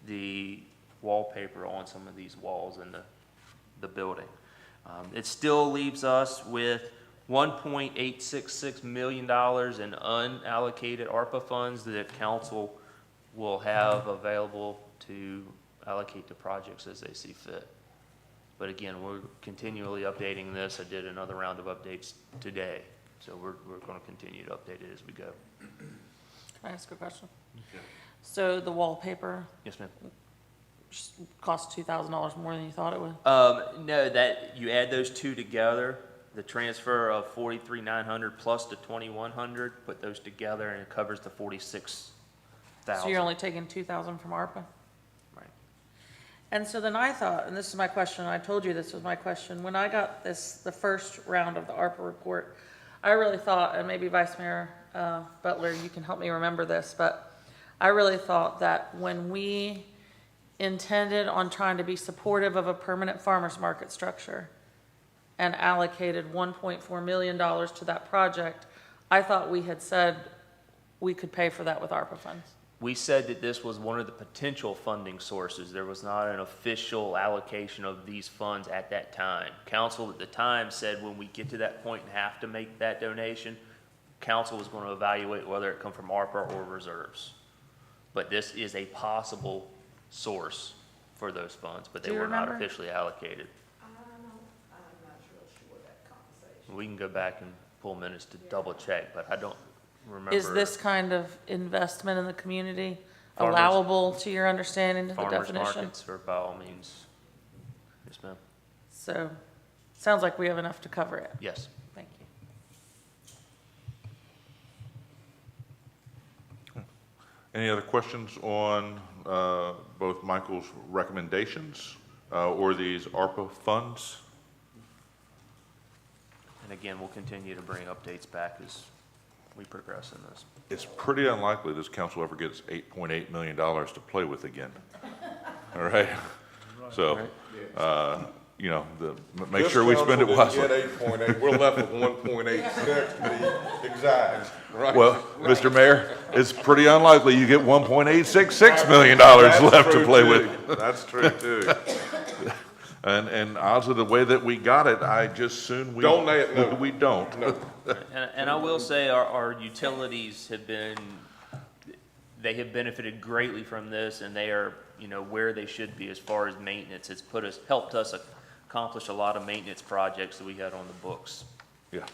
the wallpaper on some of these walls in the building. It still leaves us with $1.866 million in unallocated ARPA funds that council will have available to allocate to projects as they see fit. But again, we're continually updating this. I did another round of updates today, so we're going to continue to update it as we go. Can I ask a question? Okay. So the wallpaper? Yes, ma'am. Cost $2,000 more than you thought it would? No, that you add those two together, the transfer of $43,900 plus the $2,100, put those together and it covers the $46,000. So you're only taking $2,000 from ARPA? Right. And so then I thought, and this is my question, I told you this was my question, when I got the first round of the ARPA report, I really thought, and maybe Vice Mayor Butler, you can help me remember this, but I really thought that when we intended on trying to be supportive of a permanent farmers market structure and allocated $1.4 million to that project, I thought we had said we could pay for that with ARPA funds. We said that this was one of the potential funding sources. There was not an official allocation of these funds at that time. Council at the time said when we get to that point and have to make that donation, council was going to evaluate whether it come from ARPA or reserves. But this is a possible source for those funds, but they were not officially allocated. I'm not real sure that conversation. We can go back and pull minutes to double check, but I don't remember. Is this kind of investment in the community Farmers- allowable to your understanding of the Farmers definition? markets are by all means. Yes, ma'am. So, sounds like we have enough to cover it. Yes. Thank you. Any other questions on both Michael's recommendations or these ARPA funds? And again, we'll continue to bring updates back as we progress in this. It's pretty unlikely this council ever gets $8.8 million to play with again. All right? So, you know, make sure we spend it wisely. This council didn't get 8.8, we're left with 1.86 to be exact, right? Well, Mr. Mayor, it's pretty unlikely you get $1.866 million left to play with. That's true too. And odds of the way that we got it, I just soon we Don't. don't. And I will say our utilities have benefited greatly from this, and they are, you know, where they should be as far as maintenance. It's helped us accomplish a lot of maintenance projects that we had on the books. Yeah,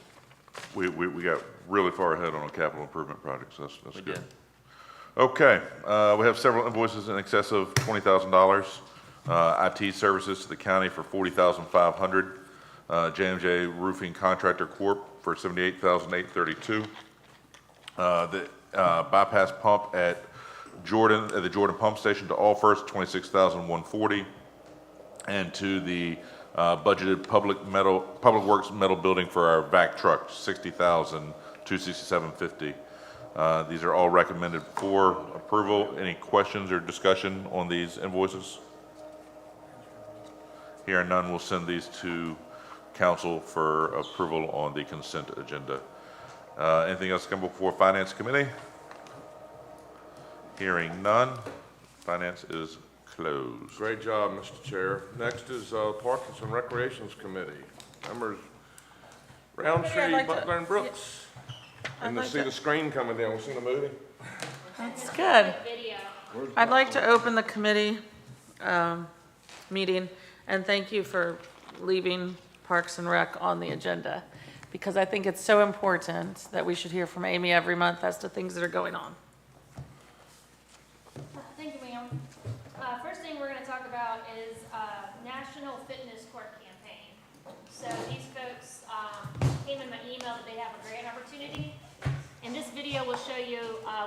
we got really far ahead on our capital improvement projects. That's We good. did. Okay, we have several invoices in excess of $20,000. IT services to the county for $40,500. J&J Roofing Contractor Corp. for $78,832. The bypass pump at the Jordan Pump Station to All First, $26,140. And to the budgeted Public Works metal building for our vac truck, $60,267.50. These are all recommended for approval. Any questions or discussion on these invoices? Hearing none, we'll send these to council for approval on the consent agenda. Anything else come before Finance Committee? Hearing none, Finance is closed. Great job, Mr. Chair. Next is Parks and Recreations Committee. Members Roundtree, I'd like to- Butler, and Brooks. And to like see to- the screen coming down, we've seen the movie. That's good. I'd like to open the committee meeting and thank you for leaving Parks and Rec on the agenda, because I think it's so important that we should hear from Amy every month as to things that are going on. Thank you, ma'am. First thing we're going to talk about is National Fitness Court Campaign. So these folks came in my email that they have a grant opportunity. And this video will show you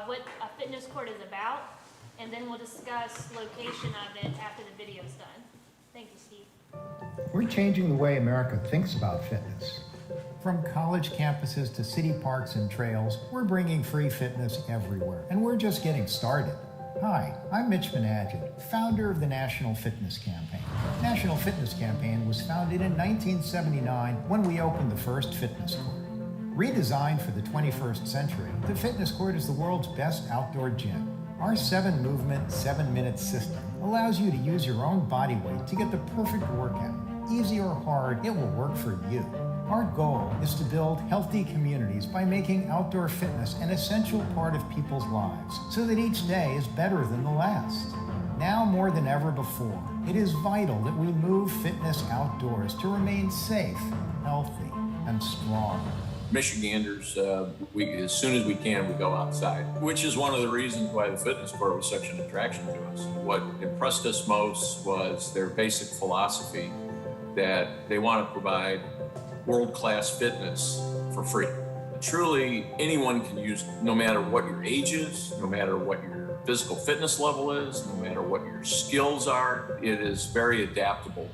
what a fitness court is about, and then we'll discuss location of it after the video's done. Thank you, Steve. We're changing the way America thinks about fitness. From college campuses to city parks and trails, we're bringing free fitness everywhere, and we're just getting started. Hi, I'm Mitch Managin, founder of the National Fitness Campaign. National Fitness Campaign was founded in 1979 when we opened the first fitness court. Redesigned for the 21st century, the fitness court is the world's best outdoor gym. Our 7-movement, 7-minute system allows you to use your own body weight to get the perfect workout. Easy or hard, it will work for you. Our goal is to build healthy communities by making outdoor fitness an essential part of people's lives so that each day is better than the last. Now more than ever before, it is vital that we move fitness outdoors to remain safe, healthy, and strong. Michiganders, as soon as we can, we go outside, which is one of the reasons why the fitness court was such an attraction to us. What impressed us most was their basic philosophy that they want to provide world-class fitness for free. Truly, anyone can use, no matter what your age is, no matter what your physical fitness level is, no matter what your skills are, it is very adaptable.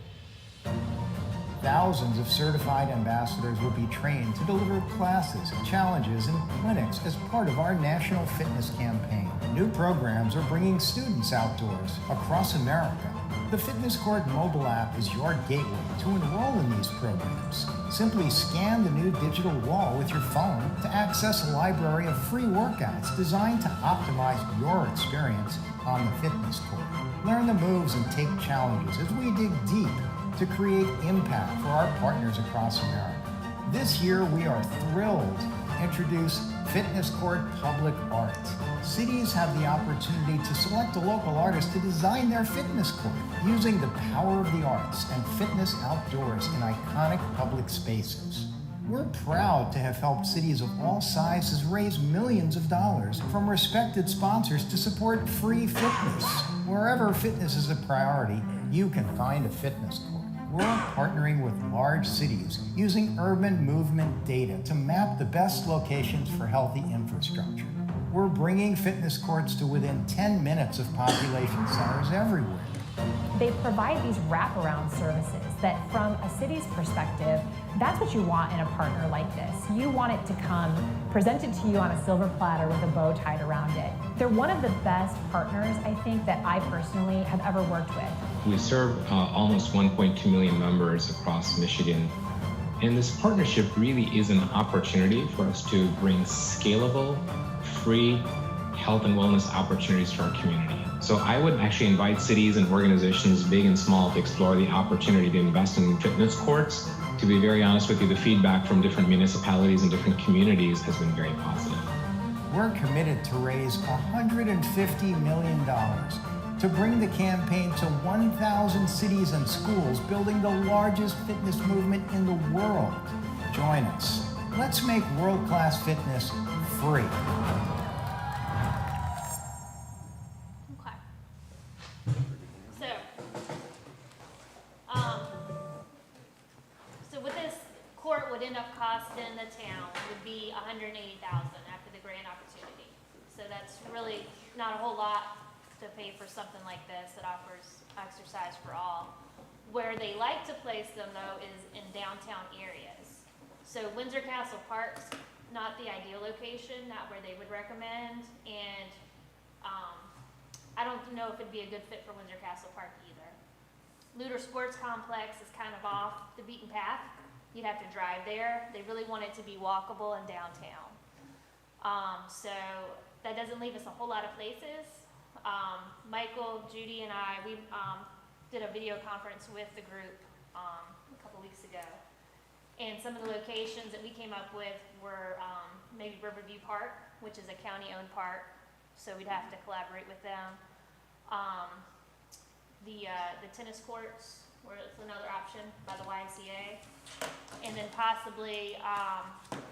Thousands of certified ambassadors will be trained to deliver classes, challenges, and clinics as part of our National Fitness Campaign. New programs are bringing students outdoors across America. The Fitness Court mobile app is your gateway to enroll in these programs. Simply scan the new digital wall with your phone to access a library of free workouts designed to optimize your experience on the fitness court. Learn the moves and take challenges as we dig deep to create impact for our partners across America. This year, we are thrilled to introduce Fitness Court Public Art. Cities have the opportunity to select a local artist to design their fitness court using the power of the arts and fitness outdoors in iconic public spaces. We're proud to have helped cities of all sizes raise millions of dollars from respected sponsors to support free fitness. Wherever fitness is a priority, you can find a fitness court. We're partnering with large cities using urban movement data to map the best locations for healthy infrastructure. We're bringing fitness courts to within 10 minutes of population centers everywhere. They provide these wraparound services that, from a city's perspective, that's what you want in a partner like this. You want it to come presented to you on a silver platter with a bow tied around it. They're one of the best partners, I think, that I personally have ever worked with. We serve almost 1.2 million members across Michigan. And this partnership really is an opportunity for us to bring scalable, free health and wellness opportunities to our community. So I would actually invite cities and organizations, big and small, to explore the opportunity to invest in fitness courts. To be very honest with you, the feedback from different municipalities and different communities has been very positive. We're committed to raise $150 million to bring the campaign to 1,000 cities and schools, building the largest fitness movement in the world. Join us. Let's make world-class fitness free. So what this court would end up costing the town would be $180,000 after the grant opportunity. So that's really not a whole lot to pay for something like this that offers exercise for all. Where they like to place them, though, is in downtown areas. So Windsor Castle Park's not the ideal location, not where they would recommend, and I don't know if it'd be a good fit for Windsor Castle Park either. Luter Sports Complex is kind of off the beaten path. You'd have to drive there. They really want it to be walkable in downtown. So that doesn't leave us a whole lot of places. Michael, Judy, and I, we did a video conference with the group a couple weeks ago. And some of the locations that we came up with were maybe Riverview Park, which is a county-owned park, so we'd have to collaborate with them. The tennis courts where it's another option by the YMCA. And then possibly,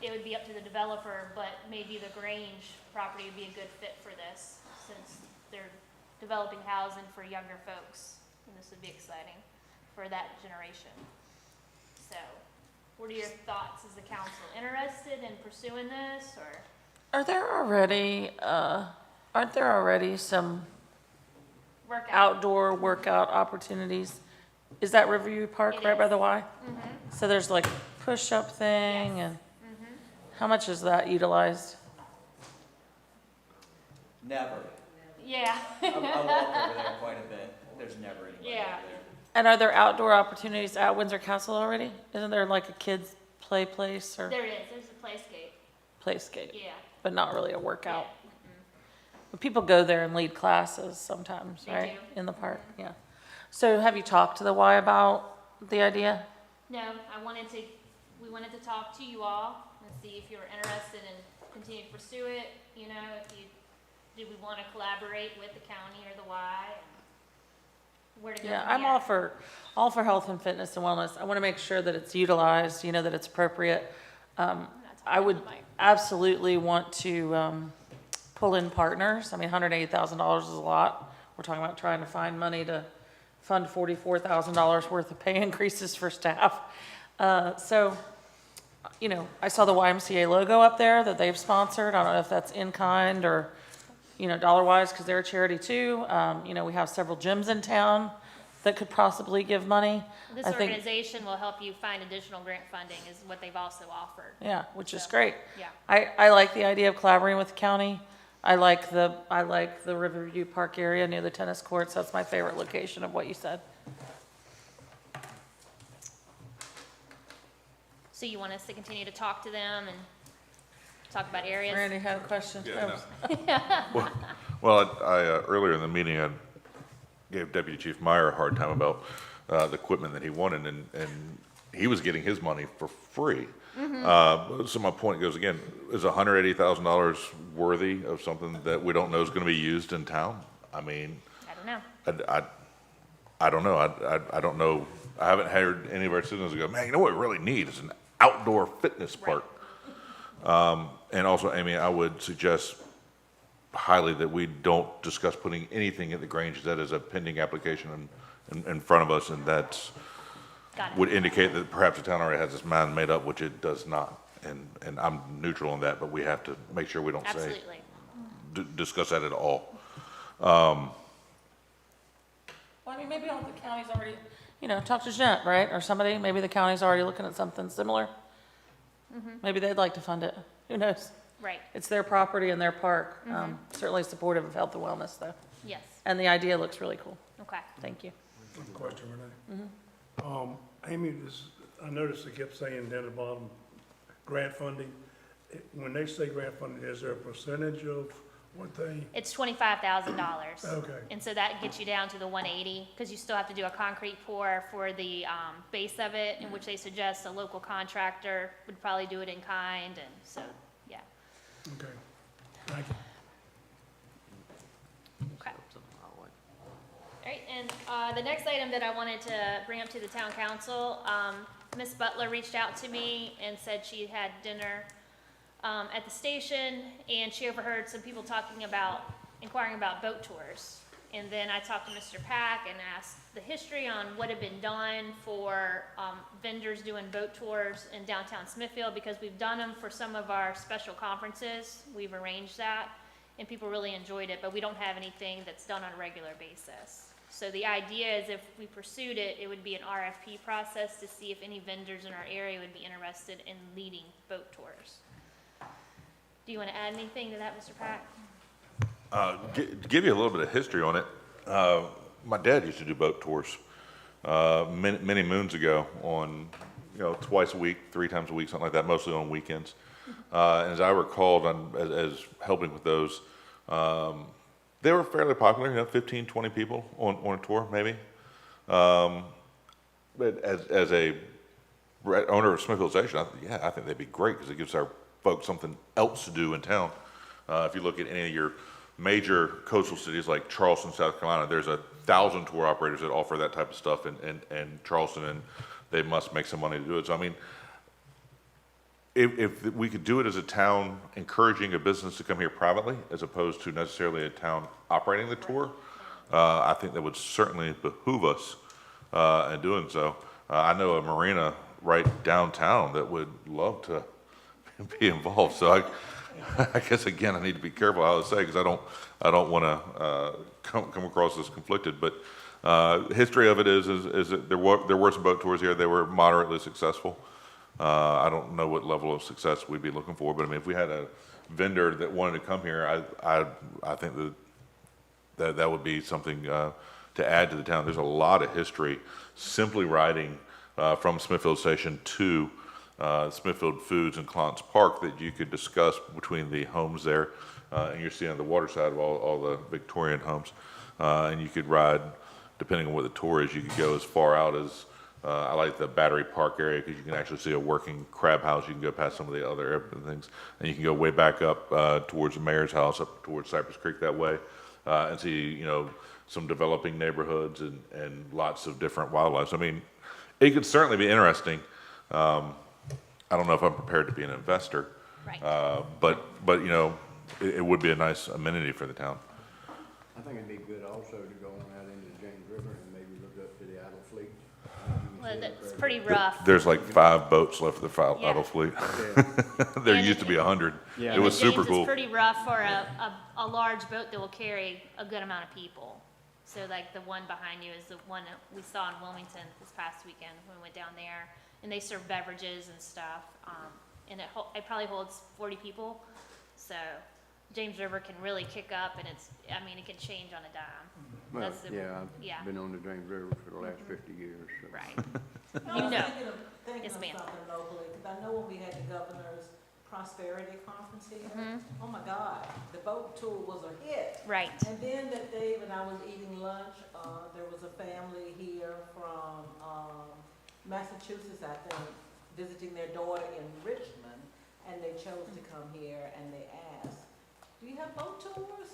it would be up to the developer, but maybe the Grange property would be a good fit for this, since they're developing housing for younger folks, and this would be exciting for that generation. So, what are your thoughts? Is the council interested in pursuing this, or? Are there already, aren't there already some Workout. outdoor workout opportunities? Is that Riverview Park It right by is. the Y? Mhm. So there's like push-up thing Yes. and Mhm. how much is that utilized? Never. Yeah. I walk over there quite a bit. There's never anybody Yeah. over there. And are there outdoor opportunities at Windsor Castle already? Isn't there like a kids play place or There is, there's a playscape. playscape? Yeah. But not really a workout? Yeah. But people go there and lead classes sometimes, They right? do. In the park, yeah. So have you talked to the Y about the idea? No, we wanted to talk to you all and see if you were interested in continuing to pursue it, you know, do we want to collaborate with the county or the Y? And where to go Yeah, from I'm here. all for health and fitness and wellness. I want to make sure that it's utilized, you know, that it's appropriate. I would absolutely want to pull in partners. I mean, $180,000 is a lot. We're talking about trying to find money to fund $44,000 worth of pay increases for staff. So, you know, I saw the YMCA logo up there that they've sponsored. I don't know if that's in kind or, you know, dollar-wise, because they're a charity too. You know, we have several gyms in town that could possibly give money. This I think, organization will help you find additional grant funding is what they've also offered. yeah, which is So, great. Yeah. I like the idea of collaborating with the county. I like the Riverview Park area near the tennis courts. That's my favorite location of what you said. So you want us to continue to talk to them and talk about areas? Randy had a question. Well, I earlier in the meeting, I gave Deputy Chief Meyer a hard time about the equipment that he wanted, and he was getting his money for free. So my point goes again, is $180,000 worthy of something that we don't know is going to be used in town? I mean, I don't know. I don't know. I don't know. I haven't heard any of our citizens go, man, you know what we really need is an outdoor fitness park. And also, Amy, I would suggest highly that we don't discuss putting anything at the Grange that is a pending application in front of us, and that's would indicate that perhaps the town already has its mind made up, which it does not. And I'm neutral on that, but we have to make sure we don't say, discuss that at all. Well, I mean, maybe the county's already, you know, talk to Jeanette, right, or somebody, maybe the county's already looking at something similar. Maybe they'd like to fund it, who knows? Right. It's their property and their park. Certainly supportive of health and wellness, though. Yes. And the idea looks really cool. Okay. Thank you. Question, Renee. Amy, I noticed it kept saying down at the bottom, grant funding. When they say grant funding, is there a percentage of what they? It's $25,000. Okay. And so that gets you down to the 180, because you still have to do a concrete pour for the base of it, in which they suggest a local contractor would probably do it in kind, and so, yeah. Okay, thank you. Okay. All right, and the next item that I wanted to bring up to the town council, Ms. Butler reached out to me and said she had dinner at the station, and she overheard some people inquiring about boat tours. And then I talked to Mr. Pack and asked the history on what had been done for vendors doing boat tours in downtown Smithfield, because we've done them for some of our special conferences. We've arranged that, and people really enjoyed it, but we don't have anything that's done on a regular basis. So the idea is if we pursued it, it would be an RFP process to see if any vendors in our area would be interested in leading boat tours. Do you want to add anything to that, Mr. Pack? Give you a little bit of history on it. My dad used to do boat tours many moons ago on, you know, twice a week, 3 times a week, something like that, mostly on weekends. And as I recall, as helping with those, they were fairly popular, you know, 15, 20 people on a tour, maybe. But as a owner of Smithfield Station, I think they'd be great, because it gives our folks something else to do in town. If you look at any of your major coastal cities like Charleston, South Carolina, there's 1,000 tour operators that offer that type of stuff in Charleston, and they must make some money to do it. So I mean, if we could do it as a town, encouraging a business to come here privately, as opposed to necessarily a town operating the tour, I think that would certainly behoove us in doing so. I know a marina right downtown that would love to be involved. So I guess again, I need to be careful how I say, because I don't want to come across as conflicted. But history of it is that there were some boat tours here. They were moderately successful. I don't know what level of success we'd be looking for, but I mean, if we had a vendor that wanted to come here, I think that would be something to add to the town. There's a lot of history simply riding from Smithfield Station to Smithfield Foods and Clontz Park that you could discuss between the homes there, and you're seeing on the water side of all the Victorian homes, and you could ride, depending on what the tour is, you could go as far out as I like the Battery Park area, because you can actually see a working crab house. You can go past some of the other things, and you can go way back up towards the mayor's house, up towards Cypress Creek that way, and see some developing neighborhoods and lots of different wildlife. So, I mean, it could certainly be interesting. I don't know if I'm prepared to be an investor, Right. but it would be a nice amenity for the town. I think it'd be good also to go on out into the James River and maybe look up to the idle fleet. Well, that's pretty rough. There's like 5 boats left of the Yeah. idle fleet. There And used to be 100. Yeah. It was James super cool. is pretty rough for a large boat that will carry a good amount of people. So like the one behind you is the one that we saw in Wilmington this past weekend when we went down there. And they serve beverages and stuff. And it probably holds 40 people. So James River can really kick up, and it can change on a dime. Well, That's the- yeah, yeah. I've been on the James River for the last 50 years. So. Right. I You was know. thinking Yes, of ma'am. something locally, because I know when we had the governor's prosperity conference here, Mhm. oh my God, the boat tour was a hit. Right. And then that day when I was eating lunch, there was a family here from Massachusetts, I think, visiting their daughter in Richmond, and they chose to come here, and they asked, do you have boat tours?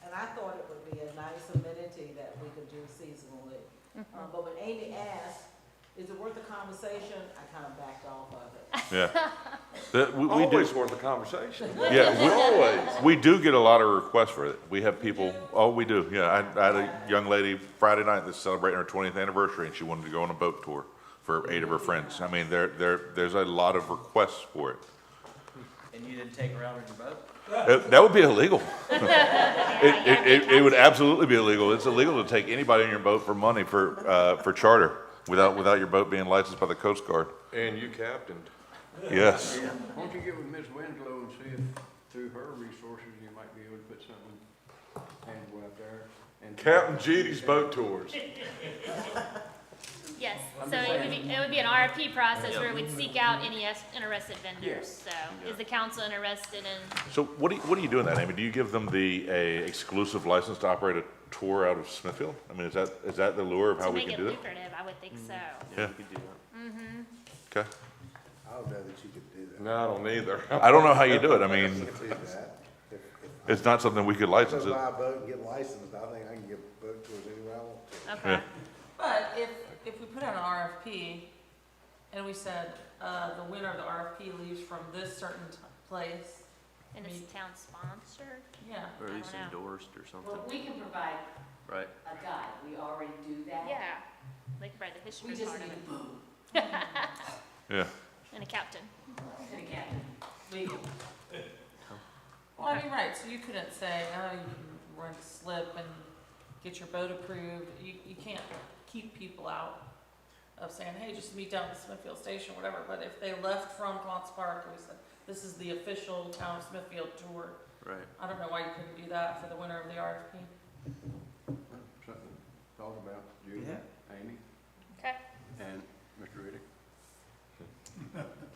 And I thought it would be a nice amenity that we could do seasonally. But when Amy asked, is it worth the conversation, I kind of backed off of it. Yeah. We do. Always worth the conversation. Yeah, we do get a lot of requests for it. We have people, we do, yeah. I had a young lady Friday night that's celebrating her 20th anniversary, and she wanted to go on a boat tour for 8 of her friends. I mean, there's a lot of requests for it. And you didn't take her out on your boat? That would be illegal. It would absolutely be illegal. It's illegal to take anybody on your boat for money for charter without your boat being licensed by the Coast Guard. And you captained. Yes. Why don't you get with Ms. Winslow and see if through her resources you might be able to put something tangible out there? And Captain Judy's boat tours. Yes, so it would be an RFP process where we'd seek out any interested vendors. So is the council interested in? So what do you do in that, Amy? Do you give them a exclusive license to operate a tour out of Smithfield? I mean, is that the lure of how we can do To it? make it lucrative, I would think so. Yeah. You could do that. Mm-hmm. Okay. I don't know that you could do that. No, I don't either. I don't know how you do it. I mean, I can't do that. If it's not something we could I license go it. buy a boat and get licensed, I think I can get boat tours anywhere I want to. Okay. Yeah. But if we put out an RFP and we said, the winner of the RFP leaves from this certain place, And it's town sponsored? yeah. Or at least I don't know. endorsed or something. Well, we can provide Right. a guide, we already do that. Yeah, they can write the history We just part need of a boom it. Yeah. And a captain. and a captain. Legal. Well, I mean, right, so you couldn't say, oh, you can run slip and get your boat approved. You can't keep people out of saying, hey, just meet down at the Smithfield Station, whatever. But if they left from Clontz Park and we said, this is the official Town of Smithfield tour, Right. I don't know why you couldn't do that for the winner of the RFP. Something to talk about, Judy, Amy, Okay. and Mr. Riddick.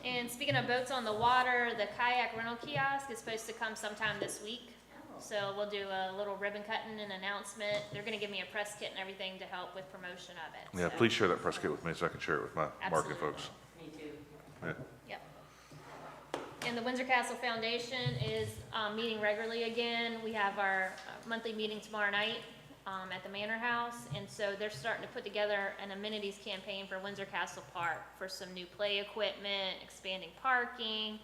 And speaking of boats on the water, the kayak rental kiosk is supposed to come sometime this week. So we'll do a little ribbon cutting and announcement. They're gonna give me a press kit and everything to help with promotion of it. Yeah, so- please share that press kit with me so I can share it with my marketing Absolutely. folks. Me too. Yeah. Yep. And the Windsor Castle Foundation is meeting regularly again. We have our monthly meeting tomorrow night at the Manor House. And so they're starting to put together an amenities campaign for Windsor Castle Park for some new play equipment, expanding parking,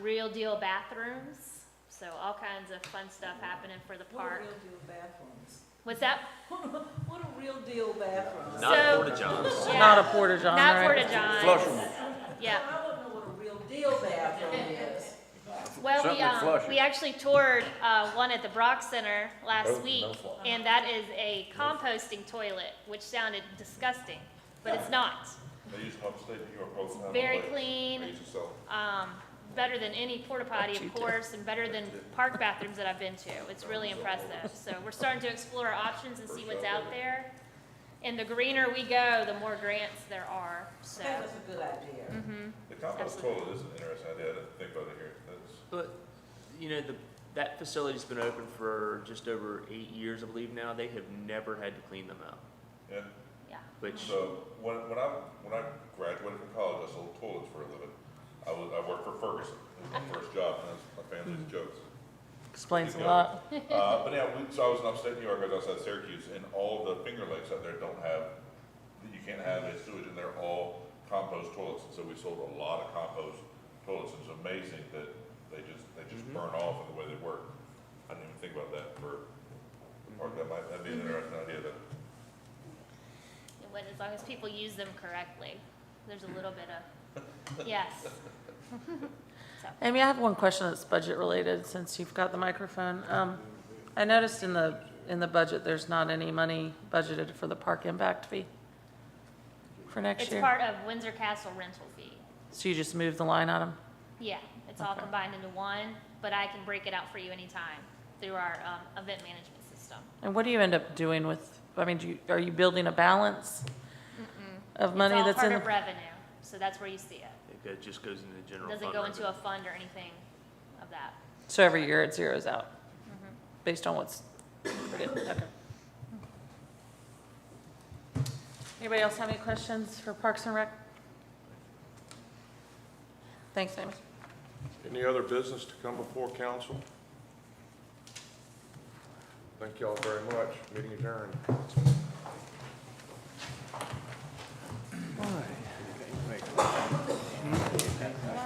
real deal bathrooms. So all kinds of fun stuff happening for the What are park. real deal bathrooms? What's that? What are real deal bathrooms? Not So- Porta Johns. Yeah. Not a porta john, Not right? Porta Johns. Flushable. Yeah. I don't know what a real deal bathroom is. Well, Something that flushes. we actually toured one at the Brock Center last week, and that is a composting toilet, which sounded disgusting, but it's not. They use upstate New York all the time. Very Like, clean. they used to sell. Better than any porta potty, of course, and better than park bathrooms that I've been to. It's really impressive. So we're starting to explore our options and see what's out there. And the greener we go, the more grants there are, so. I think that's a good idea. Mhm. The compost toilet is an interesting idea. I didn't think about it here. That's, But, you know, that facility's been open for just over 8 years, I believe now. They have never had to clean them out, yeah. Yeah. which, So when I graduated from college, I sold toilets for a living. I worked for Ferguson. It was my first job, and that's my family's jokes. Explains a Yeah. lot. But yeah, so I was in upstate New York, I was outside Syracuse, and all the Finger Lakes out there don't have, you can't have a sewage, and they're all compost toilets. And so we sold a lot of compost toilets. It's amazing that they just burn off in the way they work. I didn't even think about that for the park. That'd be an interesting idea. That As long as people use them correctly, there's a little bit of, yes. So. Amy, I have one question that's budget related, since you've got the microphone. I noticed in the budget, there's not any money budgeted for the park impact fee for next It's year. part of Windsor Castle rental fee. So you just moved the line item? Yeah, it's all Okay. combined into one, but I can break it out for you anytime through our event management system. And what do you end up doing with, I mean, are you building a balance of money that's in? It's all part of revenue, so that's where you see it. it just goes into the general It fund. doesn't go into revenue. a fund or anything of that. So every year it zeroes out, based on what's, okay. Anybody else have any questions for Parks and Rec? Thanks, Amy. Any other business to come before council? Thank y'all very much. Meeting adjourned.